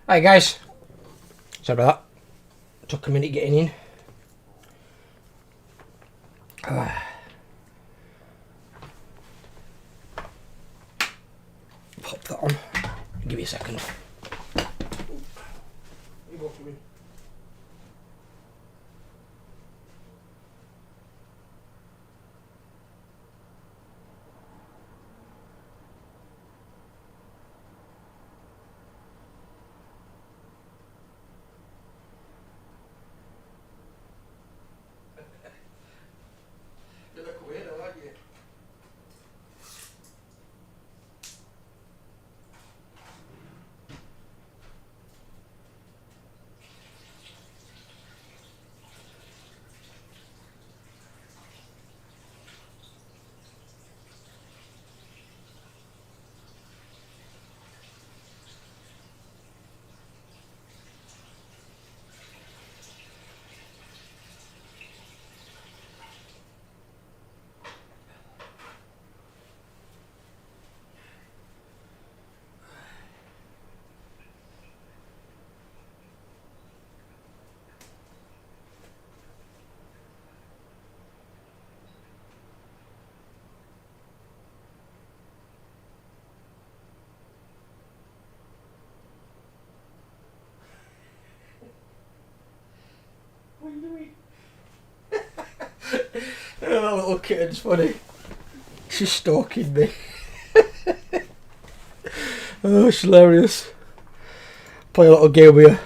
Hi guys, sorry about that. Took a minute getting in. Pop that on. Give me a second. What are you doing? Oh, that little kitten's funny. She's stalking me. Oh, she's hilarious. Play a little game with you.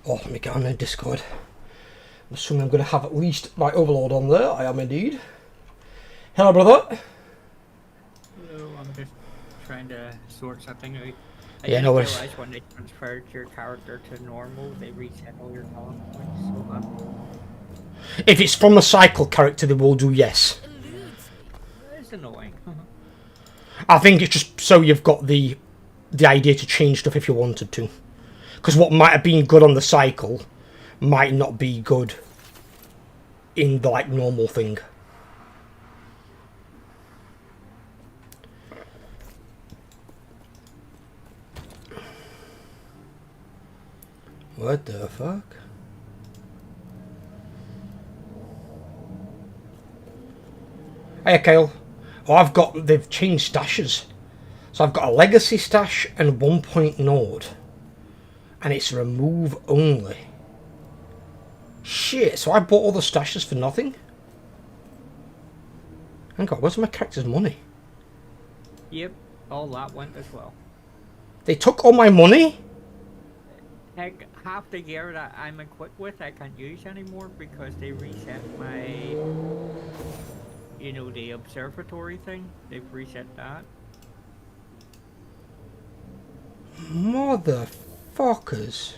Oh, let me get on the Discord. I'm assuming I'm going to have at least my overlord on there. I am indeed. Hello, brother. Hello, I'm just trying to sort something out. I Yeah, didn't no worries. realize when they transferred your character to normal, they reset all your talent points. So If it's from a cycle character, they will do yes. it's annoying. I think it's just so you've got the idea to change stuff if you wanted to. Because what might have been good on the cycle might not be good in the like normal thing. What the fuck? Hey Kyle. Oh, they've changed stashes. So I've got a legacy stash and 1 node. And it's remove only. Shit, so I bought all the stashes for nothing? Hang on, where's my character's money? Yep, all that went as well. They took all my money? Heck, half the gear that I'm equipped with I can't use anymore because they reset my, the observatory thing. They've reset that. Motherfuckers.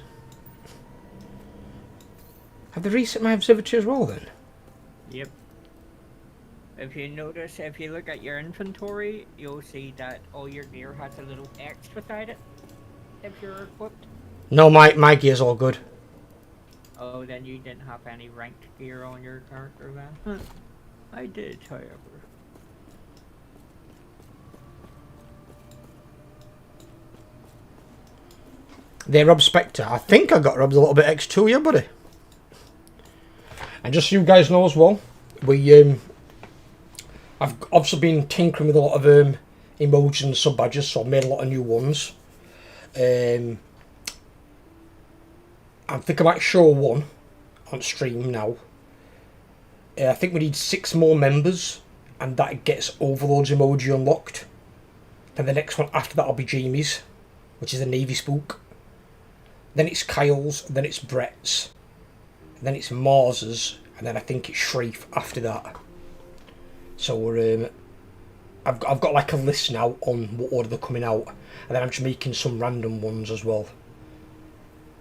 Have they reset my observatory as well then? Yep. If you notice, if you look at your inventory, you'll see that all your gear has a little X beside it. If you're equipped. No, my gear's all good. Oh, then you didn't have any ranked gear on your character then? I did, however. They robbed Spectre. I think I got robbed a little bit X2, yeah, buddy. And just so you guys know as well, I've obviously been tinkering with a lot of emojis and sub badges, so I've made a lot of new ones. I think I might show one on stream now. I think we need 6 more members, and that gets Overlord's emoji unlocked. Then the next one after that will be Jamie's, which is a Navy spook. Then it's Kyle's, then it's Brett's, then it's Mars's, and then I think it's Shreef after that. So we're I've got like a list now on what order they're coming out, and then I'm just making some random ones as well.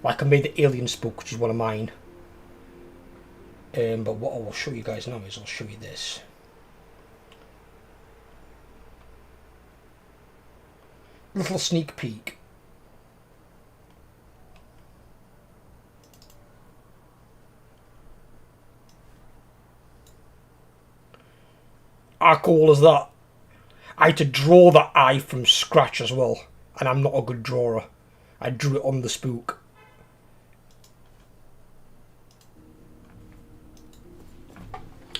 Like I made the Alien spook, which is one of mine. But what I will show you guys now is I'll show you this. Little sneak peek. How cool is that? I had to draw that eye from scratch as well, and I'm not a good drawer. I drew it on the spook.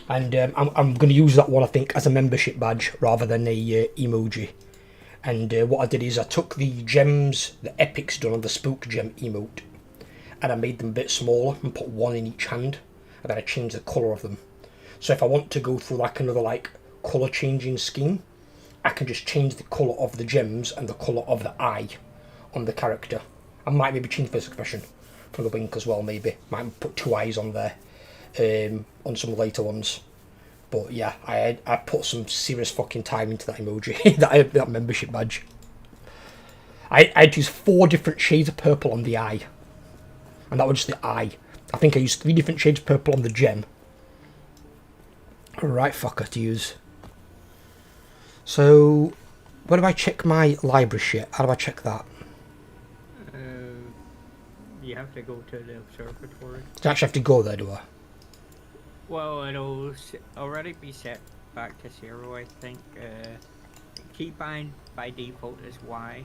And I'm going to use that one, I think, as a membership badge rather than a emoji. And what I did is I took the gems that Epic's done on the spook gem emote, and I made them a bit smaller and put one in each hand, and then I changed the colour of them. So if I want to go through like another like colour changing scheme, I can just change the colour of the gems and the colour of the eye on the character. I might maybe change face expression from the wink as well, maybe. Might put 2 eyes on there on some later ones. But yeah, I put some serious fucking time into that emoji, that membership badge. I'd use 4 different shades of purple on the eye. And that was just the eye. I think I used 3 different shades of purple on the gem. Right fucker to use. So, where do I check my library shit? How do I check that? You have to go to the observatory. Do I actually have to go there, do I? Well, it'll already be set back to 0, I think. Keybind by default is Y.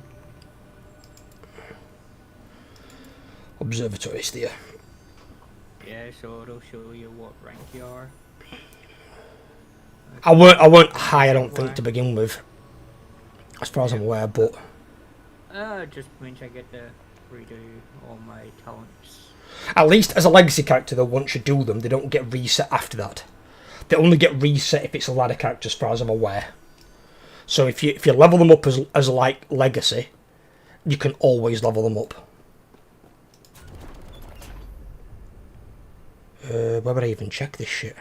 Observatory is there. Yeah, so it'll show you what rank you are. I weren't high, I don't think, to begin with. As far as I'm aware, but... It just means I get to redo all my talents. At least as a legacy character, though, once you do them, they don't get reset after that. They only get reset if it's a ladder character, as far as I'm aware. So if you level them up as like legacy, you can always level them up. Where would I even check this shit?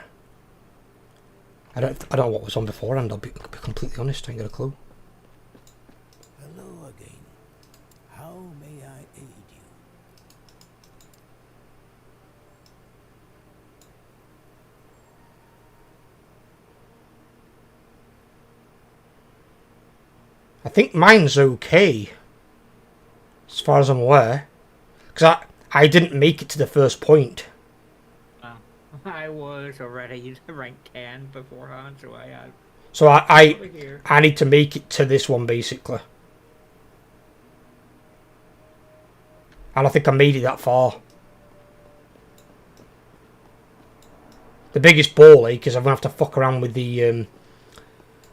I don't know what was on beforehand. I'll be completely honest. I ain't got a clue. Hello again. How may I aid you? I think mine's okay, as far as I'm aware, because I didn't make it to the first point. I was already rank 10 beforehand, so I had... So I need to make it to this one, basically. And I think I made it that far. The biggest ball ache is I'm going to have to fuck around with the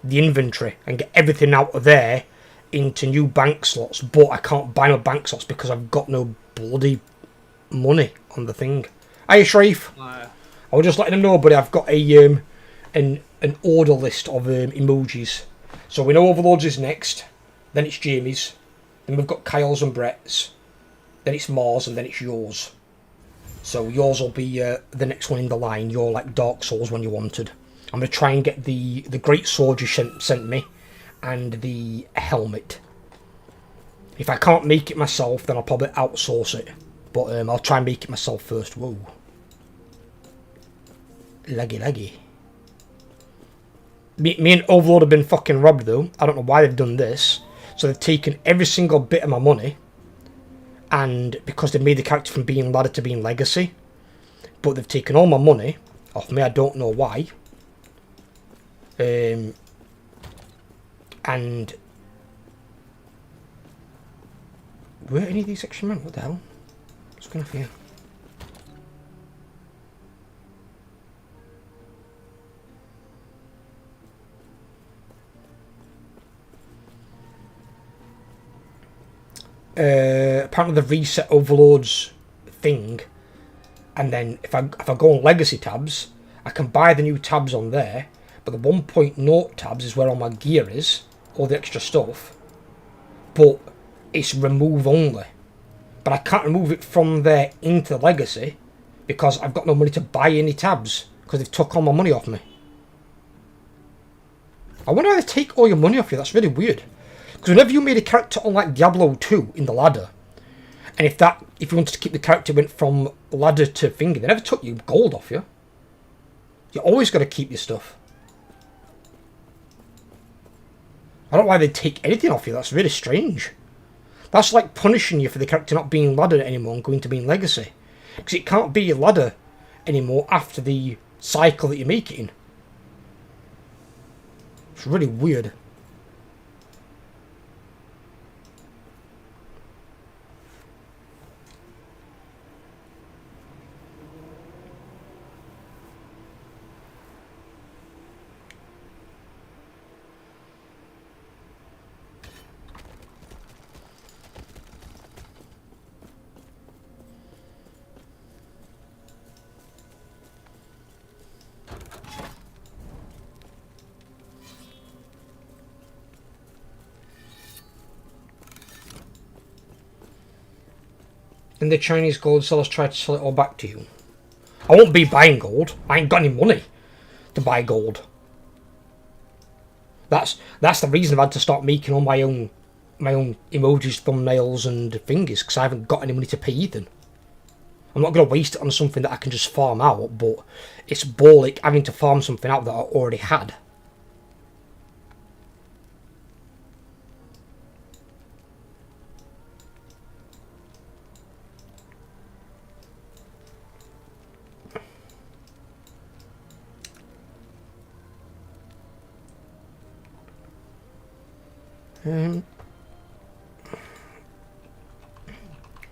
inventory and get everything out of there into new bank slots, but I can't buy no bank slots because I've got no bloody money on the thing. Hiya, Sharif. I was just letting them know, but I've got a an order list of emojis. So we know Overlords is next, then it's Jamie's, then we've got Kyle's and Brett's, then it's Mars, and then it's yours. So yours will be the next one in the line. You're like Dark Souls when you wanted. I'm going to try and get the great sword you sent me, and the helmet. If I can't make it myself, then I'll probably outsource it. But I'll try and make it myself first. Whoa. Laggy. Me and Overlord have been fucking robbed though. I don't know why they've done this. So they've taken every single bit of my money, and because they've made the character from being ladder to being legacy, but they've taken all my money off me. I don't know why. And were any of these section meant? What the hell? What's going on here? Apparently they've reset Overlord's thing, and then if I go on legacy tabs, I can buy the new tabs on there, but the 1.0 tabs is where all my gear is, all the extra stuff, but it's remove only. But I can't remove it from there into the legacy because I've got no money to buy any tabs because they've took all my money off me. I wonder how they take all your money off you. That's really weird. Because whenever you made a character on like Diablo 2 in the ladder, and if you wanted to keep the character went from ladder to finger, they never took your gold off you. You always got to keep your stuff. I don't know why they take anything off you. That's really strange. That's like punishing you for the character not being ladder anymore and going to being legacy. Because it can't be ladder anymore after the cycle that you make it in. It's really weird. And the Chinese gold sellers try to sell it all back to you. I won't be buying gold. I ain't got any money to buy gold. That's the reason I've had to start making all my own emojis, thumbnails, and fingers, because I haven't got any money to pay Ethan. I'm not going to waste it on something that I can just farm out, but it's bollock having to farm something out that I already had.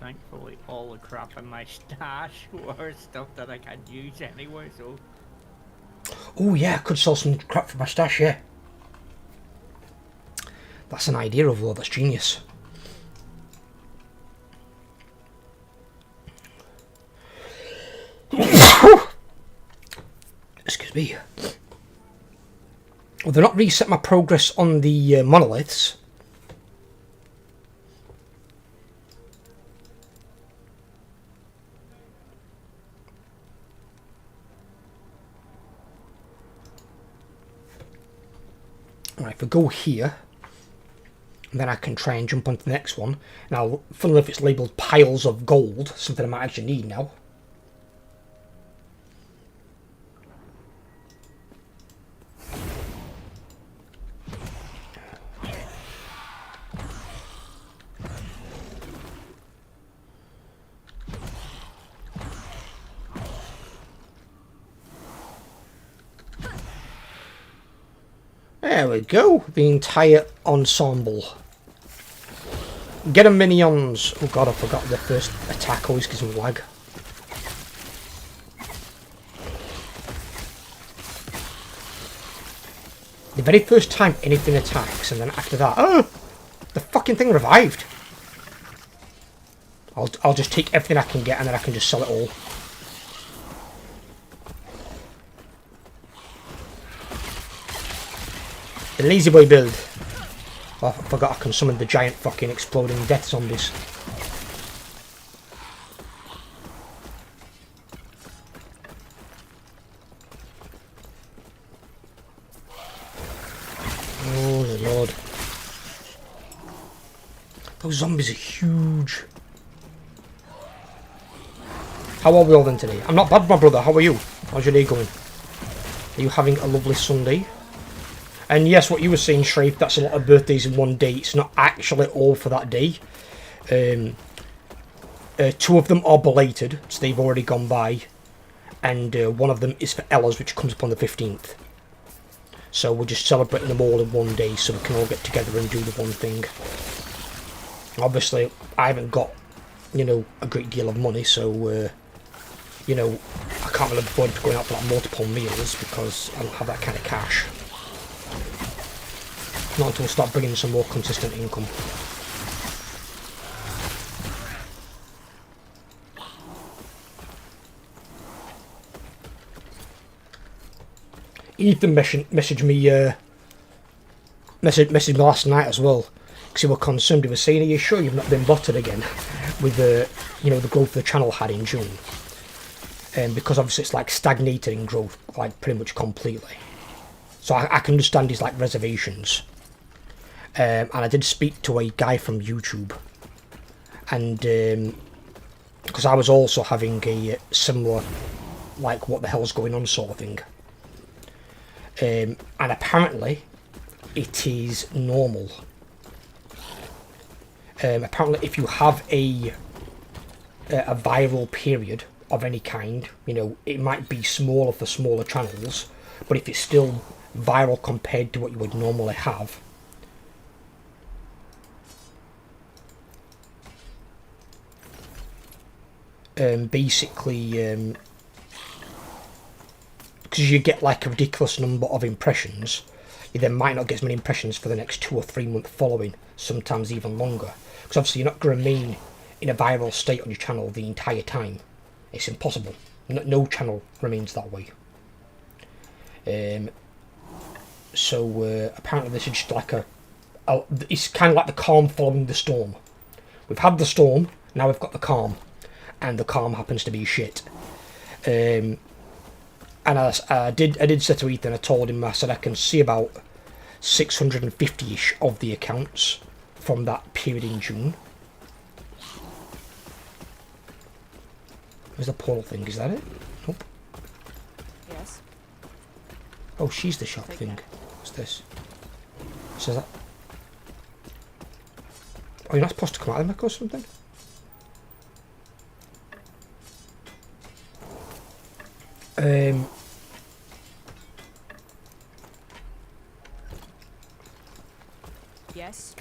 Thankfully, all the crap in my stash were stuff that I can't use anyway, so... Oh yeah, I could sell some crap for my stash, yeah. That's an idea, overall. That's genius. Excuse me. Well, they've not reset my progress on the monoliths. Right, if I go here, then I can try and jump onto the next one. Now, funnily enough, it's labelled piles of gold, something I might actually need now. There we go, the entire ensemble. Get them minions. Oh god, I forgot the first attack always gives me lag. The very first time anything attacks, and then after that, oh, the fucking thing revived. I'll just take everything I can get, and then I can just sell it all. The lazy boy build. Oh, I forgot I can summon the giant fucking exploding death zombies. Oh the lord. Those zombies are huge. How are we all then today? I'm not bad, my brother. How are you? How's your day going? Are you having a lovely Sunday? And yes, what you were saying, Shrafe, that's a lot of birthdays in one day. It's not actually all for that day. 2 of them are belated, so they've already gone by. And 1 of them is for Ella's, which comes up on the 15th. So we're just celebrating them all in one day, so we can all get together and do the one thing. Obviously, I haven't got, you know, a great deal of money, so, you know, I can't really afford to going out for like multiple meals because I don't have that kind of cash. Not until we start bringing some more consistent income. Ethan messaged me last night as well, because he was concerned. He was saying, "Are you sure you've not been botted again with the, you know, the growth the channel had in June?" Because obviously it's like stagnated in growth, like pretty much completely. So I can understand his like reservations. And I did speak to a guy from YouTube, and because I was also having a similar, like, what the hell's going on sort of thing. And apparently it is normal. Apparently if you have a viral period of any kind, you know, it might be smaller for smaller channels, but if it's still viral compared to what you would normally have, basically, because you get like a ridiculous number of impressions, you then might not get as many impressions for the next 2 or 3 months following, sometimes even longer. Because obviously you're not going to remain in a viral state on your channel the entire time. It's impossible. No channel remains that way. So apparently this is just like it's kind of like the calm following the storm. We've had the storm, now we've got the calm. and the calm happens to be shit. And I did say to Ethan, I told him, I said I can see about 650-ish of the accounts from that period in June. Where's the portal thing? Is that it? Nope. Yes. Oh, she's the shop Take thing. that. What's this? So that... Oh, you're not supposed to come out of the mech or something? Yes.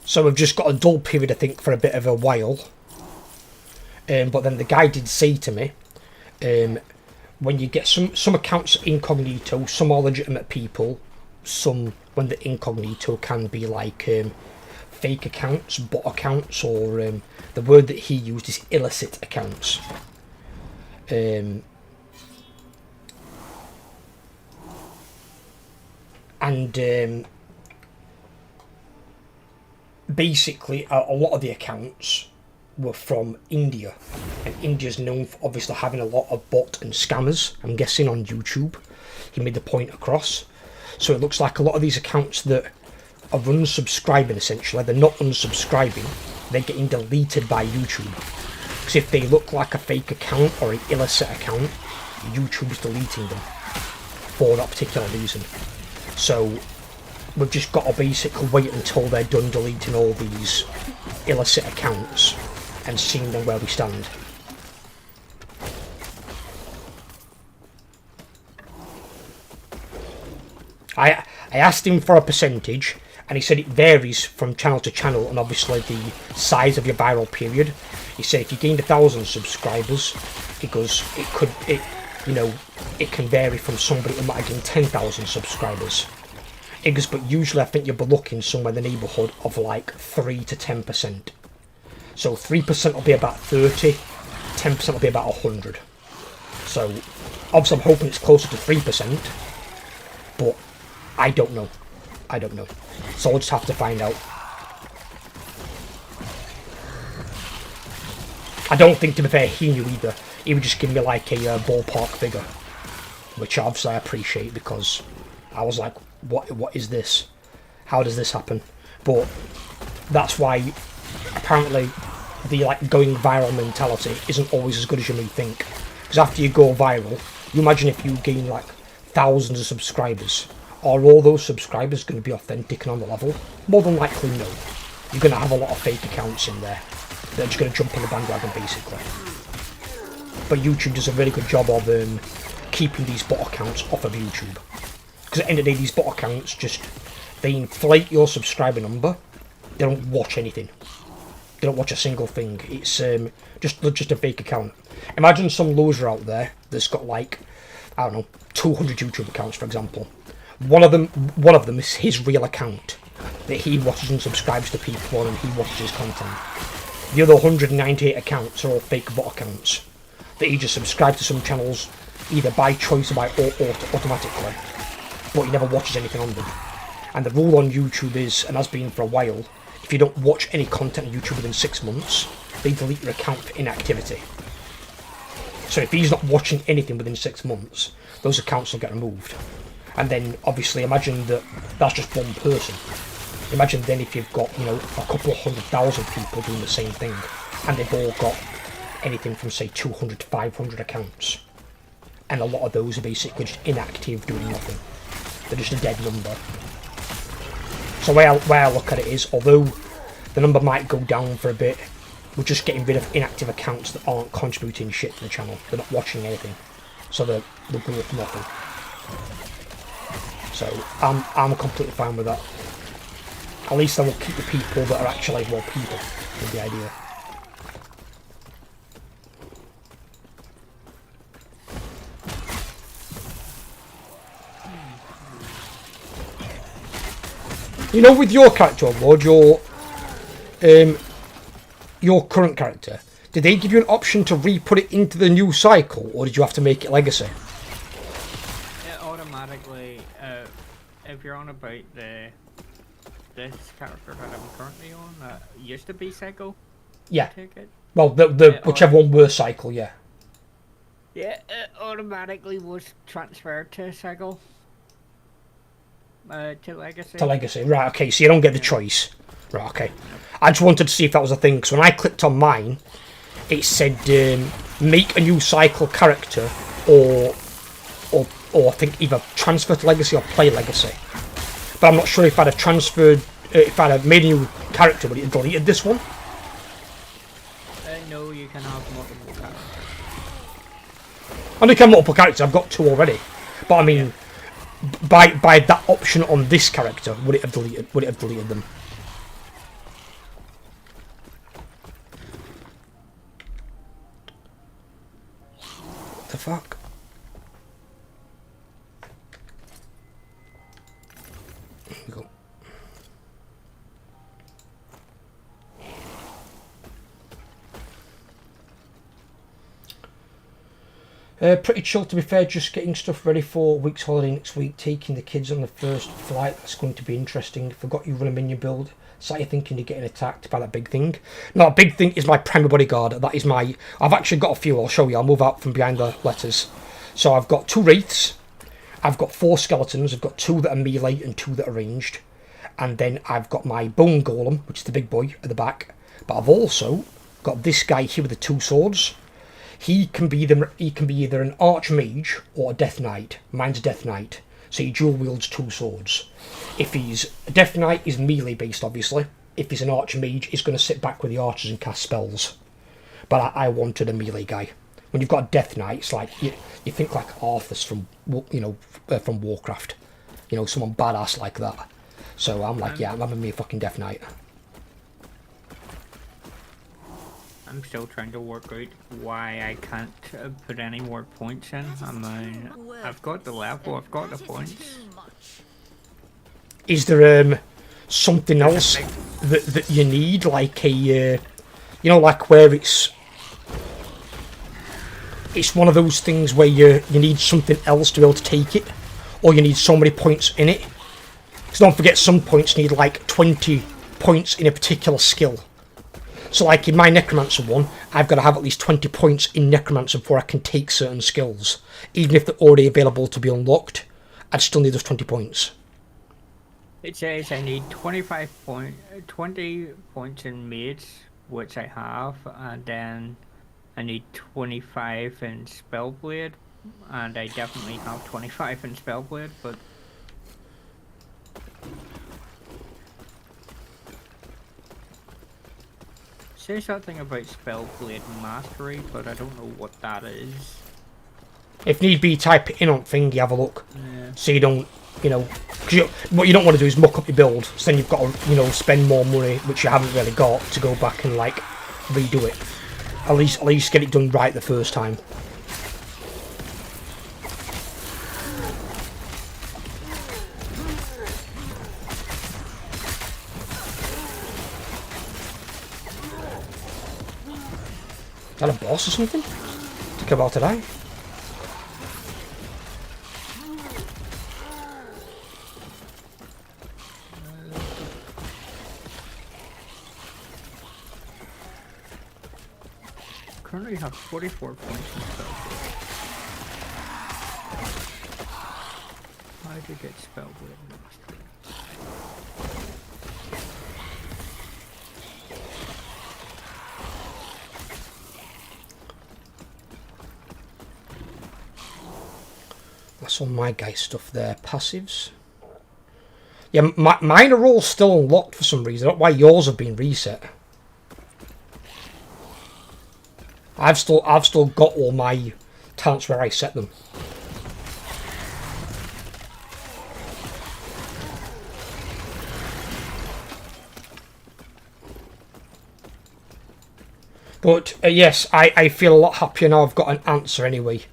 So we've just got a dull period, I think, for a bit of a while. But then the guy did say to me, when you get some accounts incognito, some are legitimate people, some, when the incognito, can be like fake accounts, bot accounts, or the word that he used is illicit accounts. Basically, a lot of the accounts were from India, and India's known for obviously having a lot of bot and scammers, I'm guessing, on YouTube. He made the point across. So it looks like a lot of these accounts that are unsubscribing, essentially, they're not unsubscribing, they're getting deleted by YouTube. Because if they look like a fake account or an illicit account, YouTube's deleting them for that particular reason. So we've just got to basically wait until they're done deleting all these illicit accounts and seeing them where we stand. I asked him for a percentage, and he said it varies from channel to channel, and obviously the size of your viral period. He said if you gained 1,000 subscribers, he goes, it can vary from somebody who might have gained 10,000 subscribers. He goes, but usually I think you'll be looking somewhere in the neighbourhood of like 3 to 10%. So 3% will be about 30, 10% will be about 100. So obviously I'm hoping it's closer to 3%, but I don't know. So I'll just have to find out. I don't think, to be fair, he knew either. He would just give me like a ballpark figure, which obviously I appreciate, because I was like, what is this? How does this happen? But that's why apparently the like going viral mentality isn't always as good as you may think. Because after you go viral, you imagine if you gain like thousands of subscribers, are all those subscribers going to be authentic and on the level? More than likely, no. You're going to have a lot of fake accounts in there that are just going to jump on the bandwagon, basically. But YouTube does a really good job of keeping these bot accounts off of YouTube. Because at the end of the day, these bot accounts they inflate your subscriber number. They don't watch anything. They don't watch a single thing. It's just a fake account. Imagine some loser out there that's got like, I don't know, 200 YouTube accounts, for example. One of them is his real account that he watches and subscribes to people on, and he watches his content. The other 198 accounts are all fake bot accounts that he just subscribes to some channels either by choice or by automatically, but he never watches anything on them. And the rule on YouTube is, and has been for a while, if you don't watch any content on YouTube within 6 months, they delete your account for inactivity. So if he's not watching anything within 6 months, those accounts will get removed. And then obviously imagine that that's just one person. Imagine then if you've got, a couple of 100,000 people doing the same thing, and they've all got anything from say 200 to 500 accounts. And a lot of those are basically just inactive, doing nothing. They're just a dead number. So where I look at it is, although the number might go down for a bit, we're just getting rid of inactive accounts that aren't contributing shit to the channel. They're not watching anything. So they're worth nothing. So I'm completely fine with that. At least I will keep the people that are actually people, is the idea. With your character, Lord, your current character, did they give you an option to re-put it into the new cycle, or did you have to make it legacy? automatically, if you're on about this character that I'm currently on, that used to be Psycho. Yeah. Take it. Well, the whichever one were cycle, yeah. Yeah, it automatically was transferred to Psycho. To Legacy. To Legacy, right? Okay, so you don't get the choice, right? Okay. I just wanted to see if that was a thing, because when I clicked on mine, it said make a new cycle character, or I think either transfer to Legacy or play Legacy. But I'm not sure if I'd have transferred, if I'd have made a new character, would it have deleted this one? No, you can have multiple characters. I know you can have multiple characters, I've got 2 already. But I mean, by that option on this character, would it have deleted them? What the fuck? Here we go. Pretty chill, to be fair, just getting stuff ready for a week's holiday next week, taking the kids on the first flight. That's going to be interesting. Forgot you run a minion build. Sat you thinking you're getting attacked by that big thing. No, that big thing is my primary bodyguard. That is my... I've actually got a few, I'll show you. I'll move out from behind the letters. So I've got 2 wraiths. I've got 4 skeletons. I've got 2 that are melee and 2 that are ranged. And then I've got my bone golem, which is the big boy at the back. But I've also got this guy here with the 2 swords. He can be either an archmage or a death knight. Mine's a death knight, so he dual wields 2 swords. If he's a death knight, he's melee based, obviously. If he's an archmage, he's going to sit back with the archers and cast spells. But I wanted a melee guy. When you've got a death knight, it's like you think like Arthur's from from Warcraft, someone badass like that. So I'm like, yeah, I'm having me a fucking death knight. I'm still trying to work out why I can't put any more points in. I mean, I've got the level, I've got the points. Is there something else that you need, like a, like where it's one of those things where you need something else to be able to take it, or you need so many points in it? Because don't forget, some points need like 20 points in a particular skill. So like in my Necromancer one, I've got to have at least 20 points in Necromancer before I can take certain skills. Even if they're already available to be unlocked, I'd still need those 20 points. It says I need 20 points in Mage, which I have, and then I need 25 in Spellblade, and I definitely have 25 in Spellblade, but... Say something about Spellblade Mastery, but I don't know what that is. If need be, type it in on Thingy, have a look. Yeah. So you don't, what you don't want to do is muck up your build, so then you've got to, spend more money, which you haven't really got, to go back and, like, redo it. At least get it done right the first time. Is that a boss or something? Think about today. Currently have 44 points in Spellblade. How did you get Spellblade Mastery? That's all my guy stuff there. Passives. Yeah, mine are all still unlocked for some reason. I don't know why yours have been reset. I've still got all my talents where I set them. But yes, I feel a lot happier now. I've got an answer anyway.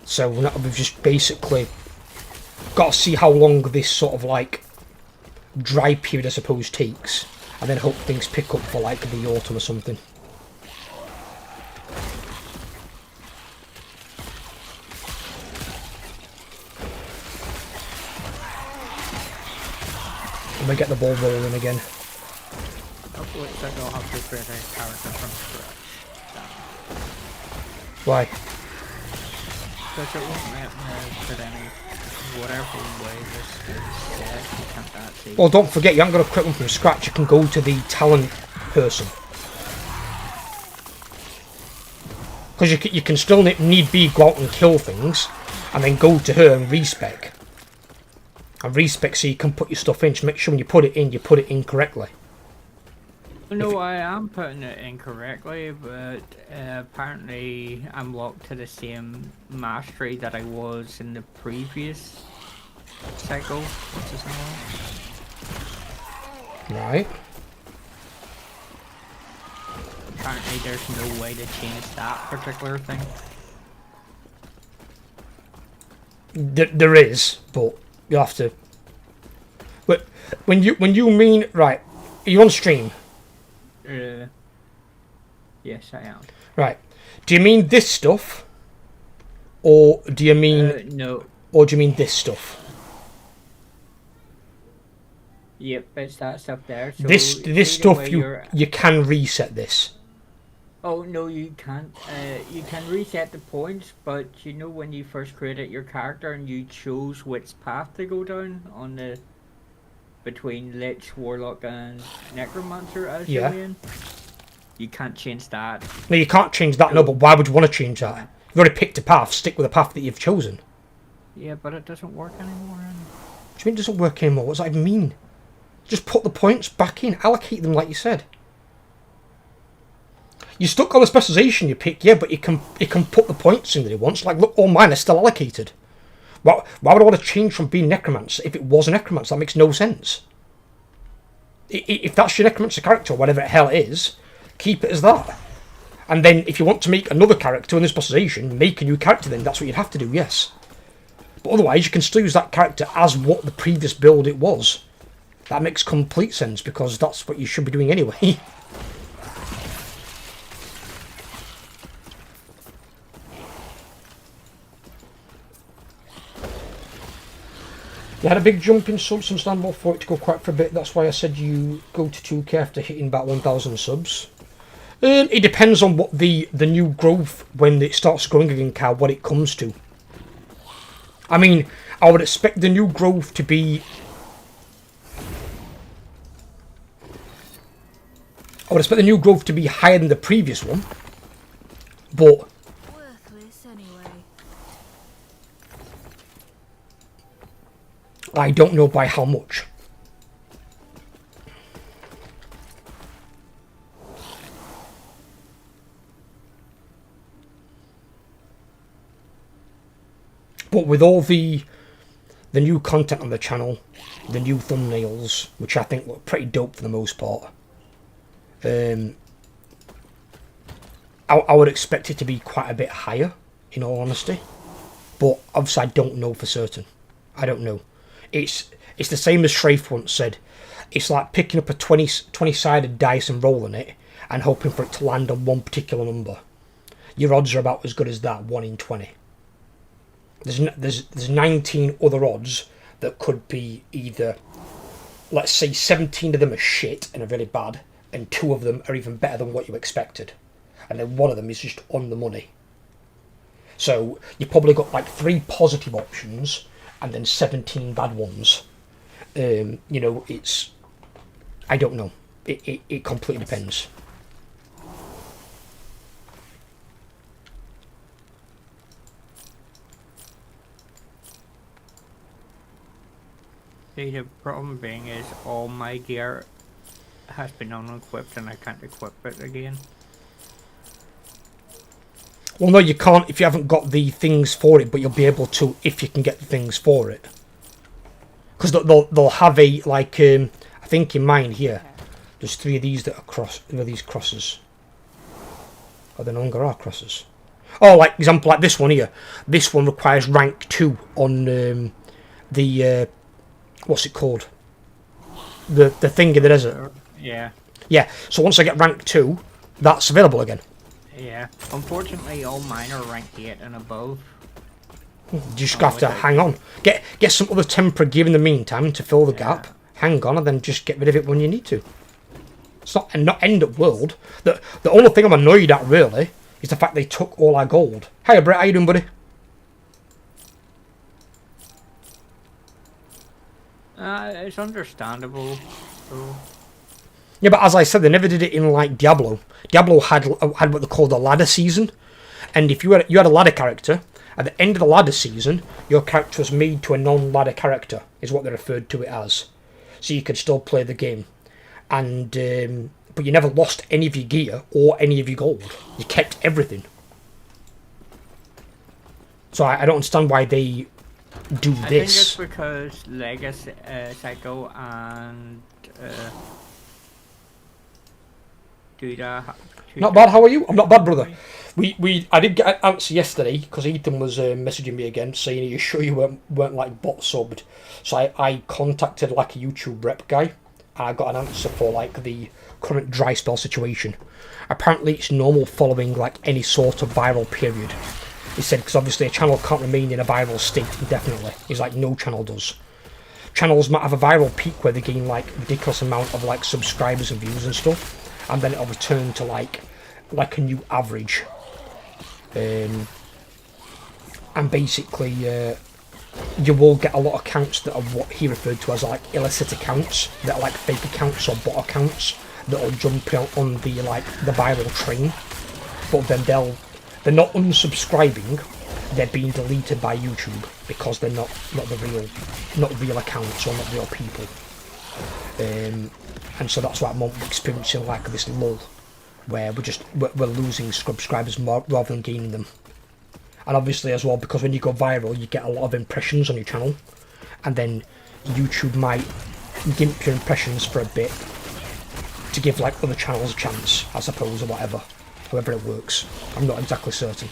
So we've just basically got to see how long this sort of like dry period, I suppose, takes, and then hope things pick up for like the autumn or something. we get the ball rolling again. Hopefully, I don't have to create a character from scratch. Why? Because it won't let me put any, whatever way this is set, you can't actually... Well, don't forget, you haven't got to create one from scratch. You can go to the talent person. Because you can still need be go out and kill things, and then go to her and respec. And respec so you can put your stuff in. Just make sure when you put it in correctly. No, I am putting it in correctly, but apparently I'm locked to the same mastery that I was in the previous cycle, which is now. Right. Apparently there's no way to change that particular thing. There is, but you have to. But when you mean right, are you on stream? Yes, I am. Right. Do you mean this stuff, or do you mean no? Or do you mean this stuff? Yep, it's that stuff there. So this stuff you can reset this. Oh no, you can't. You can reset the points, but you know when you first created your character and you chose which path to go down on the between Lich, Warlock, and Necromancer as your main. You can't change that. No, you can't change that. No, but why would you want to change that? You've already picked a path. Stick with the path that you've chosen. Yeah, but it doesn't work anymore. What do you mean it doesn't work anymore? What does that even mean? Just put the points back in. Allocate them like you said. You stuck on the specialization you pick, yeah, but it can put the points in that it wants. Like, look, all mine are still allocated. Why would I want to change from being Necromancer if it was a Necromancer? That makes no sense. If that's your Necromancer character, or whatever the hell it is, keep it as that. And then if you want to make another character in this specialization, make a new character then. That's what you'd have to do, yes. But otherwise, you can still use that character as what the previous build it was. That makes complete sense, because that's what you should be doing anyway. You had a big jump in subs and stand for it to go quite for a bit. That's why I said you go to 2k after hitting about 1,000 subs. It depends on what the new growth, when it starts growing again, Cal, what it comes to. I mean, I would expect the new growth to be... I would expect the new growth to be higher than the previous one. But... Worthless anyway. I don't know by how much. But with all the new content on the channel, the new thumbnails, which I think look pretty dope for the most part, I would expect it to be quite a bit higher, in all honesty. But obviously I don't know for certain. I don't know. It's the same as Shrafe once said. It's like picking up a 20-sided dice and rolling it and hoping for it to land on one particular number. Your odds are about as good as that, 1 in 20. There's 19 other odds that could be either, let's say 17 of them are shit and are really bad, and 2 of them are even better than what you expected. And then 1 of them is just on the money. So you probably got like 3 positive options and then 17 bad ones. You know, it's... I don't know. It completely depends. See, the problem being is all my gear has been unequipped and I can't equip it again. Well, no, you can't if you haven't got the things for it, but you'll be able to if you can get the things for it. Because they'll have a, like, I think in mine here, there's 3 of these that are these crosses. Oh, there no longer are crosses. Oh, like, example, like this one here. This one requires rank 2 on the, what's it called? The thing in the desert. Yeah. Yeah, so once I get rank 2, that's available again. Yeah. Unfortunately, all mine are rank 8 and above. You just have to hang on. Get some other temporary gear in the meantime to fill the gap. hang on and then just get rid of it when you need to. It's not end of world. The only thing I'm annoyed at really is the fact they took all our gold. Hiya Brett, how you doing, buddy? It's understandable. So. Yeah, but as I said, they never did it in like Diablo. Diablo had what they called a ladder season, and if you had a ladder character, at the end of the ladder season, your character was made to a non-ladder character, is what they referred to it as. So you could still play the game, and but you never lost any of your gear or any of your gold. You kept everything. So I don't understand why they do this. I think it's because Legacy Cycle and Not bad. How are you? I'm not bad, brother. I did get an answer yesterday because Ethan was messaging me again saying, "Are you sure you weren't like bot subbed?" So I contacted like a YouTube rep guy and I got an answer for like the current dry spell situation. Apparently, it's normal following like any sort of viral period. He said because obviously a channel can't remain in a viral state indefinitely. He's like, no channel does. Channels might have a viral peak where they gain like ridiculous amount of like subscribers and views and stuff, and then it'll return to like a new average. And basically you will get a lot of accounts that are what he referred to as like illicit accounts, that are like fake accounts or bot accounts that will jump on the like the viral train, but then they're not unsubscribing, they're being deleted by YouTube because they're not real accounts or not real people. And so that's why I'm experiencing like this lull where we're losing subscribers more rather than gaining them. And obviously as well, because when you go viral you get a lot of impressions on your channel, and then YouTube might gimp your impressions for a bit to give like other channels a chance, I suppose, or whatever. However it works. I'm not exactly certain.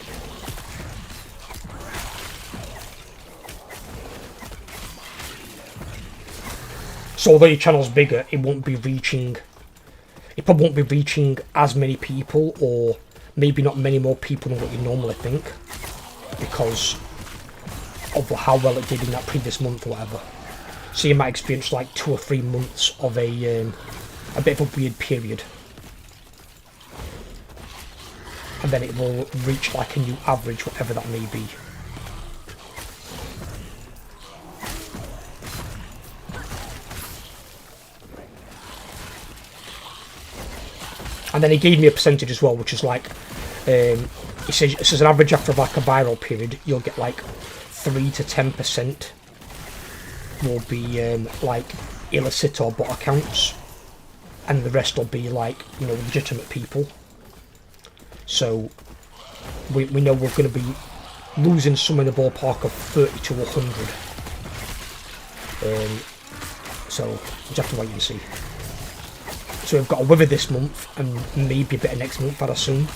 So although your channel's bigger, it probably won't be reaching as many people, or maybe not many more people than what you normally think, because of how well it did in that previous month or whatever. So you might experience like 2 or 3 months of a bit of a weird period. And then it will reach like a new average, whatever that may be. And then he gave me a percentage as well, which is like, it says an average after like a viral period, you'll get like 3 to 10% will be like illicit or bot accounts, and the rest will be like, you know, legitimate people. So we know we're going to be losing some in the ballpark of 30 to 100. So you just have to wait and see. So we've got a wither this month and maybe a bit of next month, I'd assume,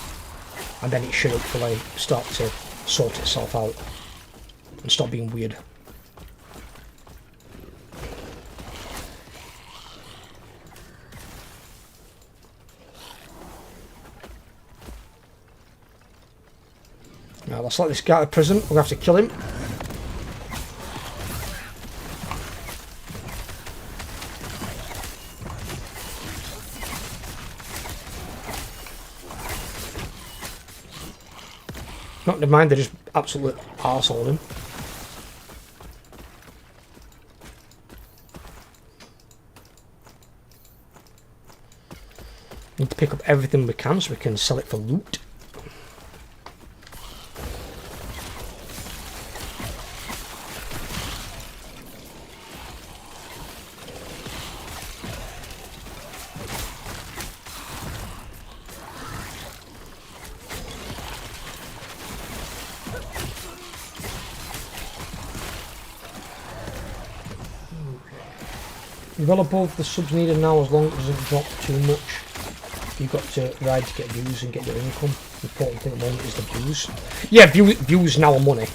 and then it should hopefully start to sort itself out and stop being weird. Now let's let this guy out of prison. We'll have to kill him. Not to mind, they just absolute arsehole him. Need to pick up everything we can so we can sell it for loot. Well above the subs needed now, as long as it doesn't drop too much. You've got to ride to get views and get your income. The important thing at the moment is the views. Yeah, views now are money.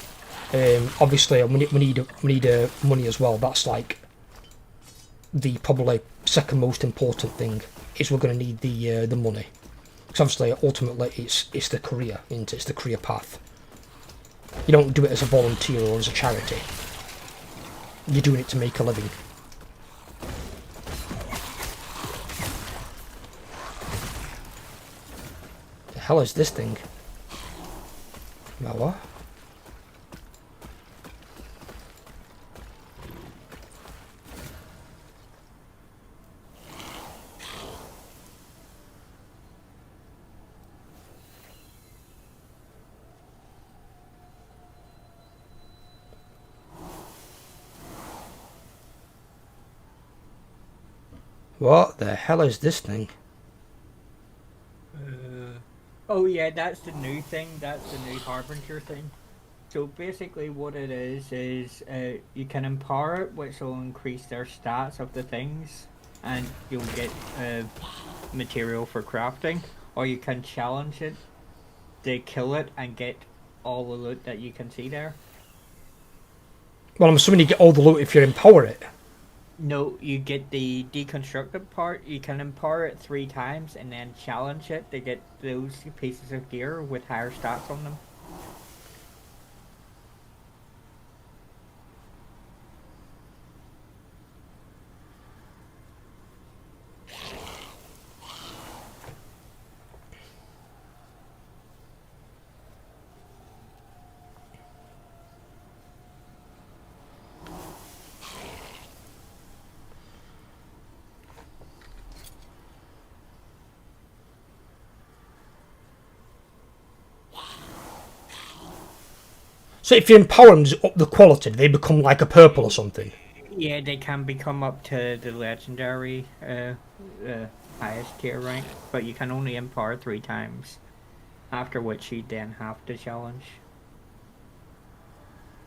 Obviously, we need money as well. That's like the probably second most important thing. Is we're going to need the money. Because obviously, ultimately, it's the career, isn't it? It's the career path. You don't do it as a volunteer or as a charity. You're doing it to make a living. hell is this thing? Now what? What the hell is this thing? Oh yeah, that's the new thing. That's the new Harbinger thing. So basically what it is you can empower it, which will increase their stats of the things, and you'll get material for crafting, or you can challenge it to kill it and get all the loot that you can see there. Well, I'm assuming you get all the loot if you empower it. No, you get the deconstructed part. You can empower it 3 times and then challenge it to get those pieces of gear with higher stats on them. So if you empower them, does it up the quality? Do they become like a purple or something? Yeah, they can become up to the legendary highest tier rank, but you can only empower 3 times, after which you then have to challenge.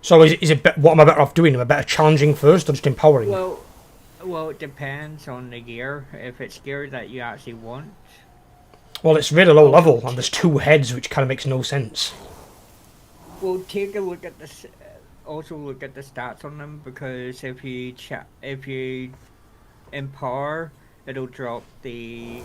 So is it what am I better off doing? Am I better challenging first or just empowering? Well, it depends on the gear. If it's gear that you actually want. Well, it's really low level and there's 2 heads, which kind of makes no sense. Well, take a look at this. Also look at the stats on them, because if you empower, it'll drop the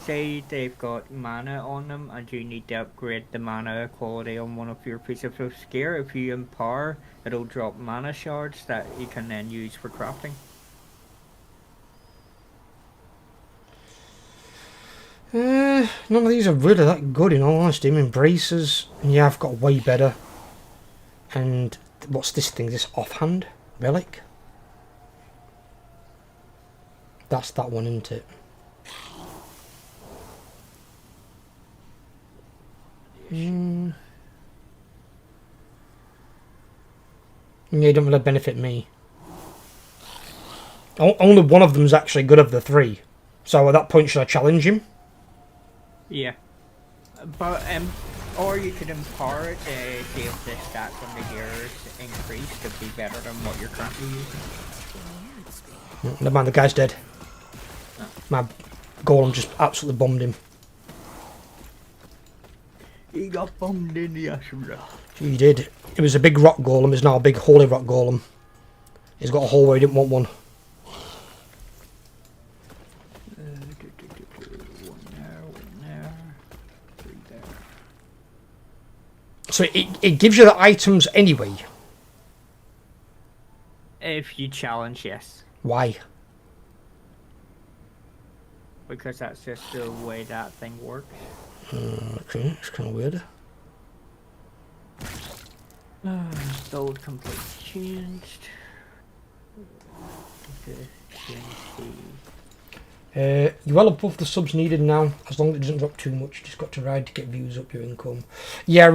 Say they've got mana on them, and you need to upgrade the mana quality on one of your pieces of gear. If you empower, it'll drop mana shards that you can then use for crafting. None of these are really that good, in all honesty. I mean, braces, yeah, I've got way better. And what's this thing? This offhand relic? That's that one, isn't it? Yeah, it don't really benefit me. Only one of them's actually good of the 3. So at that point, should I challenge him? Yeah, but or you could empower it to see if the stats on the gears increase to be better than what you're currently using. Never mind, the guy's dead. Oh. My golem just absolutely bombed him. He got bombed in the Ashura. He did. It was a big rock golem, it's now a big holy rock golem. He's got a hole where he didn't want one. So it gives you the items anyway. If you challenge, yes. Why? Because that's just the way that thing works. Okay, it's kind of weird. Build complete changed. You're well above the subs needed now, as long as it doesn't drop too much. Just got to ride to get views up your income. Yeah,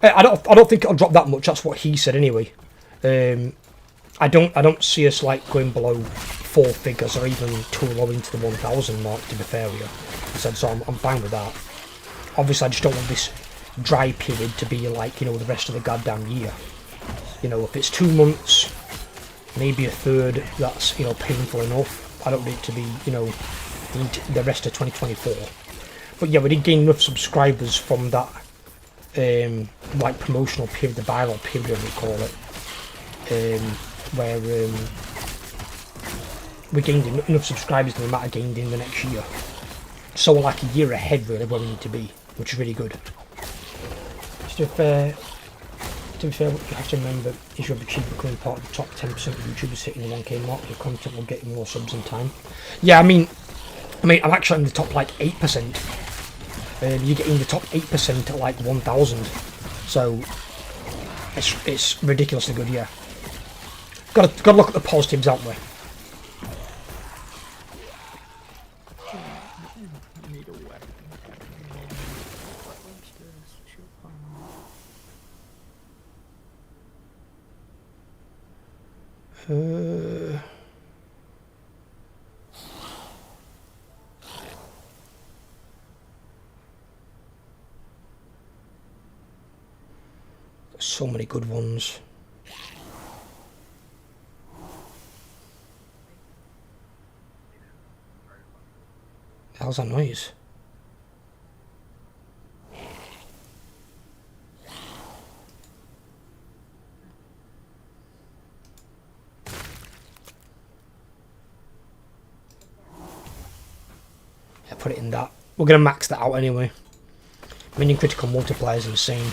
I don't think it'll drop that much. That's what he said anyway. I don't see us like going below 4 figures or even too low into the 1,000 mark. To be fair with you, he said, so I'm fine with that. Obviously, I just don't want this dry period to be like the rest of the goddamn year. If it's 2 months, maybe a third, that's painful enough. I don't need it to be, the rest of 2024. But yeah, we did gain enough subscribers from that, like promotional period, the viral period we call it, where we gained enough subscribers than we might have gained in the next year. So we're like a year ahead really where we need to be, which is really good. Just to be fair, what you have to remember is you'll achieve becoming part of the top 10% of YouTubers hitting the 1k mark. Your content will get you more subs in time. Yeah, I mean, I'm actually in the top like 8%. You get in the top 8% at like 1,000. So it's ridiculously good, yeah. Got to look at the positives, haven't we? I need a weapon. What was this? So many good ones. The hell's that noise? Yeah, put it in that. We're gonna max that out anyway. Minion critical multiplier is insane.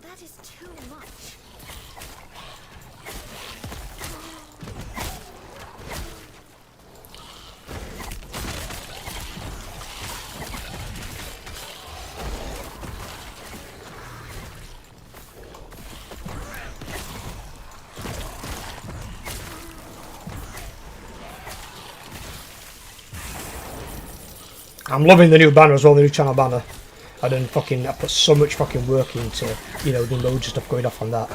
That is too much. I'm loving the new banner as well, the new channel banner. I put so much fucking work into, you know, the emoji stuff going off on that.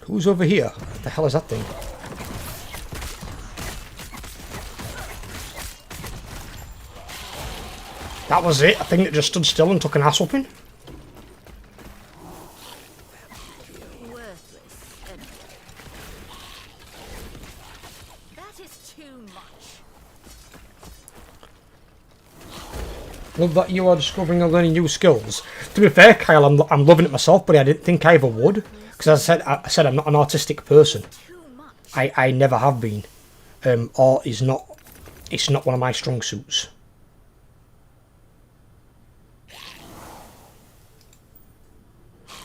Who's over here? What the hell is that thing? That was it. I think it just stood still and took an ass whooping. Worthless anyway. That is too much. Love that you are discovering and learning new skills. To be fair, Kyle, I'm loving it myself, but I didn't think I ever would. Because as I said I'm not an artistic person. Too much. I never have been. Art is not. It's not one of my strong suits.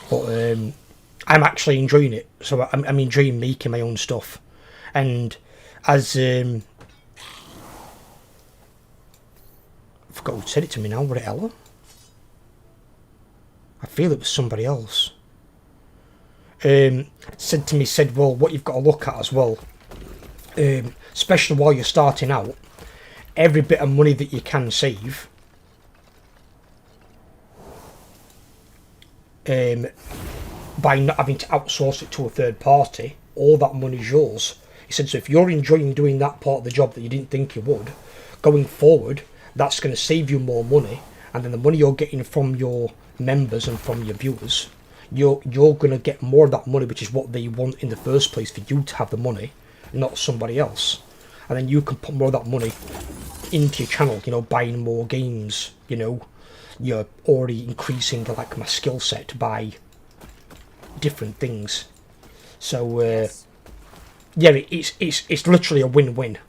But I'm actually enjoying it, so I'm enjoying making my own stuff. And as I forgot who said it to me now. Was it Ella? I feel it was somebody else. Said, well, what you've got to look at as well, especially while you're starting out, every bit of money that you can save, by not having to outsource it to a third party, all that money's yours. He said, so if you're enjoying doing that part of the job that you didn't think you would, going forward, that's going to save you more money, and then the money you're getting from your members and from your viewers, you're going to get more of that money, which is what they want in the first place, for you to have the money, not somebody else. And then you can put more of that money into your channel, you know, buying more games, you know. You're already increasing like my skill set by different things. So yeah, it's literally a win-win.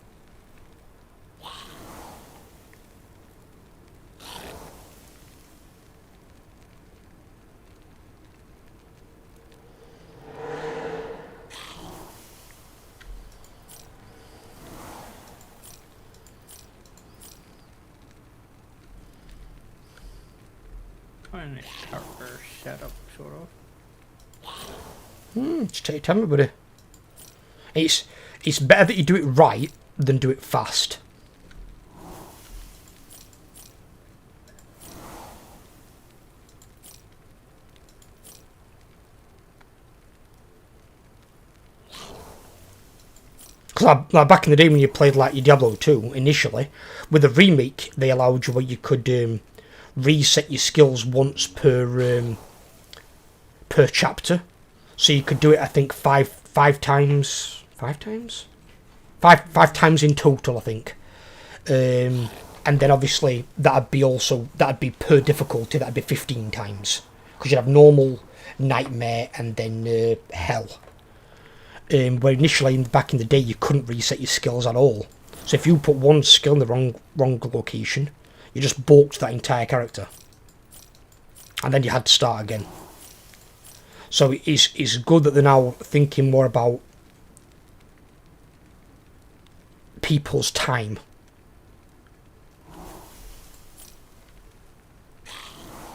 And it's character setup, sort of. Just take your time, buddy. It's better that you do it right than do it fast. Because like back in the day when you played like your Diablo 2 initially, with the remake they allowed you where you could reset your skills once per chapter, so you could do it. I think five times in total. I think And then obviously that'd be per difficulty, that'd be 15 times. Because you'd have normal, nightmare, and then hell. Where initially, back in the day, you couldn't reset your skills at all. So if you put one skill in the wrong location, you just balked that entire character. And then you had to start again. So it's good that they're now thinking more about people's time.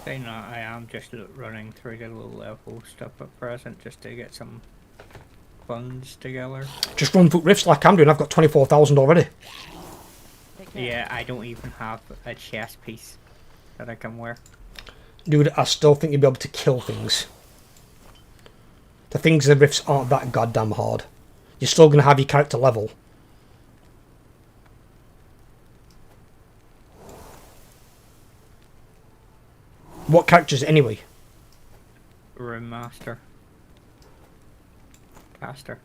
Saying that, I am just running through the low level stuff at present just to get some funds together. Just run through rifts like I'm doing. I've got 24,000 already. Yeah, I don't even have a chest piece that I can wear. Dude, I still think you'll be able to kill things. The things in the rifts aren't that goddamn hard. You're still going to have your character level. What characters anyway? Remaster. Caster.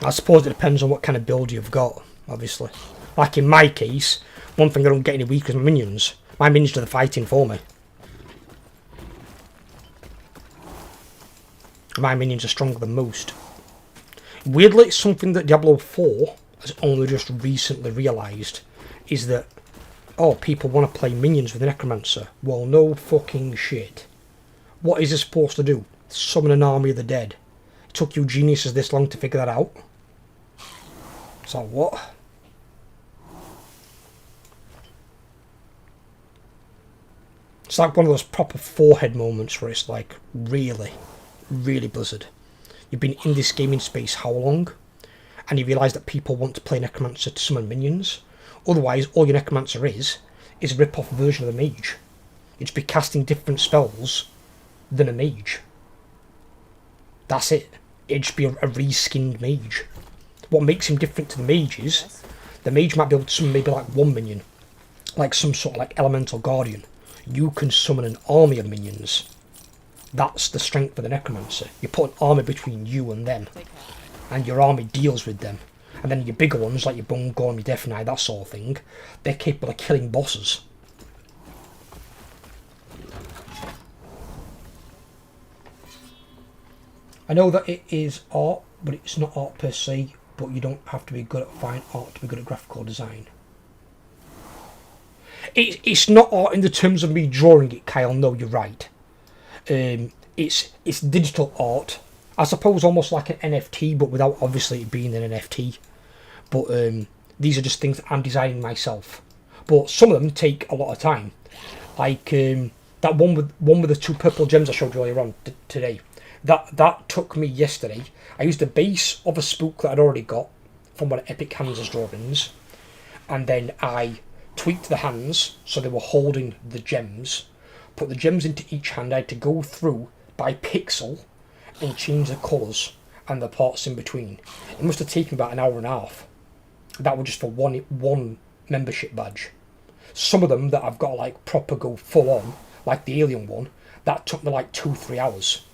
I suppose it depends on what kind of build you've got, obviously. Like in my case, one thing I don't get any weaker is my minions. My minions do the fighting for me. My minions are stronger than most. Weirdly, something that Diablo 4 has only just recently realised is that, oh, people want to play minions with a necromancer. Well, no fucking shit. What is it supposed to do? Summon an army of the dead. It took you geniuses this long to figure that out. So what? It's like one of those proper forehead moments where it's like, really, really Blizzard. You've been in this gaming space how long? And you realise that people want to play Necromancer to summon minions. Otherwise, all your Necromancer is a rip-off version of the Mage. You'd just be casting different spells than a Mage. That's it. It'd just be a reskinned Mage. What makes him different to the Mage is, the Mage might be able to summon maybe like one minion. Like some sort of like Elemental Guardian. You can summon an army of minions. That's the strength of the Necromancer. You put an army between you and them. And your army deals with them. And then your bigger ones, like your Bungorm, your Death Knight, that sort of thing, they're capable of killing bosses. I know that it is art, but it's not art per se, but you don't have to be good at fine art to be good at graphical design. It's not art in the terms of me drawing it, Kyle, no, you're right. It's digital art. I suppose almost like an NFT, but without obviously it being an NFT. But these are just things that I'm designing myself. But some of them take a lot of time. Like that one with the 2 purple gems I showed you earlier on today. That took me yesterday. I used the base of a spook that I'd already got from one of Epic Hands' drawings. And then I tweaked the hands so they were holding the gems. Put the gems into each hand. I had to go through by pixel and change the colours and the parts in between. It must have taken about an hour and a half. That was just for one membership badge. Some of them that I've got to like proper go full on, like the alien one, that took me like 2-3 hours.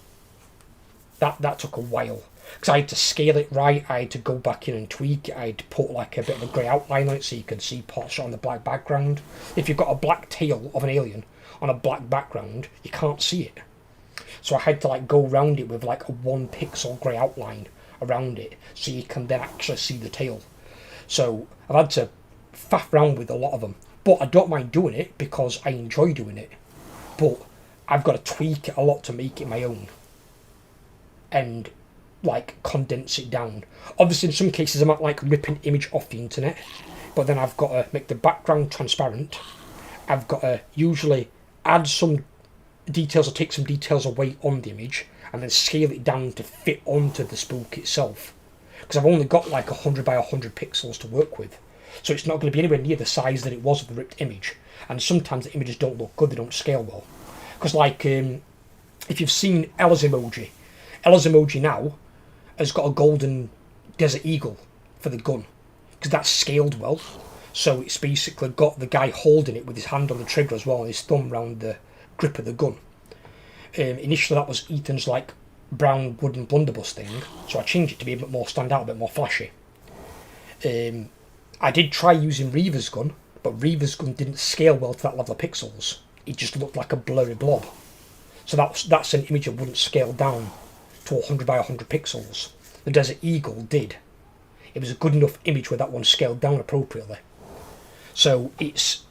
That took a while. Because I had to scale it right, I had to go back in and tweak it, I had to put like a bit of a grey outline on it so you can see parts on the black background. If you've got a black tail of an alien on a black background, you can't see it. So I had to like go around it with like a 1 pixel grey outline around it so you can then actually see the tail. So I've had to faff around with a lot of them. But I don't mind doing it because I enjoy doing it. But I've got to tweak it a lot to make it my own. And like condense it down. Obviously in some cases I might like rip an image off the internet. But then I've got to make the background transparent. I've got to usually add some details or take some details away on the image and then scale it down to fit onto the spook itself. Because I've only got like 100 by 100 pixels to work with. So it's not going to be anywhere near the size that it was of the ripped image. And sometimes the images don't look good, they don't scale well. Because like, if you've seen Ella's emoji now has got a golden Desert Eagle for the gun. Because that's scaled well. So it's basically got the guy holding it with his hand on the trigger as well, and his thumb around the grip of the gun. Initially that was Ethan's like brown wooden blunderbuss thing, so I changed it to be a bit more stand out, a bit more flashy. I did try using Reaver's gun, but Reaver's gun didn't scale well to that level of pixels. It just looked like a blurry blob. So that's an image that wouldn't scale down to 100 by 100 pixels. The Desert Eagle did. It was a good enough image where that one scaled down appropriately. So it's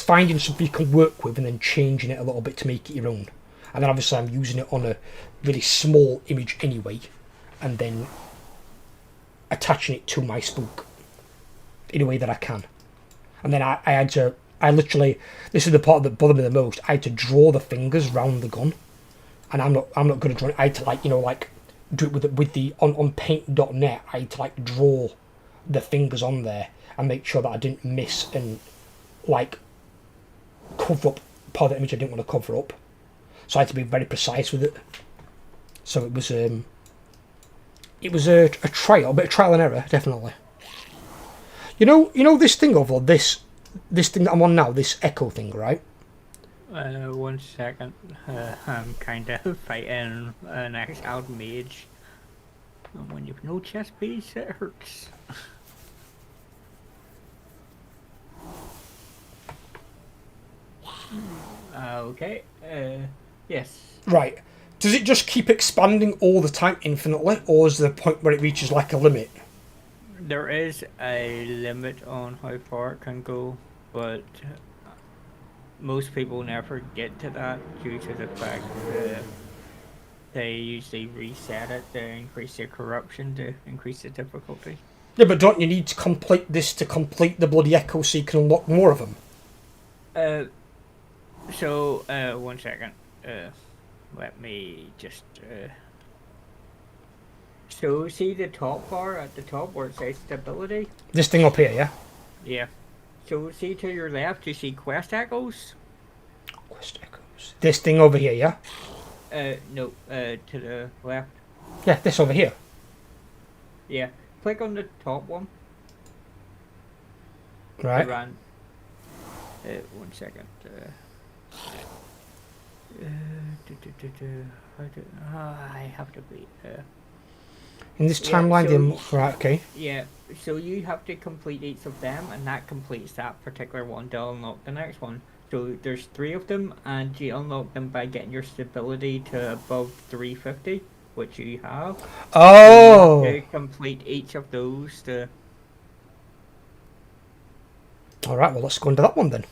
finding something you can work with and then changing it a little bit to make it your own. And then obviously I'm using it on a really small image anyway, and then attaching it to my spook in a way that I can. And then I literally, this is the part that bothered me the most, I had to draw the fingers round the gun. And I'm not good at drawing. I had to do it with the on paint.net. I had to draw the fingers on there and make sure that I didn't miss and cover up part of the image I didn't want to cover up. So I had to be very precise with it. So it was a bit of trial and error, definitely. You know this thing over this thing that I'm on now, this echo thing, right? 1 second. I'm kind of fighting an exiled mage. And when you've no chest piece, it hurts. Okay. Yes. Right. Does it just keep expanding all the time infinitely, or is there a point where it reaches a limit? There is a limit on how far it can go, but most people never get to that due to the fact that they usually reset it to increase their corruption, to increase the difficulty. Yeah, but don't you need to complete this to complete the bloody echo so you can unlock more of them? 1 second. Let me just... So, see the top bar at the top where it says stability? This thing up here, yeah? Yeah. So, see to your left, you see quest echoes? Quest echoes. This thing over here, yeah? No, to the left. Yeah, this over here. Yeah. Click on the top one. Right. 1 second. I have to be... In this timeline, right, okay. Yeah, so you have to complete each of them, and that completes that particular one to unlock the next one. So there's 3 of them, and you unlock them by getting your stability to above 350, which you have. Oh! So you have to complete each of those to... Alright, well let's go into that one then.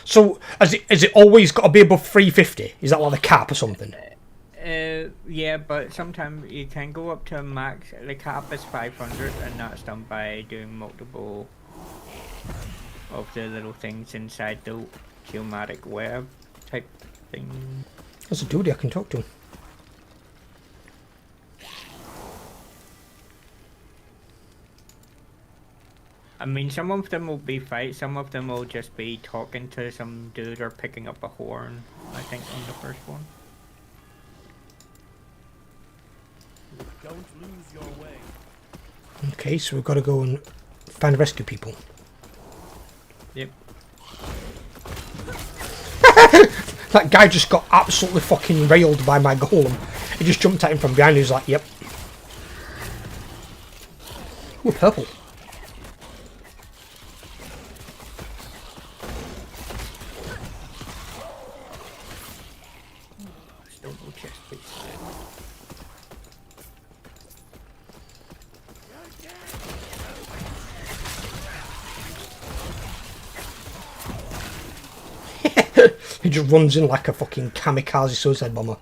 So, has it always got to be above 350? Is that like the cap or something? Yeah, but sometimes you can go up to a max. The cap is 500, and that's done by doing multiple of the little things inside the geomatic web type thing. There's a dude I can talk to. I mean, some of them will be fights, some of them will just be talking to some dude or picking up a horn, I think, on the first one. Don't lose your way. Okay, so we've got to go and find rescue people. Yep. That guy just got absolutely fucking railed by my golem. He just jumped at him from behind. He was like, yep. Ooh, purple. Still no chest piece. He just runs in like a fucking kamikaze suicide bomber.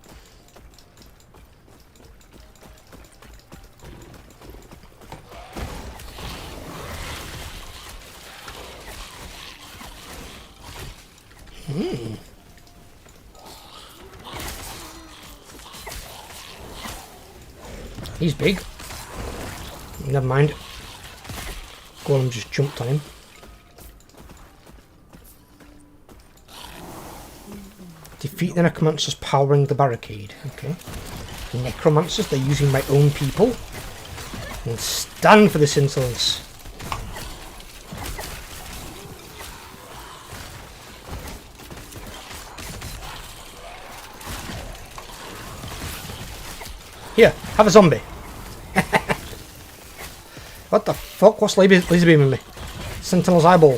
He's big. Never mind. Golem just jumped on him. Defeat the necromancers powering the barricade. Okay. Necromancers, they're using my own people. And stand for this insolence. Here, have a zombie. What the fuck? What's laser beaming me? Sentinel's eyeball.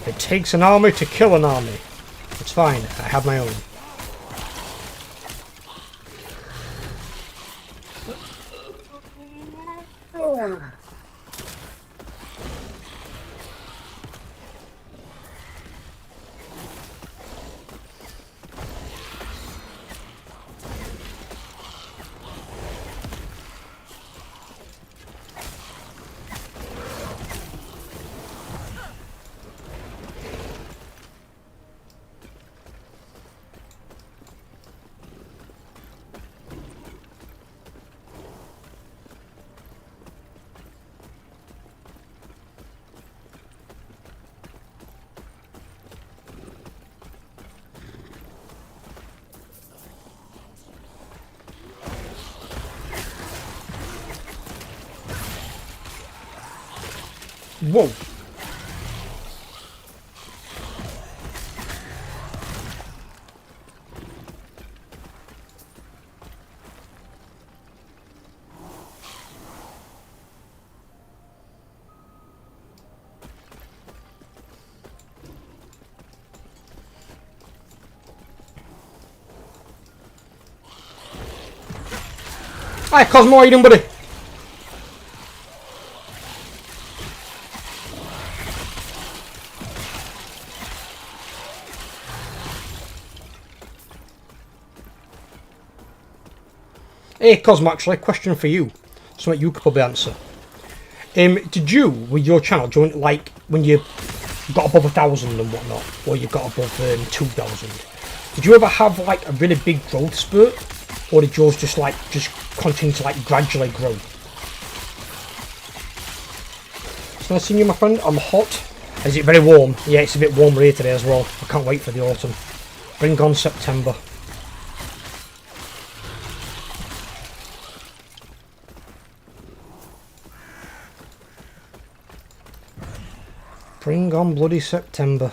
It takes an army to kill an army. It's fine, I have my own. Whoa! Hi Cosmo, how you doing, buddy? Hey Cosmo, actually, question for you. Something you could probably answer. Did you, with your channel, do you want, like, when you got above 1,000 and whatnot, or you got above 2,000, did you ever have, like, a really big growth spurt? Or did yours just continue to, like, gradually grow? It's nice seeing you, my friend. I'm hot. Is it very warm? Yeah, it's a bit warmer here today as well. I can't wait for the autumn. Bring on September. Bring on bloody September.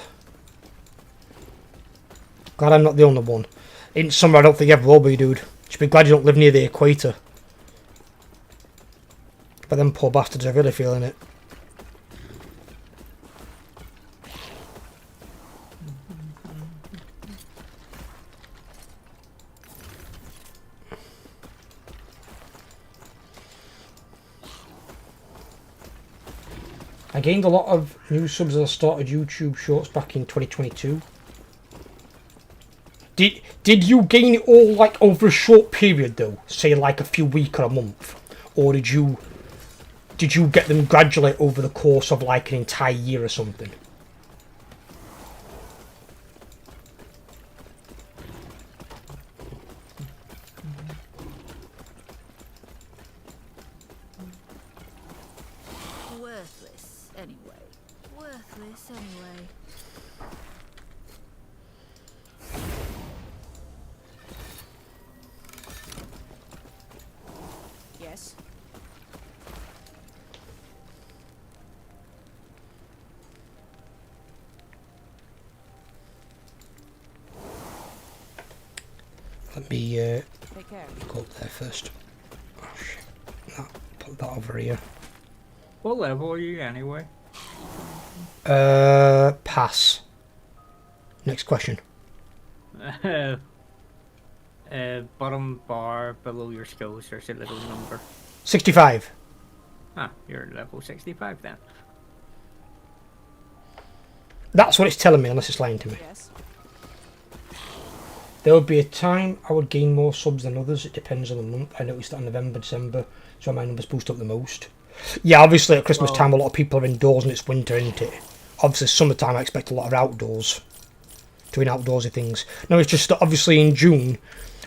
Glad I'm not the only one. In summer I don't think you ever will be, dude. Just be glad you don't live near the equator. But them poor bastards are really feeling it. I gained a lot of new subs as I started YouTube Shorts back in 2022. Did you gain it all like over a short period though? Say like a few weeks or a month? Or did you get them gradually over the course of like an entire year or something? Worthless anyway. Worthless anyway. Yes. Let me Take care. go up there first. Oh shit. No, put that over here. What level are you anyway? Pass. Next question. Bottom bar below your skills, there's a little number. 65. Ah, you're level 65 then. That's what it's telling me, unless it's lying to me. Yes. There would be a time I would gain more subs than others. It depends on the month. I noticed that in November, December, so my numbers boost up the most. Yeah, obviously at Christmas time a lot of people are indoors and it's winter, isn't it? Obviously summertime I expect a lot of outdoors. Doing outdoorsy things. No, it's just that obviously in June,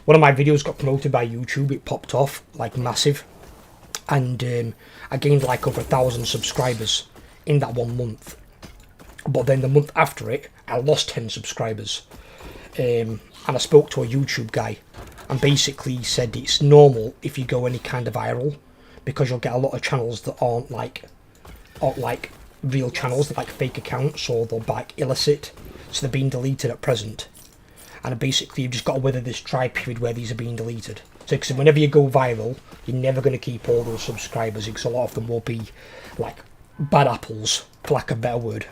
one of my videos got promoted by YouTube. It popped off, like massive. and I gained like over 1,000 subscribers in that 1 month. But then the month after it, I lost 10 subscribers. And I spoke to a YouTube guy, and basically he said it's normal if you go any kind of viral, because you'll get a lot of channels that aren't like real channels, they're like fake accounts, or they're like illicit, so they're being deleted at present. And basically you've just got to weather this dry period where these are being deleted. So because whenever you go viral, you're never going to keep all those subscribers, because a lot of them will be like bad apples, for lack of a better word.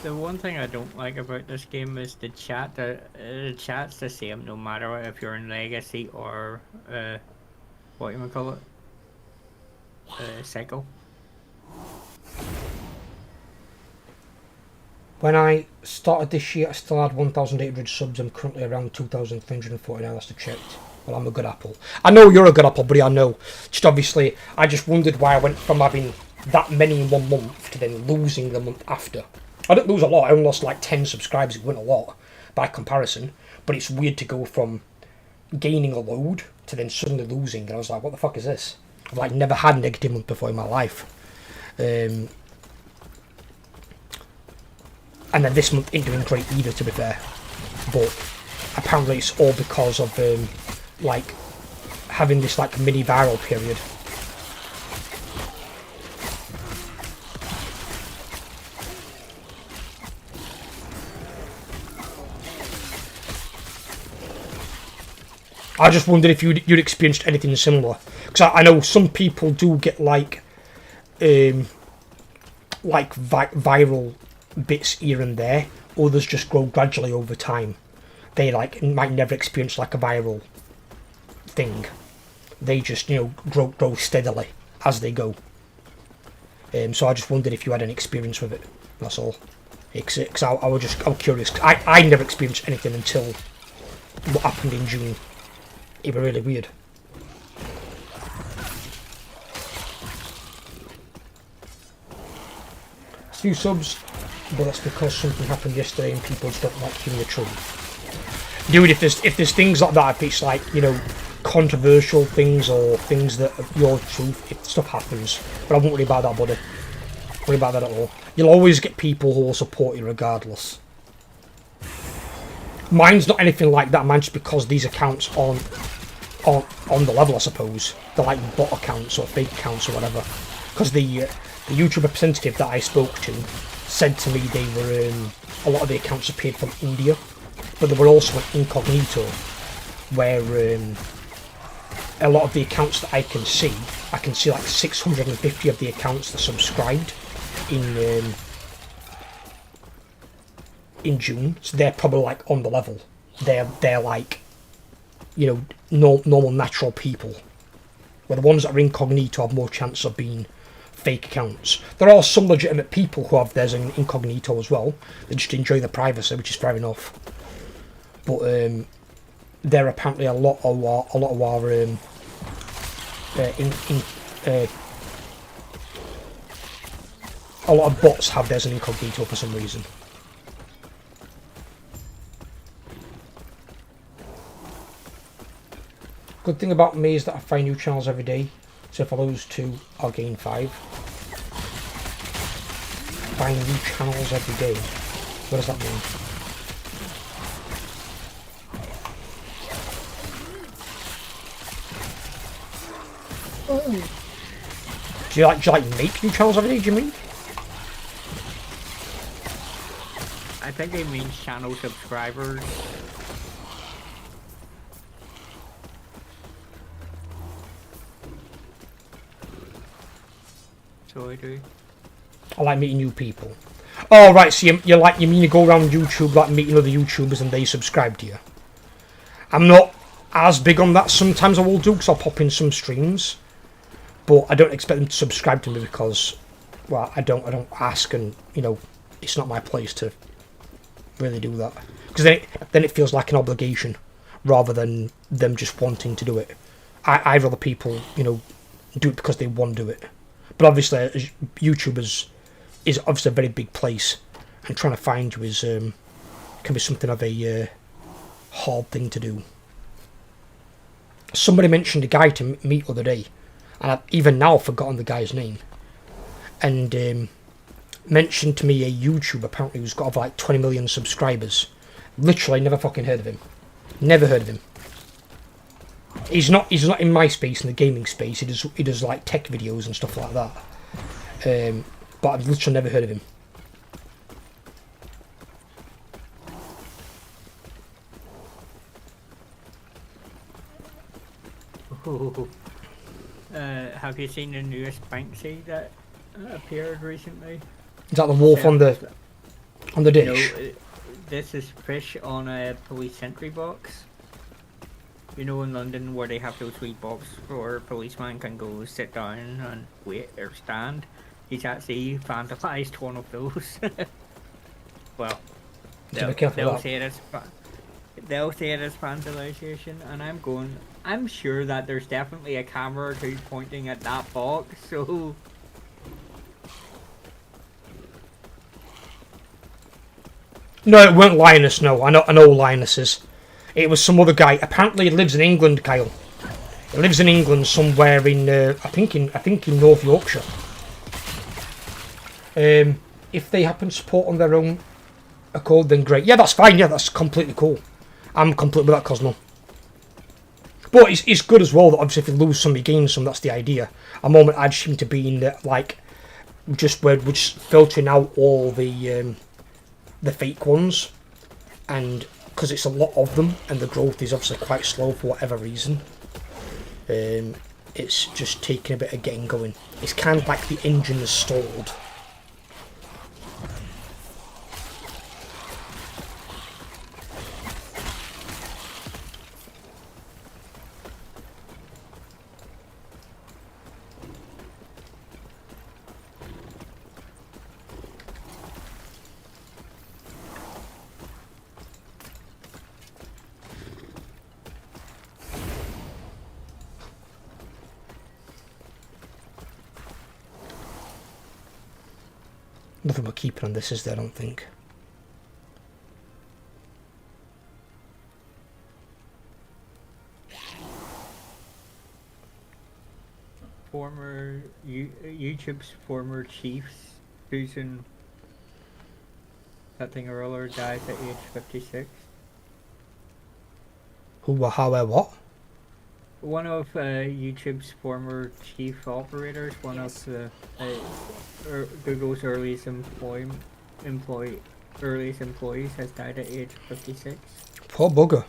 The one thing I don't like about this game is the chat. The chat's the same no matter if you're in Legacy or what you call it, Cycle. When I started this year, I still had 1,800 subs. I'm currently around 2,349, last I checked. Well, I'm a good apple. I know you're a good apple, buddy, I know. Just obviously, I just wondered why I went from having that many in 1 month to then losing the month after. I didn't lose a lot, I only lost like 10 subscribers, it wasn't a lot by comparison. But it's weird to go from gaining a load to then suddenly losing. And I was like, what the fuck is this? I've like never had a negative month before in my life. And then this month ain't doing great either, to be fair. But apparently it's all because of like having this like mini viral period. I just wondered if you'd experienced anything similar, because I know some people do get like viral bits here and there. Others just grow gradually over time. They like might never experience like a viral thing. They just, you know, grow steadily as they go. So I just wondered if you had any experience with it. That's all. Because I was curious. I never experienced anything until what happened in June. It was really weird. A few subs, but that's because something happened yesterday and people just don't like hearing the truth. Dude, if there's things like that, if it's like, you know, controversial things or things that are your truth, if stuff happens. But I won't worry about that, buddy. Worry about that at all. You'll always get people who will support you regardless. Mine's not anything like that. Mine's just because these accounts aren't on the level, I suppose. They're like bot accounts or fake accounts or whatever. Because the YouTube representative that I spoke to said to me they were a lot of the accounts appeared from India, but they were also an incognito, where a lot of the accounts that I can see like 650 of the accounts that subscribed in June, so they're probably like on the level. They're like, you know, normal natural people, where the ones that are incognito have more chance of being fake accounts. There are some legitimate people who have theirs in incognito as well. They just enjoy the privacy, which is fair enough. But there are apparently a lot of our a lot of bots have theirs in incognito for some reason. Good thing about me is that I find new channels every day. So if I lose 2, I'll gain 5. Find new channels every day. What does that mean? Do you like make new channels every day, do you mean? I think they mean channel subscribers. So I do. I like meeting new people. Oh right, so you mean you go around YouTube like meeting other YouTubers and they subscribe to you? I'm not as big on that. Sometimes I will do, because I'll pop in some streams, but I don't expect them to subscribe to me because, well, I don't ask, and you know, it's not my place to really do that, because then it feels like an obligation rather than them just wanting to do it. I'd rather people, you know, do it because they want to do it. But obviously, as YouTubers is obviously a very big place, and trying to find you is can be something of a hard thing to do. somebody mentioned a guy to meet the other day, and I've even now forgotten the guy's name, and mentioned to me a YouTuber apparently who's got like 20 million subscribers. Literally never fucking heard of him. Never heard of him. He's not in my space, in the gaming space. He does like tech videos and stuff like that. But I've literally never heard of him. Oh. Have you seen the newest Banksy that appeared recently? Is that the wolf on the dish? No, this is fish on a police sentry box. You know, in London where they have those wee boxes where a policeman can go sit down and wait or stand. He's actually vandalised one of those. Well, they'll say it as vandalisation, and I'm sure that there's definitely a camera or two pointing at that box, so... No, it weren't Linus, no. I know Linus is. It was some other guy. Apparently he lives in England, Kyle. He lives in England somewhere in, I think in North Yorkshire. If they happen to support on their own accord, then great. Yeah, that's fine. Yeah, that's completely cool. I'm completely with that, Cosmo. But it's good as well that obviously if you lose some, you gain some. That's the idea. A moment I just seem to be in the, like, we're just filtering out all the fake ones, and because it's a lot of them, and the growth is obviously quite slow for whatever reason. It's just taking a bit of getting going. It's kind of like the engine is stalled. Nothing but keeping on this, is there? I don't think. YouTube's former chief, Susan, that thing or other, dies at age 56. Who, how, where, what? One of YouTube's former chief operators, one of the Google's earliest employees has died at age 56. Poor bugger.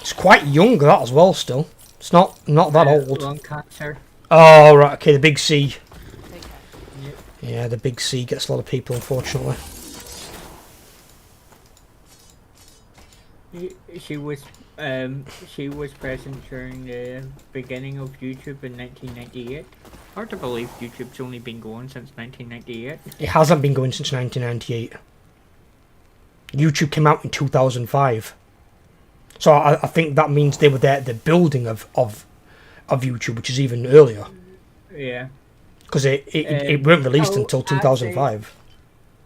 It's quite young, that as well. Still, it's not that old. Lung cancer. Oh right, okay. The big C. Yep. Yeah, the big C gets a lot of people, unfortunately. She was present during the beginning of YouTube in 1998. Hard to believe YouTube's only been going since 1998. It hasn't been going since 1998. YouTube came out in 2005. So I think that means they were there at the building of YouTube, which is even earlier. Yeah. Because it weren't released until 2005.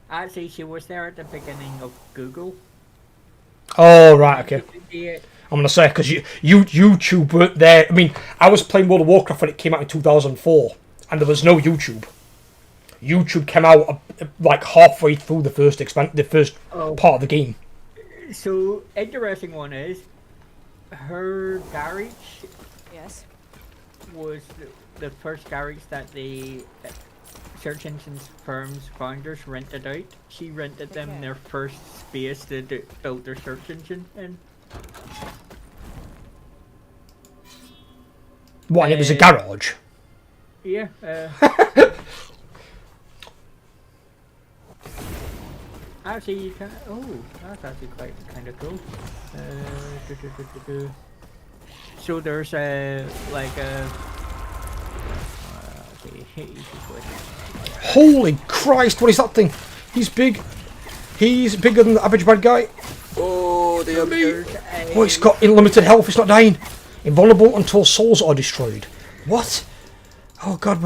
Actually, she was there at the beginning of Google. Oh, right, okay. I'm going to say, because YouTube weren't there. I mean, I was playing World of Warcraft when it came out in 2004, and there was no YouTube. YouTube came out like halfway through the first part of the game. So, interesting one is, her garage Yes. was the first garage that the search engine firms founders rented out. She rented them their first space to build their search engine in. What, and it was a garage? Yeah. Actually, you can. Oh, that's actually quite kind of cool. So there's like a. Holy Christ! What is that thing? He's big. He's bigger than the average bad guy. Oh, dear me. Oh, it's got unlimited health. It's not dying. Invulnerable until souls are destroyed. What? Oh God,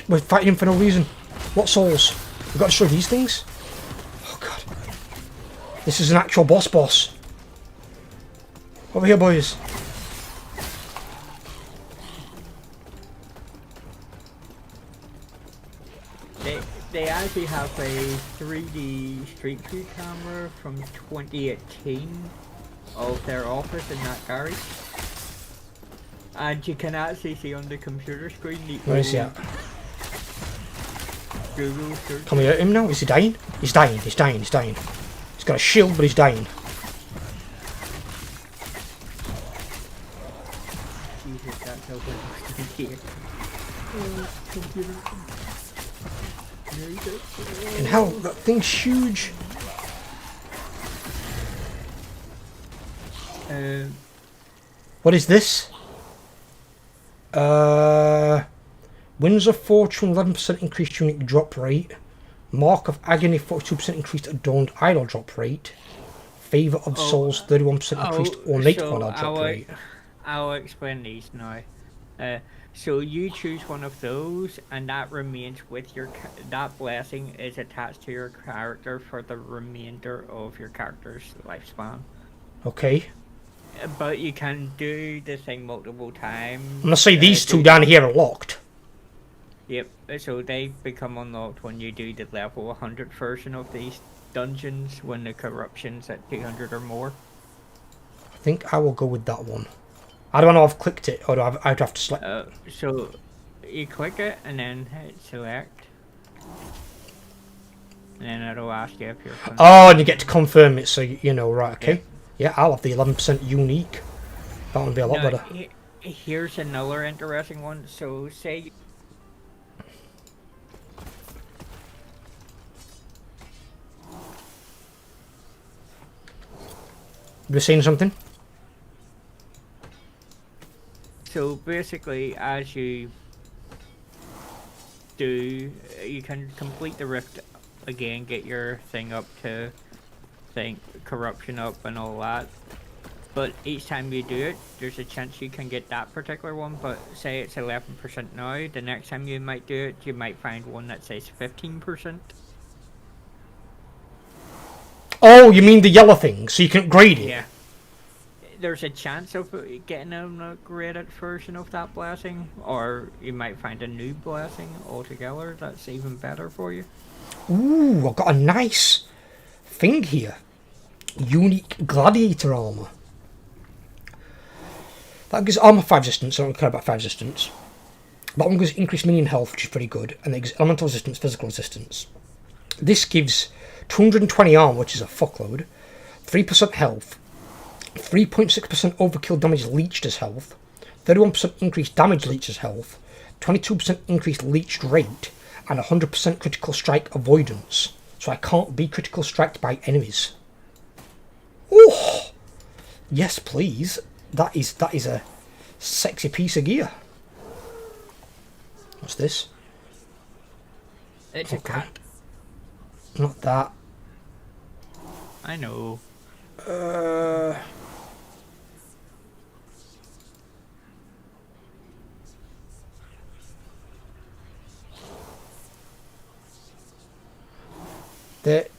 we're fighting him for no reason. What souls? We've got to destroy these things? Oh God. This is an actual boss. Over here, boys. actually have a 3D Street View camera from 2018 of their office in that garage. And you can actually see on the computer screen the Where is he at? Google search. Can we hurt him now? Is he dying? He's dying, he's dying, he's dying. He's got a shield, but he's dying. Jesus, that's how we're here. Computer. And hell, that thing's huge. What is this? Winds of Fortune 11% increased unique drop rate. Mark of Agony 42% increased adorned idol drop rate. Favor of Souls 31% increased ornate so idol drop rate. I'll explain these now. So you choose one of those, and that remains with your. That blessing is attached to your character for the remainder of your character's lifespan. Okay. But you can do the thing multiple times. I'm gonna say these two down here are locked. Yep. So they become unlocked when you do the level 100 version of these dungeons, when the corruption's at 200 or more. I think I will go with that one. I don't know if I've clicked it, or do I'd have to select. So you click it and then hit select, and then it'll ask you if you're. Oh, and you get to confirm it, so you know, right? Okay. Yeah, I'll have the 11% unique. That would be a lot better. Here's another interesting one. So say. You're saying something? So basically, as you do, you can complete the rift again, get your thing up to corruption up and all that. But each time you do it, there's a chance you can get that particular one. But say it's 11% now, the next time you might do it, you might find one that says 15%. Oh, you mean the yellow thing, so you can upgrade it? Yeah. There's a chance of getting an upgraded version of that blessing, or you might find a new blessing altogether that's even better for you. Ooh, I've got a nice thing here. Unique gladiator armor. That gives armor 5 resistance, I don't care about 5 resistance. That one gives increased minion health, which is pretty good, and it gives elemental resistance, physical resistance. This gives 220 armor, which is a fuckload, 3% health, 3.6% overkill damage leached as health, 31% increased damage leached as health, 22% increased leached rate, and 100% critical strike avoidance. So I can't be critical striked by enemies. Oh! Yes, please. That is a sexy piece of gear. What's this? It's a cat. Not that. I know.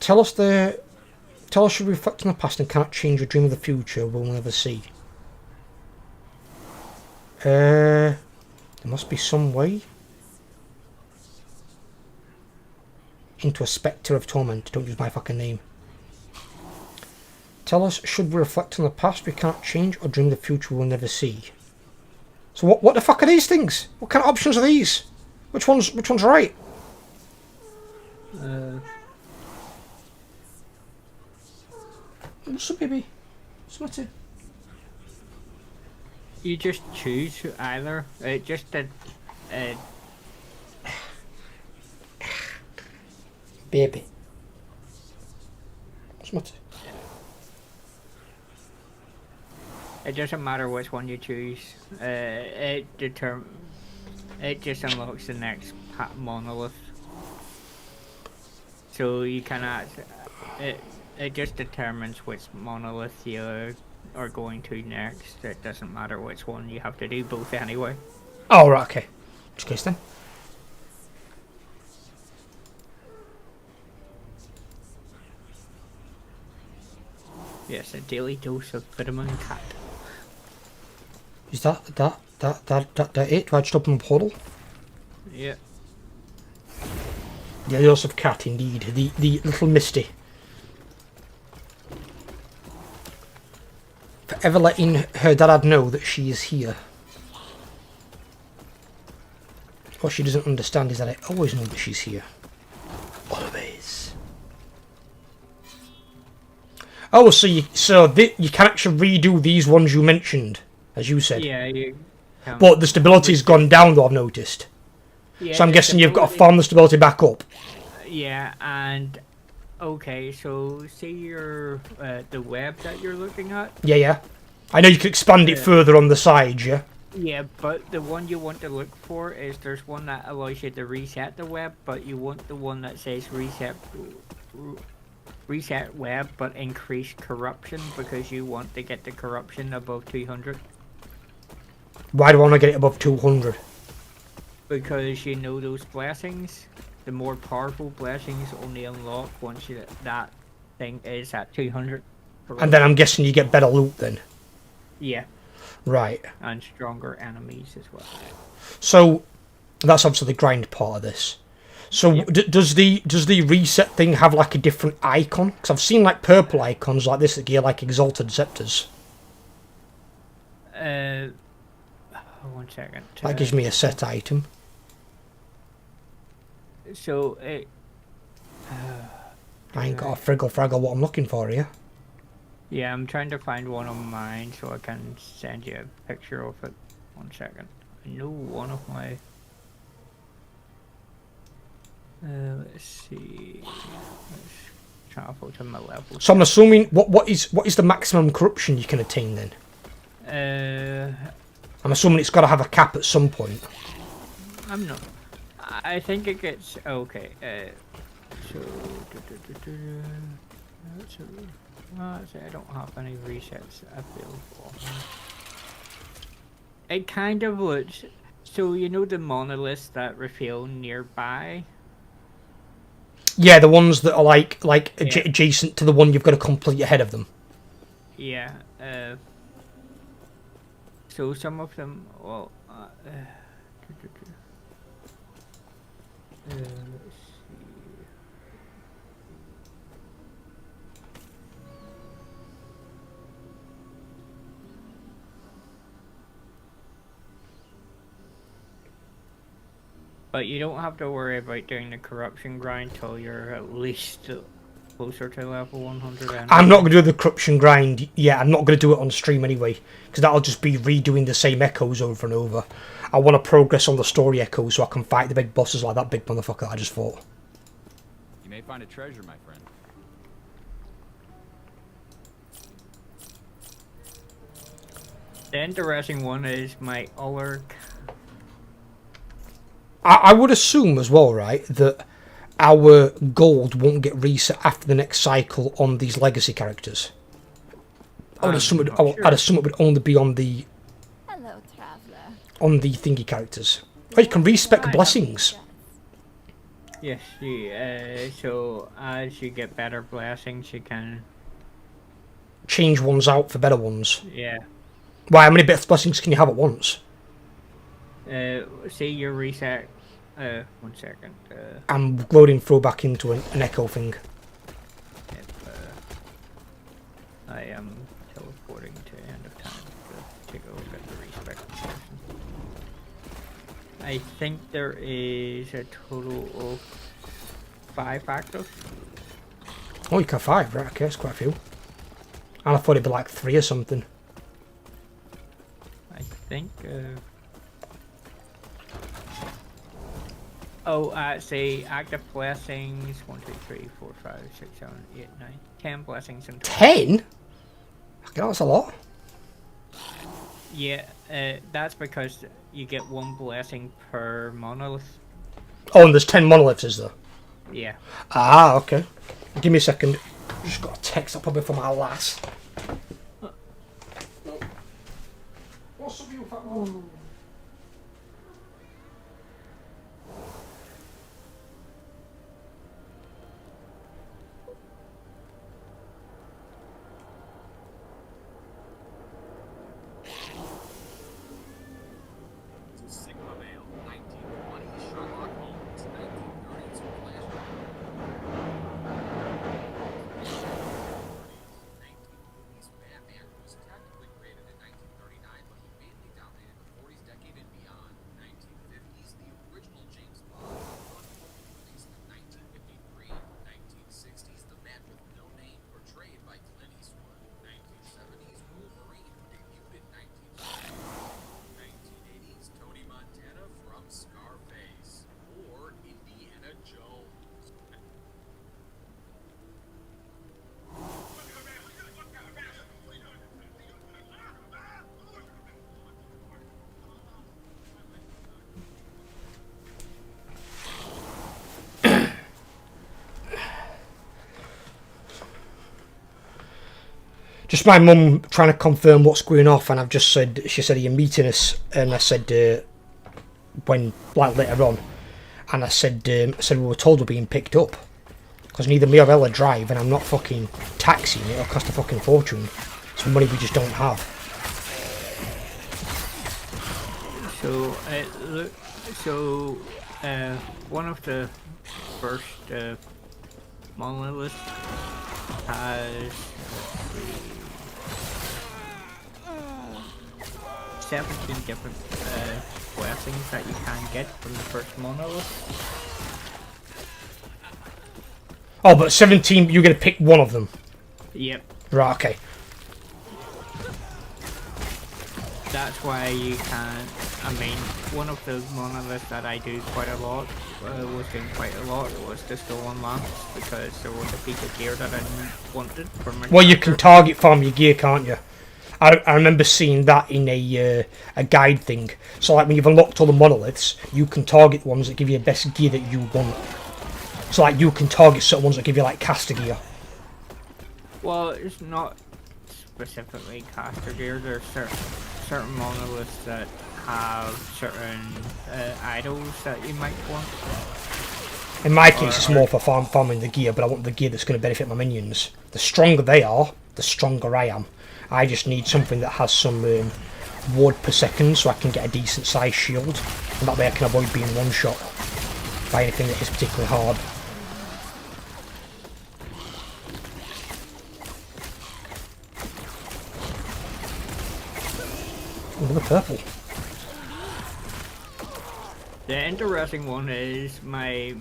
Tell us should reflect on the past and cannot change or dream of the future we'll never see. There must be some way. Into a spectre of torment. Don't use my fucking name. Tell us should we reflect on the past we cannot change or dream of the future we'll never see. So what the fuck are these things? What kind of options are these? Which one's right? What's up, baby? What's it? You just choose either. Baby. What's it doesn't matter which one you choose. It just unlocks the next monolith. So you cannot. It just determines which monolith you are going to next. It doesn't matter which one. You have to do both anyway. Oh, right, okay. Which case then? Yes, a daily dose of vitamin cat. Is that it? Do I just open the portal? Yeah. The elusive cat, indeed. The little Misty. Forever letting her dad know that she is here. What she doesn't understand is that I always know that she's here. Always. Oh, so you can actually redo these ones you mentioned, as you said. Yeah, you can. But the stability's gone down, though, I've noticed. Yeah, So I'm the guessing you've got to stability- farm the stability back up. Yeah, and okay, so see your the web that you're looking at. Yeah, yeah. I know you can expand it further on the sides, yeah? Yeah, but the one you want to look for is there's one that allows you to reset the web, but you want the one that says reset web, but increase corruption because you want to get the corruption above 200. Why do I want to get it above 200? Because you know those blessings, the more powerful blessings only unlock once that thing is at 200. And then I'm guessing you get better loot then. Yeah, Right. and stronger enemies as well. So that's obviously the grind part of this. So Yep. does the reset thing have like a different icon? Because I've seen like purple icons like this that gear like exalted scepters. 1 second. That gives me a set item. So it. I ain't got a friggle fraggle what I'm looking for here. Yeah, I'm trying to find one of mine so I can send you a picture of it. 1 second. I know one of my. Let's see. Let's travel to my level. So I'm assuming what is the maximum corruption you can attain then? I'm assuming it's got to have a cap at some point. I'm not. I think it gets okay. So. I don't have any resets available. It kind of looks. So you know the monoliths that refill nearby. Yeah, the ones that are like Yeah. adjacent to the one you've got to complete ahead of them. Yeah. So some of them. Well. Let's see. But you don't have to worry about doing the corruption grind till you're at least closer to level 100. I'm not going to do the corruption grind. Yeah, I'm not going to do it on stream anyway, because that'll just be redoing the same echoes over and over. I want to progress on the story echoes so I can fight the big bosses like that big motherfucker that I just fought. You may find a treasure, my friend. The interesting one is my other. I would assume as well, right, that our gold won't get reset after the next cycle on these legacy characters. I'd assume it would only be on the Hello, traveler. thingy characters. Oh, you can respec blessings. Yes, so as you get better blessings, you can. Change ones out for better ones. Yeah. Why? How many better blessings can you have at once? See your reset. 1 second. I'm loading through back into an echo thing. I am teleporting to end of time to take a look at the respec session. I think there is a total of 5 active. Oh, you can have 5, right? Okay, that's quite a few. And I thought it'd be like 3 or something. I think. Say active blessings 1, 2, 3, 4, 5, 6, 7, 8, 9, 10 blessings in total. 10? Okay, that's a lot. Yeah, that's because you get 1 blessing per monolith. Oh, and there's 10 monoliths, is there? Yeah. Ah, okay. Give me a second. Just got a text up probably for my lass. What's up, you fat one? Sigma male, 1920, Sherlock Holmes, 1930s flash. Just my mum trying to confirm what's going off, and I've just said, she said, are you meeting us? And I said, when, like, later on, and I said we were told we're being picked up. Because neither me or Ella drive, and I'm not fucking taxiing it, it'll cost a fucking fortune. It's money we just don't have. So, one of the first monoliths has 17 different blessings that you can get from the first monolith. Oh, but 17, you're going to pick one of them? Yep. Right, okay. That's why you can, I mean, one of the monoliths that I do quite a lot, was doing quite a lot, was the stolen lance, because there was a piece of gear that I wanted for my Well, you character. can target farm your gear, can't you? I remember seeing that in a guide thing. So, like, when you've unlocked all the monoliths, you can target the ones that give you the best gear that you want. So, like, you can target certain ones that give you, like, caster gear. Well, it's not specifically caster gear. There's certain monoliths that have certain idols that you might want. In my case, it's more for farming the gear, but I want the gear that's going to benefit my minions. The stronger they are, the stronger I am. I just need something that has some ward per second, so I can get a decent sized shield, and that way I can avoid being one shot by anything that is particularly hard. Another purple. The interesting one is my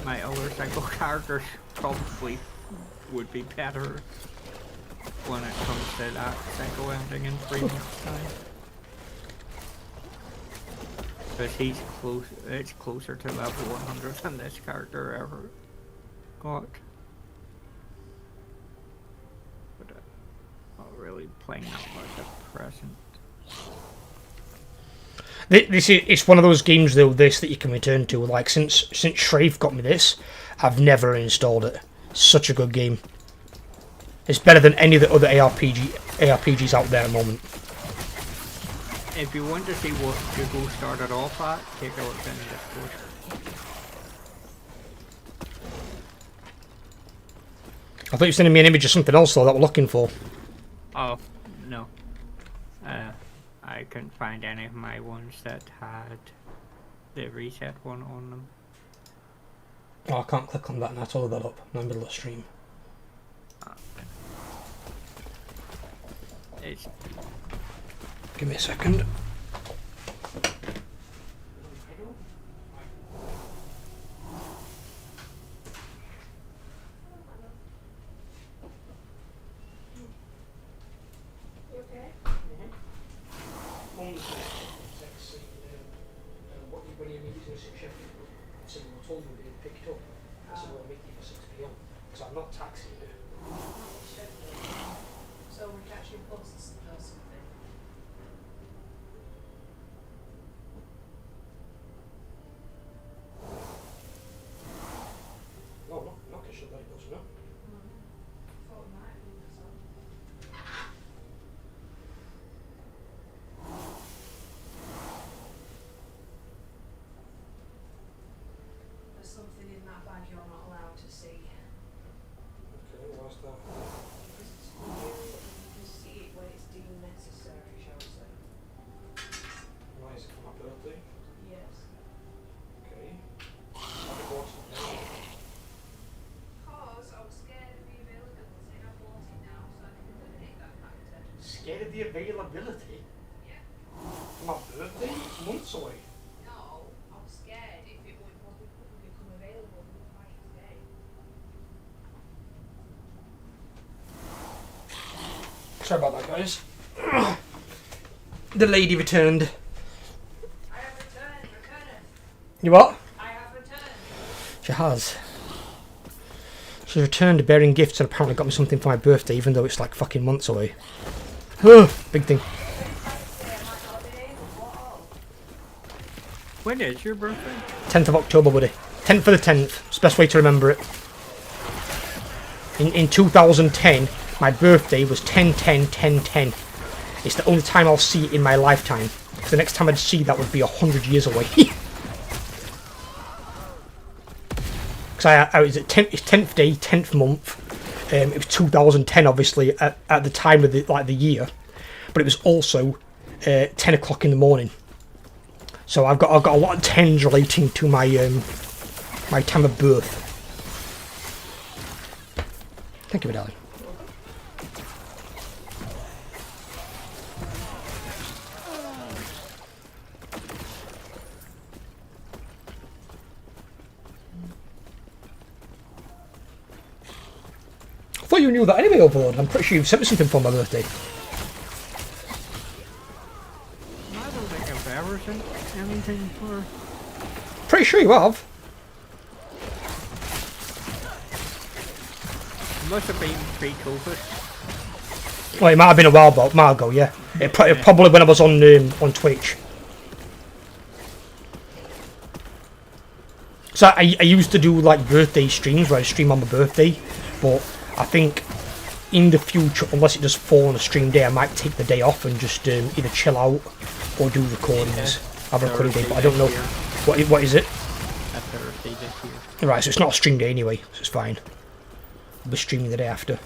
other cycle characters probably would be better when it comes to that cycle ending in 3 months' time. Because it's closer to level 100 than this character ever got. But not really playing that much at present. It's one of those games though, that you can return to. Like, since Shrave got me this, I've never installed it. Such a good game. It's better than any of the other ARPGs out there at the moment. If you want to see what Google started off at, take a look in Discord. I thought you were sending me an image of something else though that we're looking for. Oh, no. I couldn't find any of my ones that had the reset one on them. Oh, I can't click on that and I told that up in the middle of the stream. It's Give me a second. I'm not taxing you. So we catch you buses or something. No, not because you're like those, no. Thought we might be, that's all. There's something in that bag you're not allowed to see. Okay, what's that? Because it's you can see it when it's deemed necessary, shall we say. Why is it for my birthday? Yes. Okay. I've bought it now. Because I was scared of the availability and I bought it now so I can eliminate that factor. Scared of the availability? Yeah. For my birthday? It's months away. No, I was scared if it would become available we would buy it today. Sorry about that, guys. The lady returned. I have returned. You what? I have returned. She has. She's returned bearing gifts and apparently got me something for my birthday, even though it's like fucking months away. Big thing. when is your birthday? 10th of October, buddy. 10th for the 10th. It's the best way to remember it. In 2010, my birthday was 10/10/10/10. It's the only time I'll see it in my lifetime. The next time I'd see that would be 100 years away. Because I was at 10th day, 10th month. It was 2010, obviously, at the time of the year, but it was also 10 o'clock in the morning. So I've got a lot of tens relating to my my time of birth. Thank you, darling. I thought you knew that anyway, Overlord. I'm pretty sure you've sent me something for my birthday. I don't think I've ever sent anything for. Pretty sure you have. Must have been pre-COVID. Well, it might have been a while ago, yeah. It probably when I was on Twitch. So I used to do like birthday streams where I stream on my birthday, but I think in the future, unless it does fall on a stream day, I might take the day off and just either chill out or do recordings. Have a recording day, but I don't know what is it. A Thursday this year. Right, so it's not a stream day anyway, so it's fine. I'll be streaming the day after.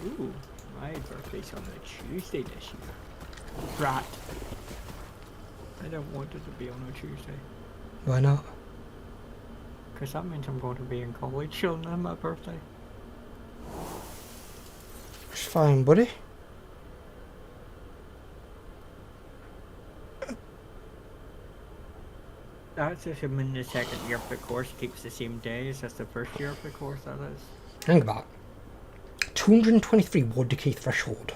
Ooh, my birthday's on a Tuesday this year. Right. I don't want it to be on a Tuesday. Why not? Because that means I'm going to be in college on my birthday. It's fine, buddy. That's assuming the second year of the course keeps the same days as the first year of the course, that is. Think about it. 223 ward decay threshold.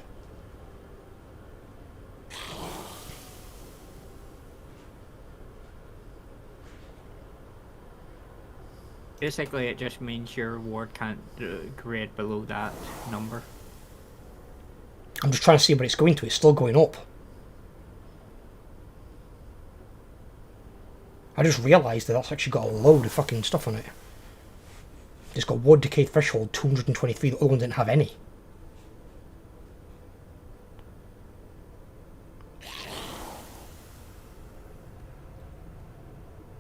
Basically, it just means your ward can't grade below that number. I'm just trying to see what it's going to. It's still going up. I just realised that that's actually got a load of fucking stuff on it. It's got ward decay threshold 223. The other one didn't have any.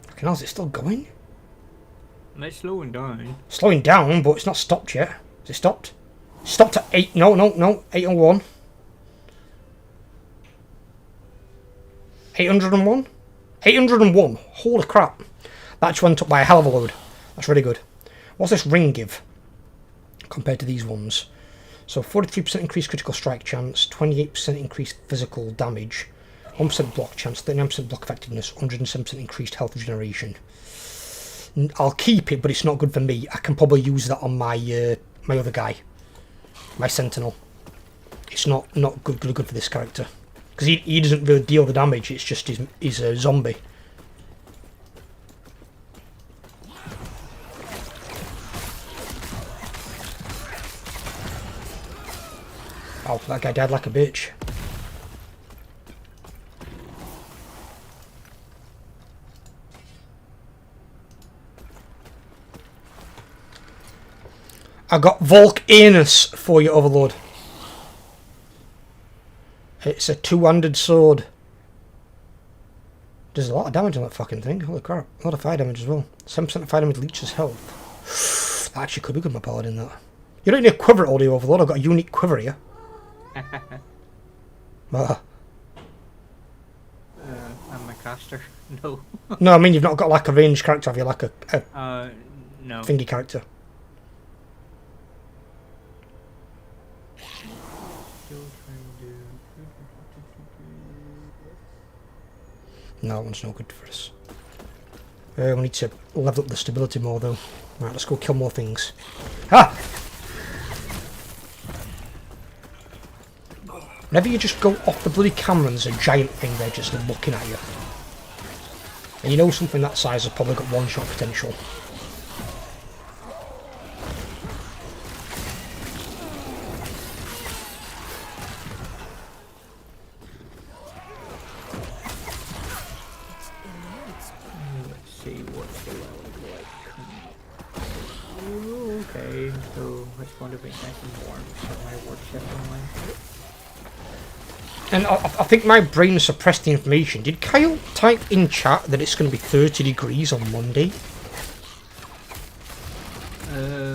Fucking hell, is it still going? It's slowing down. Slowing down, but it's not stopped yet. Is it stopped? Stopped at 8. No. 801. 801? 801. Holy crap. That actually went up by a hell of a load. That's really good. What's this ring give compared to these ones? So 43% increased critical strike chance, 28% increased physical damage, 1% block chance, 39% block effectiveness, 107% increased health regeneration. I'll keep it, but it's not good for me. I can probably use that on my my other guy, my Sentinel. It's not good for this character because he doesn't really deal the damage. It's just he's a zombie. Oh, that guy died like a bitch. I got Volcanus for you, Overlord. It's a two-handed sword. There's a lot of damage on that fucking thing. Holy crap. A lot of fire damage as well. 7% of fire damage leeches health. That actually could be good, my paladin, that. You don't need a quiver at all, do you, Overlord? I've got a unique quiver here. I'm a caster. No. No, I mean, you've not got like a ranged character, have you? Like a no. thingy character. No, that one's no good for us. We need to level up the stability more, though. Right, let's go kill more things. Ah! Whenever you just go off the bloody camera, there's a giant thing there just looking at you. And you know something that size has probably got one-shot potential. Let's see what's the level like. Ooh, okay. today, so it's going to be nice and warm for my work shift online. And I think my brain suppressed the information. Did Kyle type in chat that it's going to be 30 degrees on Monday?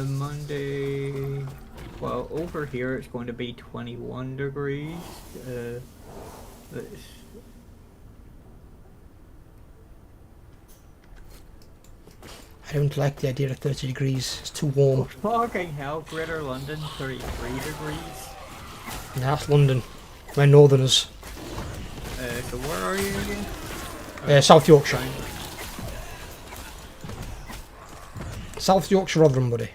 Monday... Well, over here it's going to be 21 degrees. I don't like the idea of 30 degrees. It's too warm. Fucking hell, Greater London, 33 degrees. Nah, that's London. We're northerners. So where are you again? South Yorkshire. South Yorkshire, Rotherham, buddy.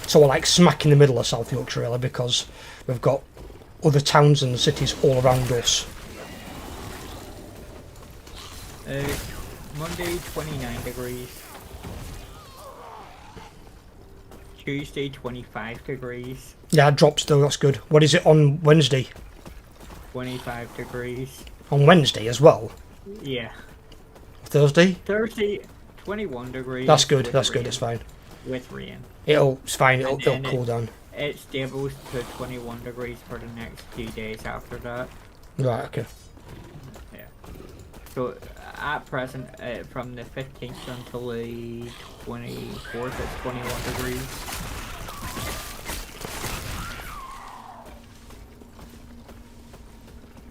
So we're like smack in the middle of South Yorkshire, really, because we've got other towns and cities all around us. Monday, 29 degrees. Tuesday, 25 degrees. Yeah, it drops though, that's good. What is it on Wednesday? 25 degrees. On Wednesday as well? Yeah. Thursday? Thursday, 21 degrees. That's good, with that's rain. good, it's fine. With rain. It's fine, it'll And cool down. It stables to 21 degrees for the next 2 days after that. Right, okay. Yeah. So at present, from the 15th until the 24th, it's 21 degrees.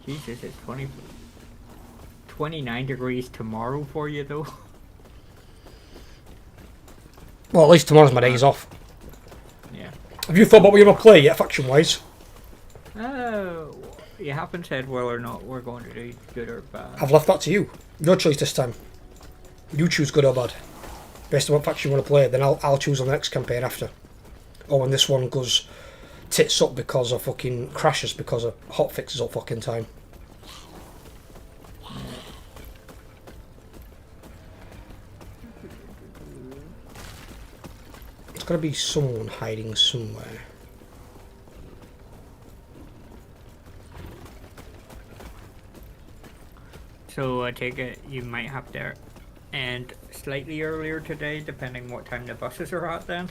Jesus, it's 29 degrees tomorrow for you though. Well, at least tomorrow's my days off. Yeah. Have you thought about what you're going to play yet, faction-wise? You haven't said whether or not we're going to do good or bad. I've left that to you. Your choice this time. You choose good or bad. Based on what faction you want to play, then I'll choose on the next campaign after. Or when this one goes tits up because of fucking crashes because of hotfixes all fucking time. There's got to be someone hiding somewhere. So I take it you might have to end slightly earlier today, depending what time the buses are at then.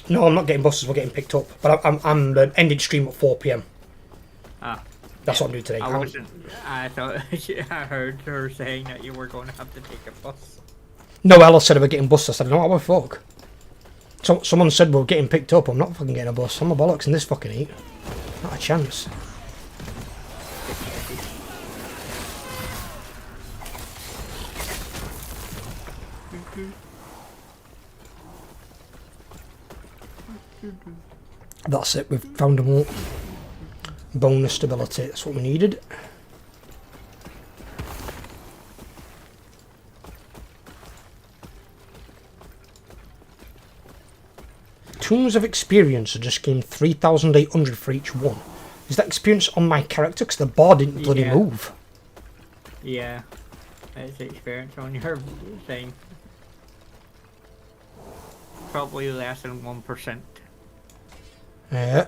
No, I'm not getting buses. We're getting picked up. But I'm ending stream at 4 PM. Ah. That's what I'm doing today. I thought I heard her saying that you were going to have to take a bus. No, Ella said we're getting buses. I said, no, what the fuck? Someone said we're getting picked up. I'm not fucking getting a bus. I'm a bollocks in this fucking heat. Not a chance. That's it, we've found them all. Bonus stability, that's what we needed. Tombs of Experience, I just gained 3,800 for each one. Is that experience on my character? Because the bar didn't bloody move. Yeah, that's experience on your thing. Probably less than 1%. Yeah.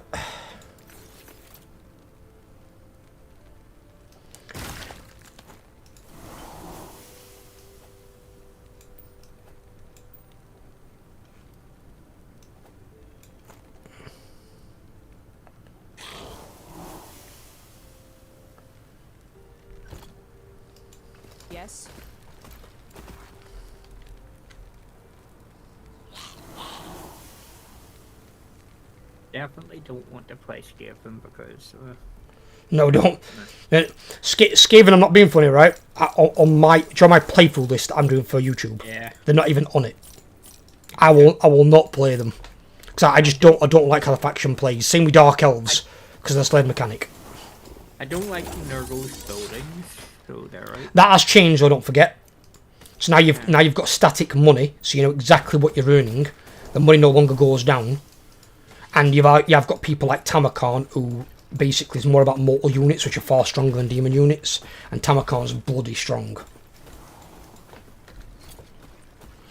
Yes. Definitely don't want to play Skaven because No, don't. Skaven, I'm not being funny, right? On my playthrough list I'm doing for YouTube. yeah. They're not even on it. I will not play them. Because I don't like how the faction plays. Same with Dark Elves, because they're slave mechanic. I don't like Nurgle's buildings, so they're right. That has changed, though, don't forget. So now you've got static money, so you know exactly what you're earning. The money no longer goes down. And you've got people like Tamarkan, who basically is more about mortal units, which are far stronger than demon units. And Tamarkan's bloody strong.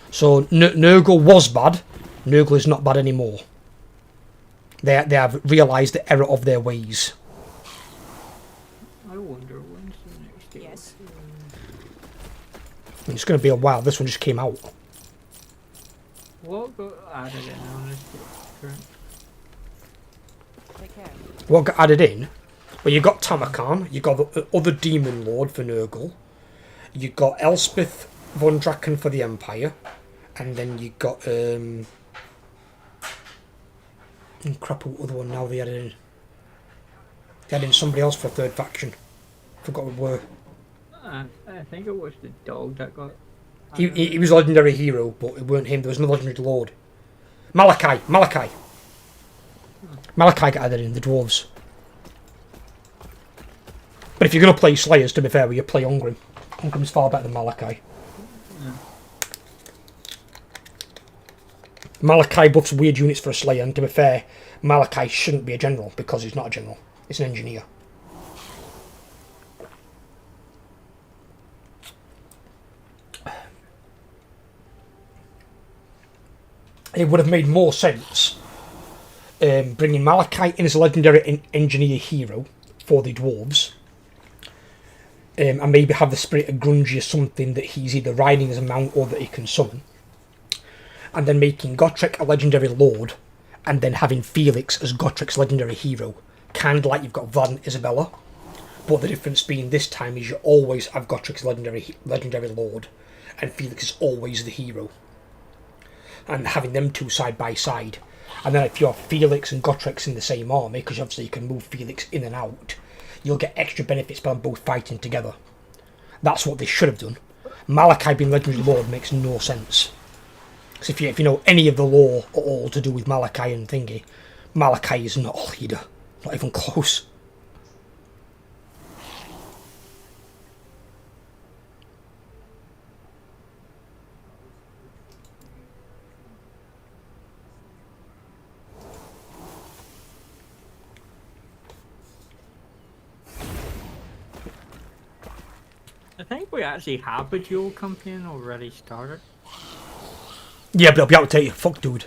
So Nurgle was bad. Nurgle is not bad anymore. They have realised the error of their ways. I wonder when's the next day. Yes. It's going to be a while. This one just came out. What got added in on this current? Take care. What got added in? Well, you got Tamarkan, you got the other Demon Lord for Nurgle, you got Elspeth von Draken for the Empire, and then you got crap, what other one now they added in? They added in somebody else for a third faction. Forgot what were. I think it was the dog that got. He was a legendary hero, but it weren't him. There was no legendary lord. Malachi got added in, the dwarves. But if you're going to play Slayers, to be fair, you play Ungrim. Ungrim's far better than Malachi. Yeah. Malachi buffs weird units for a Slayer, and to be fair, Malachi shouldn't be a general, because he's not a general. He's an engineer. It would have made more sense bringing Malachi in as a legendary engineer hero for the dwarves, and maybe have the Spirit of Grungy or something that he's either riding as a mount or that he can summon, and then making Gotrek a legendary lord, and then having Felix as Gotrek's legendary hero, kind of like you've got Vlad and Isabella, but the difference being this time is you always have Gotrek's legendary lord, and Felix is always the hero. And having them two side by side, and then if you have Felix and Gotrek's in the same army, because obviously you can move Felix in and out, you'll get extra benefits by them both fighting together. That's what they should have done. Malachi being legendary lord makes no sense. Because if you know any of the lore at all to do with Malachi and thingy, Malachi is not a leader, not even close. I think we actually have a dual campaign already started. Yeah, but it'll be outdated. Fuck, dude.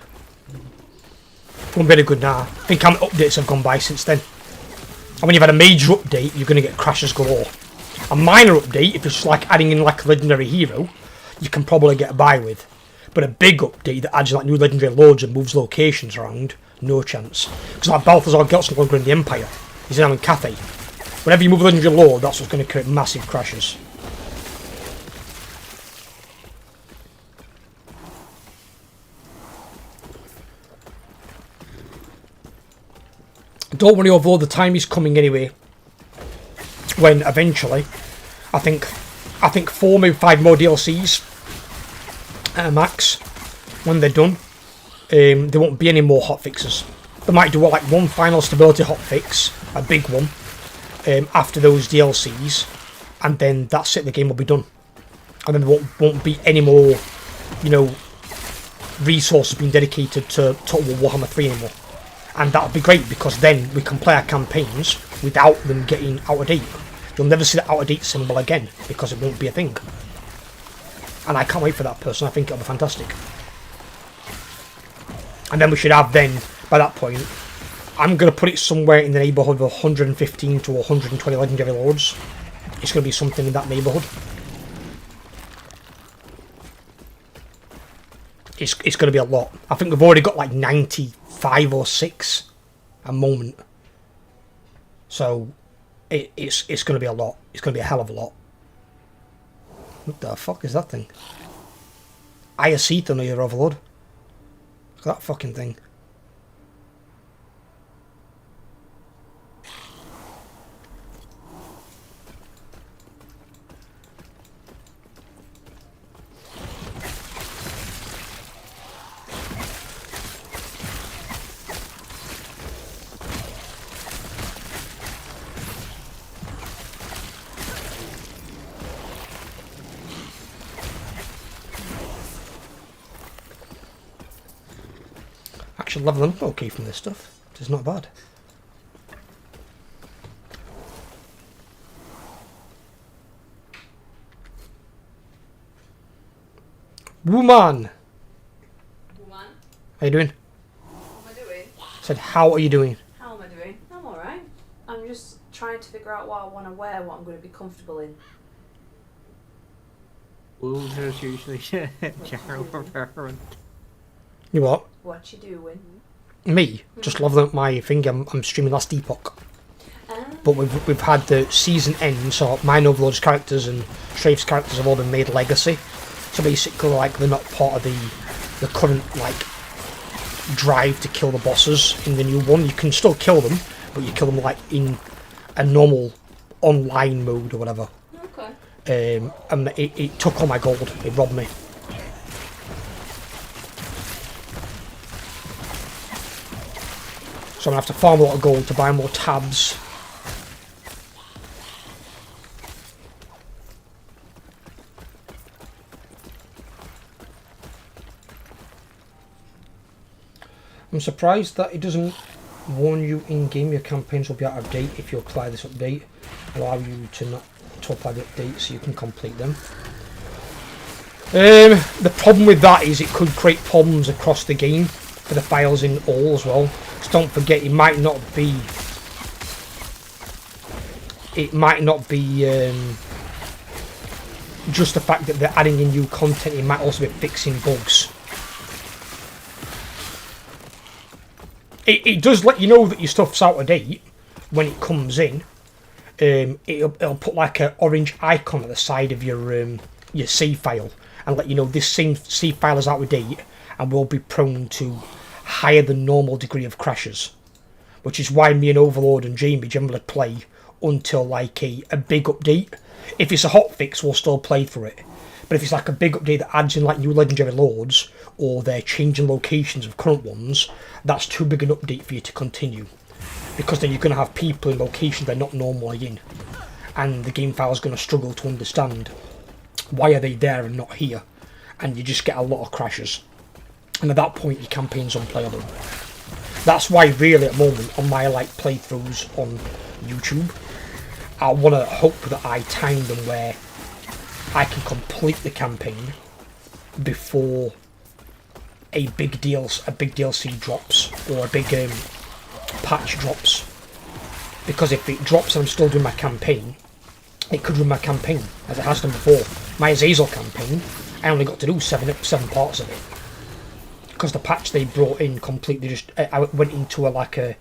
Won't be any good now. I think how many updates have gone by since then. And when you've had a major update, you're going to get crashes galore. A minor update, if it's like adding in like a legendary hero, you can probably get by with. But a big update that adds like new legendary lords and moves locations around, no chance. Because like Balthazar Gelt's no longer in the Empire. He's now in Cathay. Whenever you move a legendary lord, that's what's going to create massive crashes. Don't worry, although the time is coming anyway, when eventually, I think 4, maybe 5 more DLCs max, when they're done, there won't be any more hotfixes. They might do like one final stability hotfix, a big one, after those DLCs, and then that's it, the game will be done. And then there won't be any more, you know, resources being dedicated to Total War Warhammer 3 anymore. And that'll be great, because then we can play our campaigns without them getting out of date. You'll never see the out of date symbol again, because it won't be a thing. And I can't wait for that person. I think it'll be fantastic. And then we should have then, by that point, I'm going to put it somewhere in the neighbourhood of 115 to 120 legendary lords. It's going to be something in that neighbourhood. It's going to be a lot. I think we've already got like 95 or 6 a moment. So it's going to be a lot. It's going to be a hell of a lot. What the fuck is that thing? Iacetha, no, your overlord. Look at that fucking thing. Actually leveling up okay from this stuff. It's not bad. Woman! Woman, How you doing? what am I doing? Said, how are you doing? How am I doing? I'm alright. I'm just trying to figure out what I want to wear, what I'm going to be comfortable in. Wolves is usually general preference. You what? What you doing? Me? Just leveling up my thing. I'm streaming last Epoch. But we've had the season end, so mine Overlord's characters and Strafe's characters have all been made legacy. So basically, like, they're not part of the current, like, drive to kill the bosses in the new one. You can still kill them, but you kill them, like, in a normal online mode or whatever. Okay. And it took all my gold. It robbed me. So I'm going to have to farm a lot of gold to buy more tabs. I'm surprised that it doesn't warn you in-game your campaigns will be out of date if you apply this update. Allow you to not to apply the update so you can complete them. The problem with that is it could create problems across the game for the files in all as well. Because don't forget, it might not be just the fact that they're adding in new content. It might also be fixing bugs. It does let you know that your stuff's out of date when it comes in. It'll put like an orange icon at the side of your save file and let you know this same save file is out of date and will be prone to higher than normal degree of crashes. Which is why me and Overlord and Jamie generally play until like a big update. If it's a hotfix, we'll still play for it. But if it's like a big update that adds in like new legendary lords, or they're changing locations of current ones, that's too big an update for you to continue. Because then you're going to have people in locations they're not normally in. And the game file is going to struggle to understand why are they there and not here. And you just get a lot of crashes. And at that point your campaign's unplayable. That's why really at the moment on my like playthroughs on YouTube, I want to hope that I time them where I can complete the campaign before a big DLC drops or a big patch drops. Because if it drops and I'm still doing my campaign, it could ruin my campaign as it has done before. My Azazel campaign, I only got to do seven parts of it because the patch they brought in completely just I went into a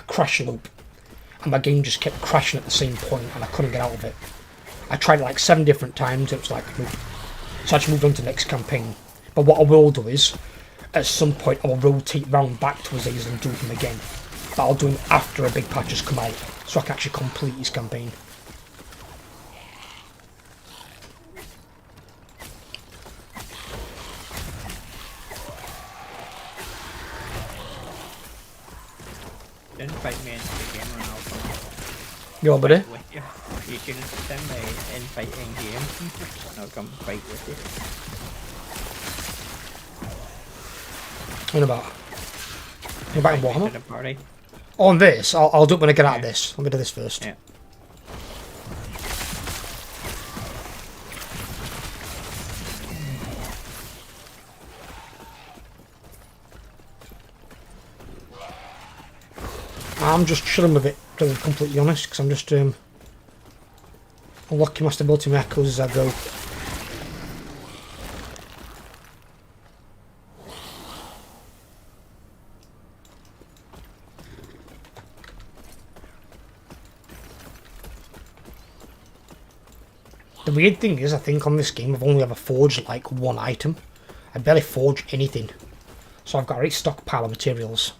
crash loop, and my game just kept crashing at the same point, and I couldn't get out of it. I tried it like 7 different times. It was like, so I just moved on to the next campaign. But what I will do is, at some point, I will rotate round back to Azazel and do them again. But I'll do them after a big patch has come out, so I can actually complete his campaign. Didn't fight me into the game when I'll come You all buddy? with you. You should send me invite in game. I'll come fight with you. What about? You back in Invite me Warhammer? to the party. On this, I'll do it when I get out of Yeah. this. Let me do this first. Yeah. I'm just chilling with it, to be completely honest, because I'm just unlocking my stability and my echoes as I go. The weird thing is, I think on this game I've only ever forged like 1 item. I barely forge anything. So I've got a great stockpile of materials.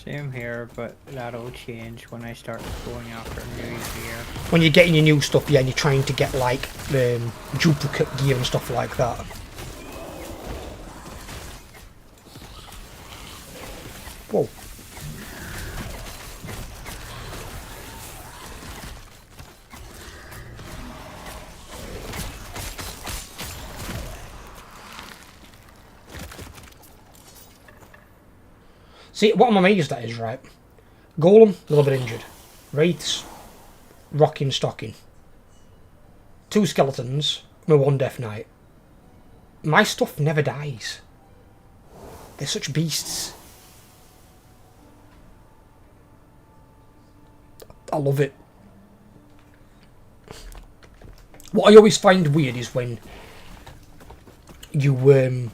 Same here, but that'll change when I start going after new gear. When you're getting your new stuff, yeah, and you're trying to get like duplicate gear and stuff like that. Whoa. See, what I'm amazed at is, right, Golem, a little bit injured. Wraiths, rocking, stocking. 2 skeletons, my 1 Death Knight. My stuff never dies. They're such beasts. I love it. What I always find weird is when you're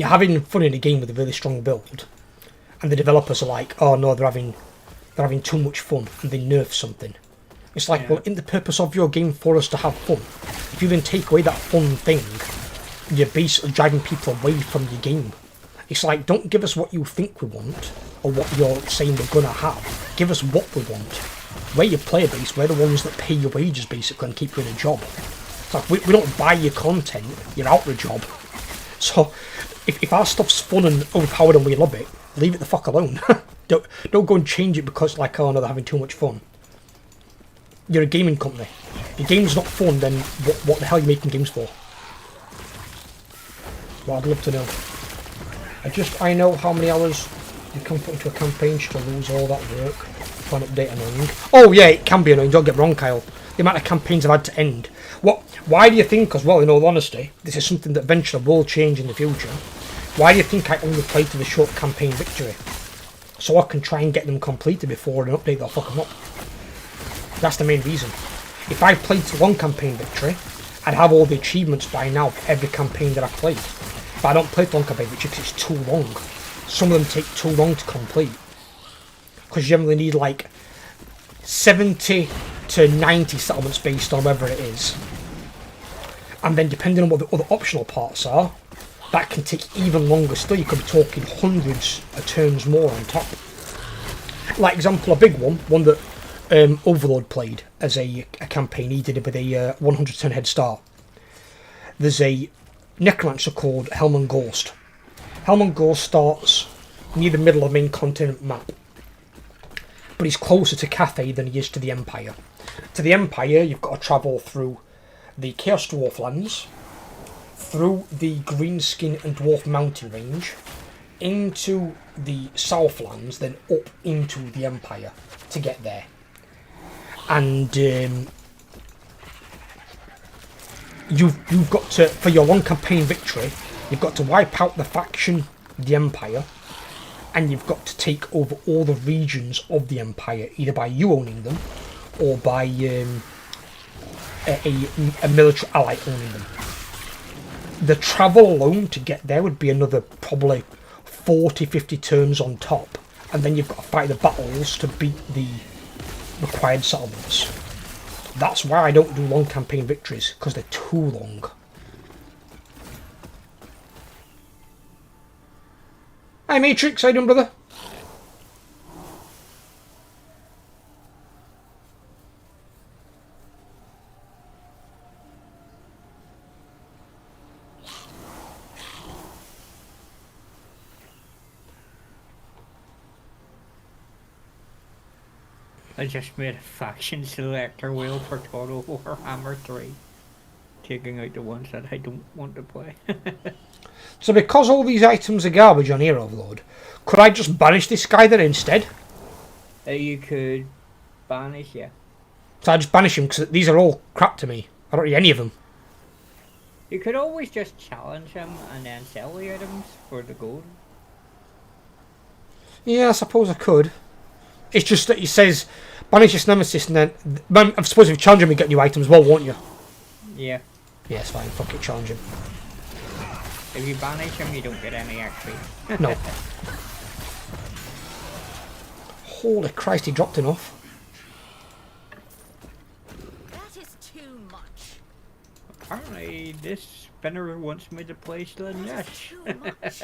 having fun in a game with a really strong build, and the developers are like, "Oh no, they're having too much fun," and they nerf something. It's like, well, isn't the purpose of your game for us to have fun? If you then take away that fun thing, you're basically driving people away from your game. It's like, don't give us what you think we want, or what you're saying we're gonna have. Give us what we want. We're your player base, we're the ones that pay your wages, basically, and keep you in a job. It's like, we don't buy your content, you're out of a job. So, if our stuff's fun and overpowered and we love it, leave it the fuck alone. Don't go and change it because, like, oh no, they're having too much fun. You're a gaming company. If your game's not fun, then what the hell are you making games for? Well, I'd love to know. I know how many hours you can put into a campaign to lose all that work for an update annoying. Oh yeah, it can be annoying, don't get me wrong, Kyle. The amount of campaigns I've had to end. Why do you think, as well, in all honesty, this is something that eventually will change in the future. Why do you think I only play to the short campaign victory? So I can try and get them completed before an update, they'll fuck them up. That's the main reason. If I played to one campaign victory, I'd have all the achievements by now for every campaign that I've played. But I don't play to one campaign victory because it's too long. Some of them take too long to complete. Because you generally need like 70 to 90 settlements based on whether it is. And then depending on what the other optional parts are, that can take even longer still. You could be talking hundreds of turns more on top. Like example, a big one that Overlord played as a campaign. He did it with a 100 turn head start. There's a necromancer called Helm Ghost. Helm Ghost starts near the middle of the main continent map, but he's closer to Cathay than he is to the Empire. To the Empire, you've got to travel through the Chaos Dwarf lands, through the Greenskin and Dwarf mountain range, into the Southlands, then up into the Empire to get there. And you've got to, for your one campaign victory, you've got to wipe out the faction, the Empire, and you've got to take over all the regions of the Empire, either by you owning them, or by a military ally owning them. The travel alone to get there would be another probably 40-50 turns on top, and then you've got to fight the battles to beat the required settlements. That's why I don't do long campaign victories, because they're too long. Hi Matrix, how you doing, brother? I just made a faction selector wheel for Total Warhammer 3, taking out the ones that I don't want to play. So because all these items are garbage on here, Overlord, could I just banish this guy then instead? You could banish, yeah. So I just banish him because these are all crap to me. I don't need any of them. You could always just challenge him and then sell the items for the gold. Yeah, I suppose I could. It's just that he says banish this nemesis and then I suppose if you challenge him you get new items, well, won't you? Yeah. Yeah, it's fine, fuck it, challenge him. If you banish him, you don't get any XP. No. Holy Christ, he dropped enough. That is too much. Apparently, this spinner wants me to play Slanesh. Too much.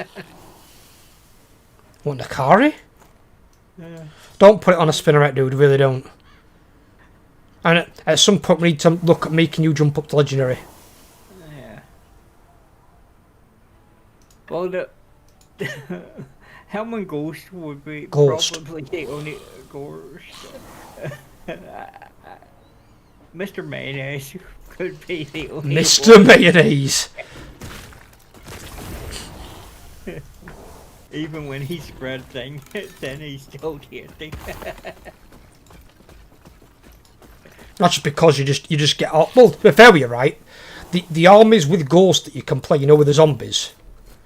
What, Nakari? Yeah. Don't put it on a spinneret, dude, really don't. And at some point we need to look at making you jump up to legendary. Yeah. Well, the Helm and Ghost would be Ghost. probably the only Ghost. Mr. Mayonnaise could be the only Mr. one. Mayonnaise! Even when he spread things, then he's still tasty. Not just because you just get up. Well, to be fair with you, right? The armies with Ghost that you can play, you know, with the zombies.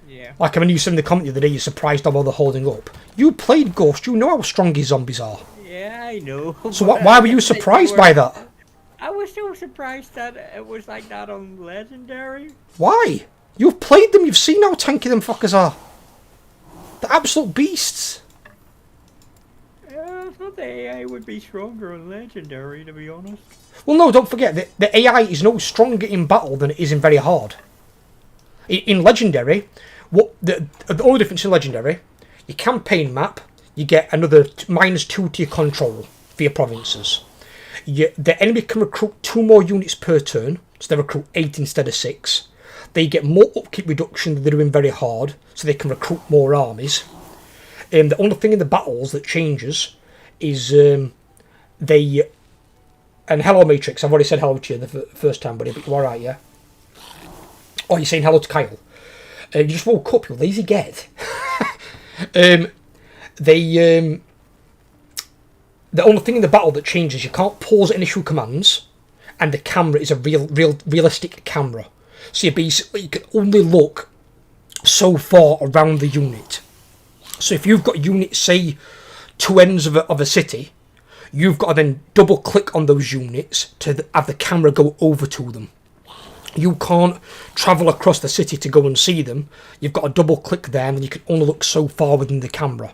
Yeah. Like, I mean, you said in the comment the other day, you're surprised how well they're holding up. You played Ghost, you know how strong his zombies are. Yeah. Yeah, I know. So but why were you I think surprised by that? I was so surprised that it was like that on Legendary. Why? You've played them, you've seen how tanky them fuckers are. They're absolute beasts. I thought the AI would be stronger on Legendary, to be honest. Well, no, don't forget, the AI is no stronger in battle than it is in very hard. In Legendary, the only difference in Legendary, your campaign map, you get another -2 to your control for your provinces. The enemy can recruit 2 more units per turn, so they recruit 8 instead of 6. They get more upkeep reduction than they do in very hard, so they can recruit more armies. The only thing in the battles that changes is they... And hello, Matrix. I've already said hello to you the first time, buddy, but you're alright, yeah? Oh, you're saying hello to Kyle. You just woke up, you lazy get. The only thing in the battle that changes, you can't pause initial commands, and the camera is a realistic camera. So you can only look so far around the unit. So if you've got units, say, 2 ends of a city, you've got to then double click on those units to have the camera go over to them. You can't travel across the city to go and see them. You've got to double click there, and you can only look so far within the camera.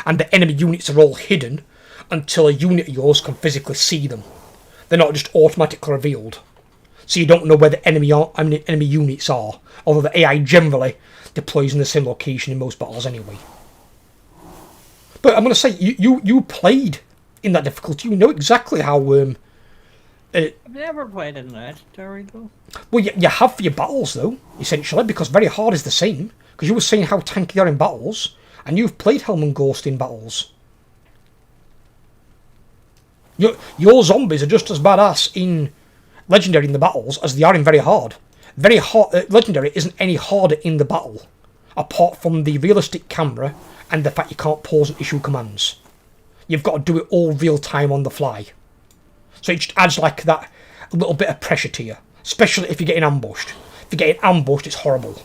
And the enemy units are all hidden until a unit of yours can physically see them. They're not just automatically revealed. So you don't know where the enemy units are, although the AI generally deploys in the same location in most battles anyway. But I'm going to say, you played in that difficulty. You know exactly how... I've never played in Legendary, though. Well, you have for your battles, though, essentially, because very hard is the same. Because you were saying how tanky they are in battles, and you've played Helm and Ghost in battles. Your zombies are just as badass in Legendary in the battles as they are in very hard. Very hard. Legendary isn't any harder in the battle, apart from the realistic camera and the fact you can't pause and issue commands. You've got to do it all real time on the fly. So it just adds like that a little bit of pressure to you, especially if you're getting ambushed. If you're getting ambushed, it's horrible.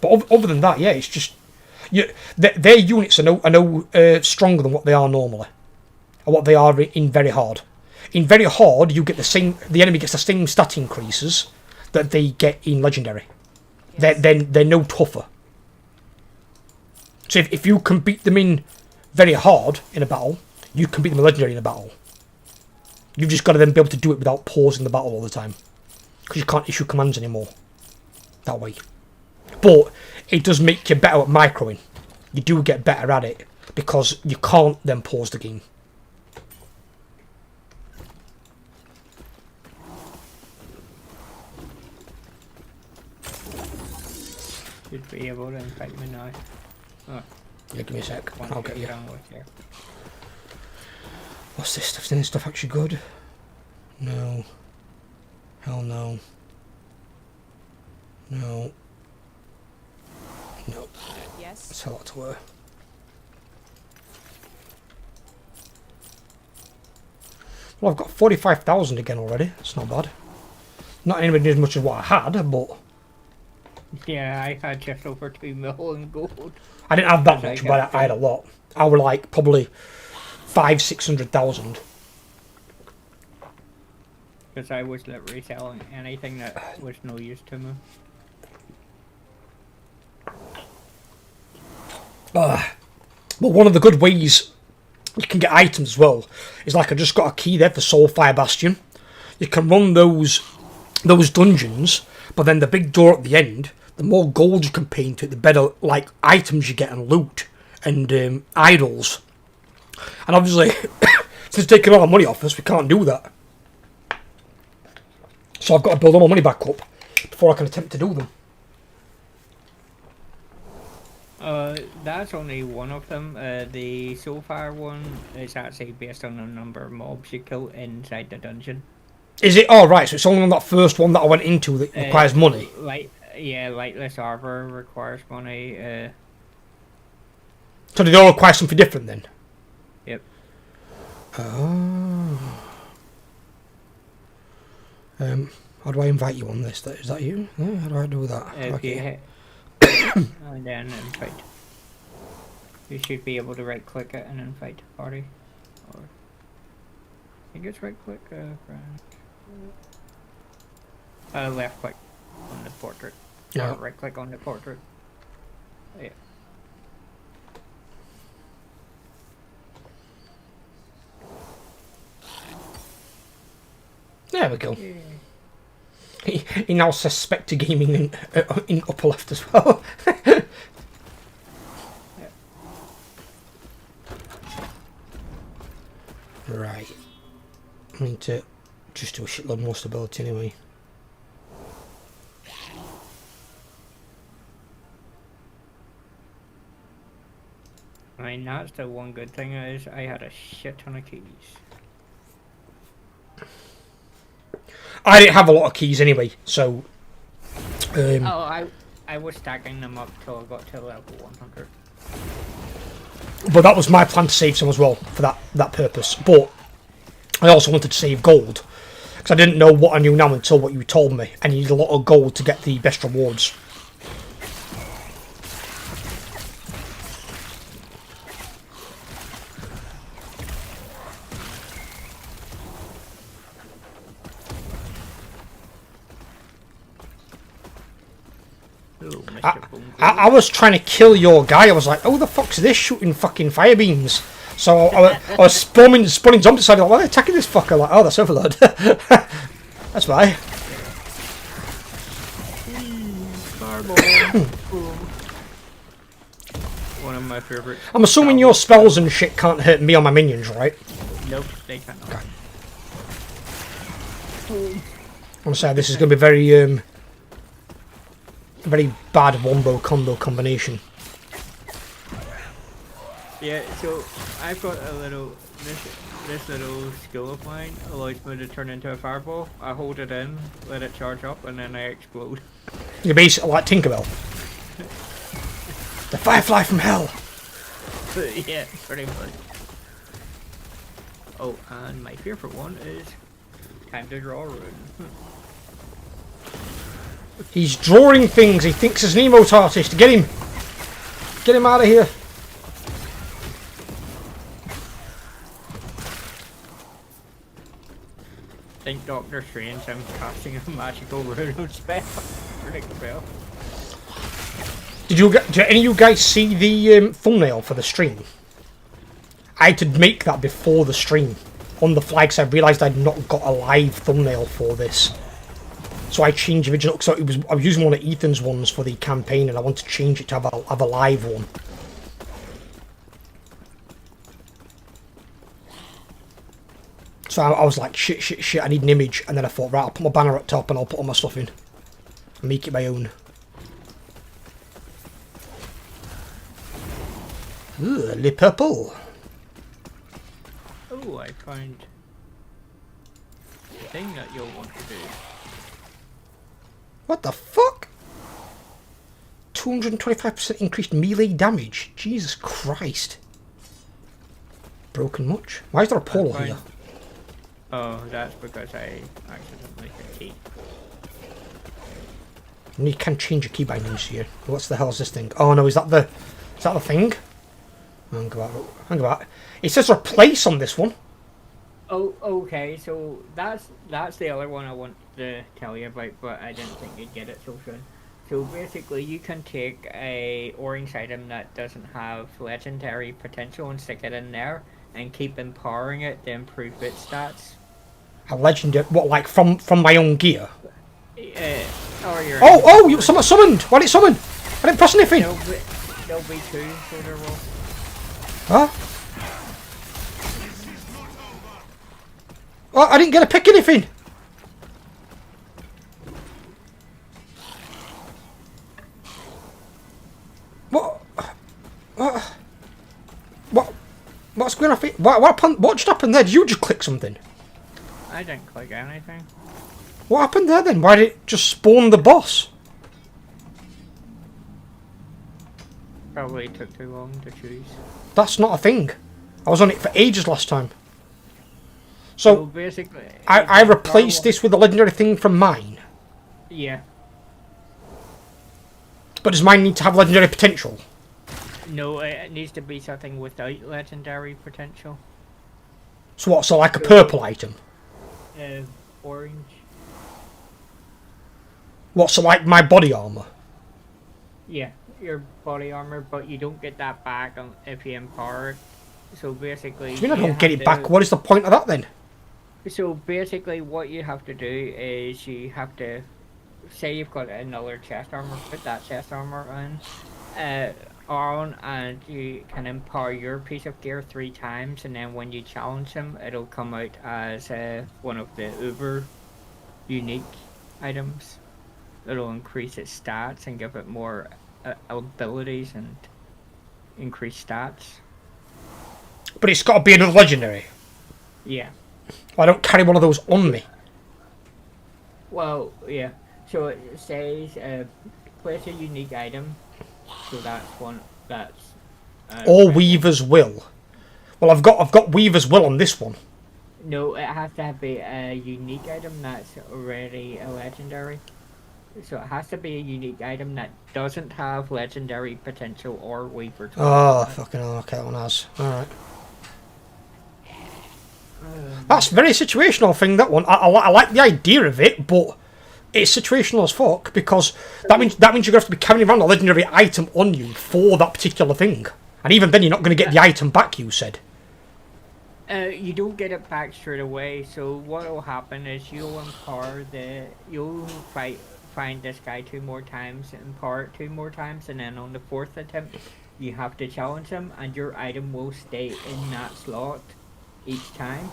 But other than that, yeah, it's just their units are no stronger than what they are normally, or what they are in very hard. In very hard, you get the enemy gets the same stat increases that they get in Legendary. Yes. They're no tougher. So if you can beat them in very hard in a battle, you can beat them in Legendary in a battle. You've just got to then be able to do it without pausing the battle all the time, because you can't issue commands anymore that way. But it does make you better at microing. You do get better at it, because you can't then pause the game. Should be able to infect me now. Oh. Yeah, give me a sec. I'll get you. Here. What's this stuff? Is this stuff actually good? No. Hell no. No. No. Yes. That's a lot to her. Well, I've got 45,000 again already. It's not bad. Not anywhere near as much as what I had, but... Yeah, I had just over 2 million gold. I didn't have that much, but I had a lot. I were like probably 500,000-600,000. Because I was literally selling anything that was no use to me. But one of the good ways you can get items as well is like I just got a key there for Soulfire Bastion. You can run those dungeons, but then the big door at the end, the more gold you can pay into it, the better like items you get and loot and idols. And obviously, since taking all our money off us, we can't do that. So I've got to build all my money back up before I can attempt to do them. That's only one of them. The Soulfire one is actually based on the number of mobs you kill inside the dungeon. Is it? Oh, right, so it's only on that first one that I went into that requires money? Lightless Arbor requires money. So do they all require something different then? Yep. Oh. How do I invite you on this? Is that you? Yeah, how do I do that? If you Okay. hit and then invite, you should be able to right click it and invite to party. Or I think it's right click. Left click on the portrait. Yeah. Right click on the portrait. Yeah. There we go. Yeah. He now says SpectreGaming in upper left as well. Right. I need to just do a shitload more stability anyway. I mean, that's the one good thing is I had a shit ton of keys. I didn't have a lot of keys anyway, so... I was stacking them up till I got to level 100. But that was my plan to save some as well, for that purpose. But I also wanted to save gold, because I didn't know what I knew now until what you told me. And you need a lot of gold to get the best rewards. Ooh, Mr. I was trying to kill your guy. I was like, oh, the fuck's this shooting fucking fire beams? So I was spawning zombies. So I was like, why are they attacking this fucker? Like, oh, that's Overlord. That's why. One of my favorites. I'm assuming your spells and shit can't hurt me or my minions, right? Nope, they cannot. Okay. I'm gonna say this is gonna be very very bad wombo combo combination. Yeah, so I've got a little this little skill of mine allows me to turn into a fireball. I hold it in, let it charge up, and then I explode. You're basically like Tinkerbell. The Firefly from Hell. Yeah, pretty much. Oh, and my favorite one is time to draw a rune. He's drawing things. He thinks he's an emote artist. Get him. Get him out of here. Think Doctor Strange, I'm casting a magical rune spell. Predict spell. Did any of you guys see the thumbnail for the stream? I had to make that before the stream on the fly because I realised I'd not got a live thumbnail for this. So I changed the original. So I was using one of Ethan's ones for the campaign, and I want to change it to have a live one. So I was like, shit, I need an image. And then I thought, right, I'll put my banner up top and I'll put all my stuff in. And make it my own. Ooh, le purple. Oh, I found the thing that you'll want to do. What the fuck? 225% increased melee damage. Jesus Christ. Broken much? Why is there a portal here? Oh, that's because I accidentally hit key. And you can change your key bindings here. What's the hell is this thing? Oh no, is that the thing? Hang about. It says replace on this one. Oh, okay. So that's the other one I want to tell you about, but I didn't think you'd get it so soon. So basically, you can take a orange item that doesn't have legendary potential and stick it in there, and keep empowering it to improve its stats. A legendary, what, like from my own gear? Or your You summoned. Why did it summon? I didn't press anything. There'll be two, so there will. Huh? Oh, I didn't get to pick anything. What's going on? What just happened there? Did you just click something? I didn't click anything. What happened there then? Why did it just spawn the boss? Probably took too long to choose. That's not a thing. I was on it for ages last time. So basically, I replaced this with a legendary thing from mine. Yeah. But does mine need to have legendary potential? No, it needs to be something without legendary potential. So what? So like a purple item? Orange. What? So like my body armor? Yeah, your body armor, but you don't get that back if you empower it. So basically, I mean, I you don't get have it back. What is the point of that then? So basically, what you have to do is you have to say you've got another chest armor, put that chest armor on, and you can empower your piece of gear 3 times, and then when you challenge him, it'll come out as one of the uber unique items. It'll increase its stats and give it more abilities and increase stats. But it's got to be another legendary. Yeah. I don't carry one of those on me. Well, yeah. So it says place a unique item. So that's one. That's. Or Weaver's Will. Well, I've got Weaver's Will on this one. No, it has to be a unique item that's already a legendary. So it has to be a unique item that doesn't have legendary potential or Weaver's Will. Oh, fucking hell. Okay, that one has. Alright. That's very situational thing, that one. I like the idea of it, but it's situational as fuck, because that means you're going to have to be carrying around a legendary item on you for that particular thing. And even then, you're not going to get the item back, you said. You don't get it back straight away, so what will happen is you'll find this guy 2 more times, empower it 2 more times, and then on the 4th attempt, you have to challenge him, and your item will stay in that slot each time.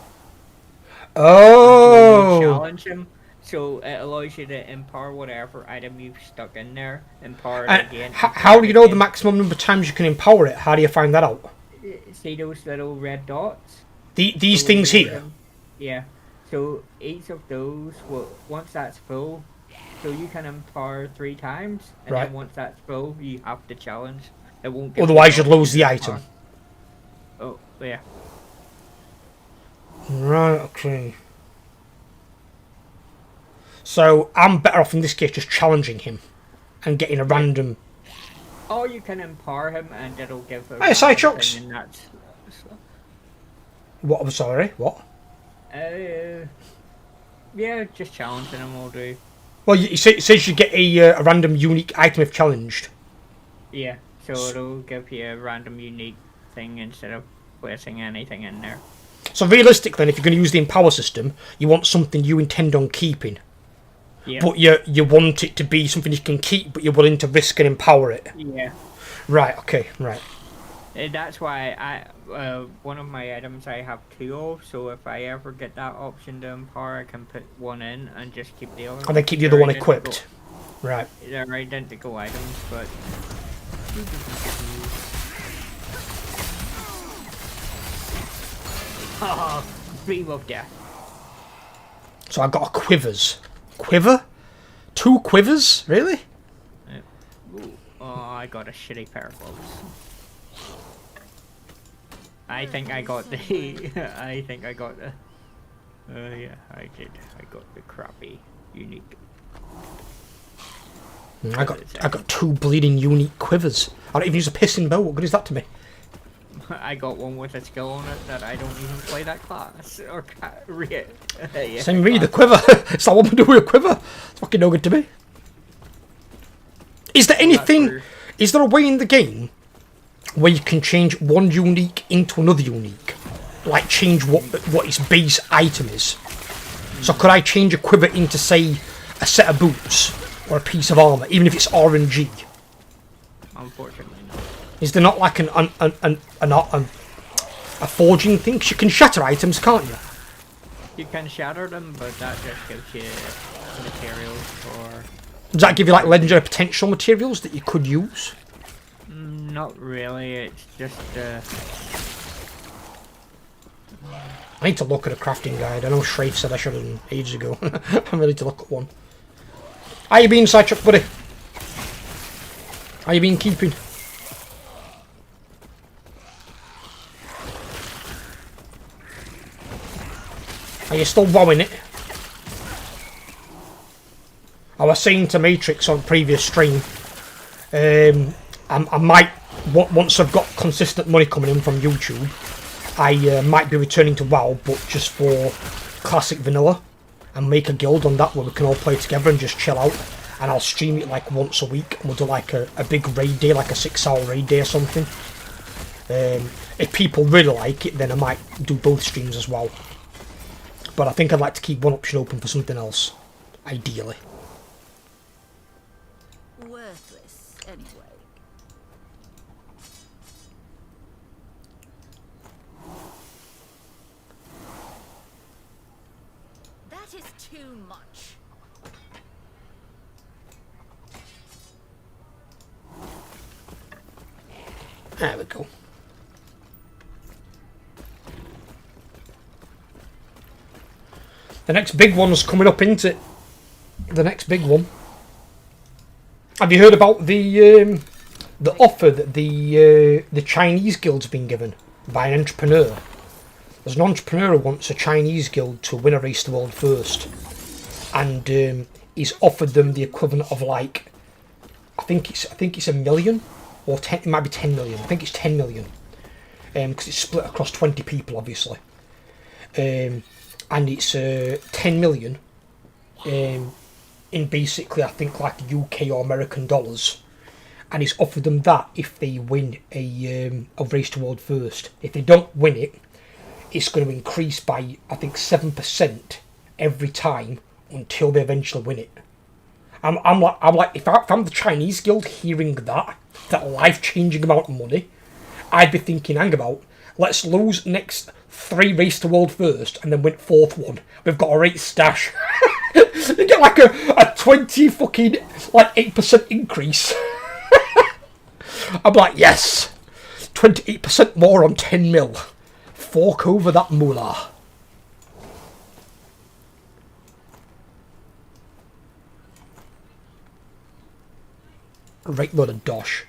Oh! Challenge him, so it allows you to empower whatever item you've stuck in there, empower it again. How do you know the maximum number of times you can empower it? How do you find that out? See those little red dots? These things here? Yeah. So each of those, once that's full, so you can empower 3 times, and Right. then once that's full, you have to challenge. It won't. Give Otherwise, you you'd lose the item. Oh yeah. Right, okay. So, I'm better off in this case just challenging him and getting a random... Or you can empower him and it'll give a Hey, side chucks! thing, and that's... What, I'm sorry, what? Yeah, just challenging him will do. Well, it says you get a random unique item if challenged. Yeah, so it'll give you a random unique thing instead of placing anything in there. So realistically, then, if you're going to use the empower system, you want something you intend on keeping. Yeah. But you want it to be something you can keep, but you're willing to risk and empower it. Yeah. Right, okay, right. That's why one of my items I have 2 of, so if I ever get that option to empower, I can put one in and just keep the other. And then keep the other one equipped. Right. They're identical items, but... Oh, beam of death. So I got a quivers. Quiver? 2 quivers? Really? Ooh. Oh, I got a shitty pair of gloves. I think I got the... I think I got the... yeah, I did. I got the crappy, unique. I got 2 bleeding unique quivers. I don't even use a pissing bow. What good is that to me? I got one with a skill on it that I don't even play that class. Or yeah, Same me, the quiver. It's that one to do with a quiver. It's fucking no good to me. Is there anything... Is there a way in the game where you can change one unique into another unique? Like change what its base item is? So could I change a quiver into, say, a set of boots? Or a piece of armour, even if it's RNG? Unfortunately not. Is there not like a forging thing? 'Cause you can shatter items, can't you? You can shatter them, but that just gives you materials for... Does that give you like legendary potential materials that you could use? Not really, it's just... I need to look at a crafting guide. I know Shrafe said I should have ages ago. I'm ready to look at one. How you been, Sidechuck, buddy? How you been keeping? Are you still wowing it? I was saying to Matrix on previous stream, I might, once I've got consistent money coming in from YouTube, I might be returning to WoW, but just for classic vanilla, and make a guild on that where we can all play together and just chill out. And I'll stream it like once a week, and we'll do like a big raid day, like a 6-hour raid day or something. If people really like it, then I might do both streams as well. But I think I'd like to keep one option open for something else, ideally. Worthless, anyway. That is too much. There we go. The next big one's coming up, isn't it? The next big one. Have you heard about the offer that the Chinese guild's been given by an entrepreneur? There's an entrepreneur who wants a Chinese guild to win a race to world first, and he's offered them the equivalent of like, I think it's 1 million or 10. It might be 10 million. I think it's 10 million, because it's split across 20 people, obviously. And it's 10 million in basically, I think, like UK or American dollars, and he's offered them that if they win a race to world first. If they don't win it, it's going to increase by, I think, 7% every time until they eventually win it. I'm like, if I'm the Chinese guild hearing that life-changing amount of money, I'd be thinking, hang about, let's lose next 3 race to world first and then win 4th one. We've got a rate stash. You get like a 20 fucking like 8% increase. I'm like, yes, 28% more on 10 mil. Fork over that moolah. Right load of dosh.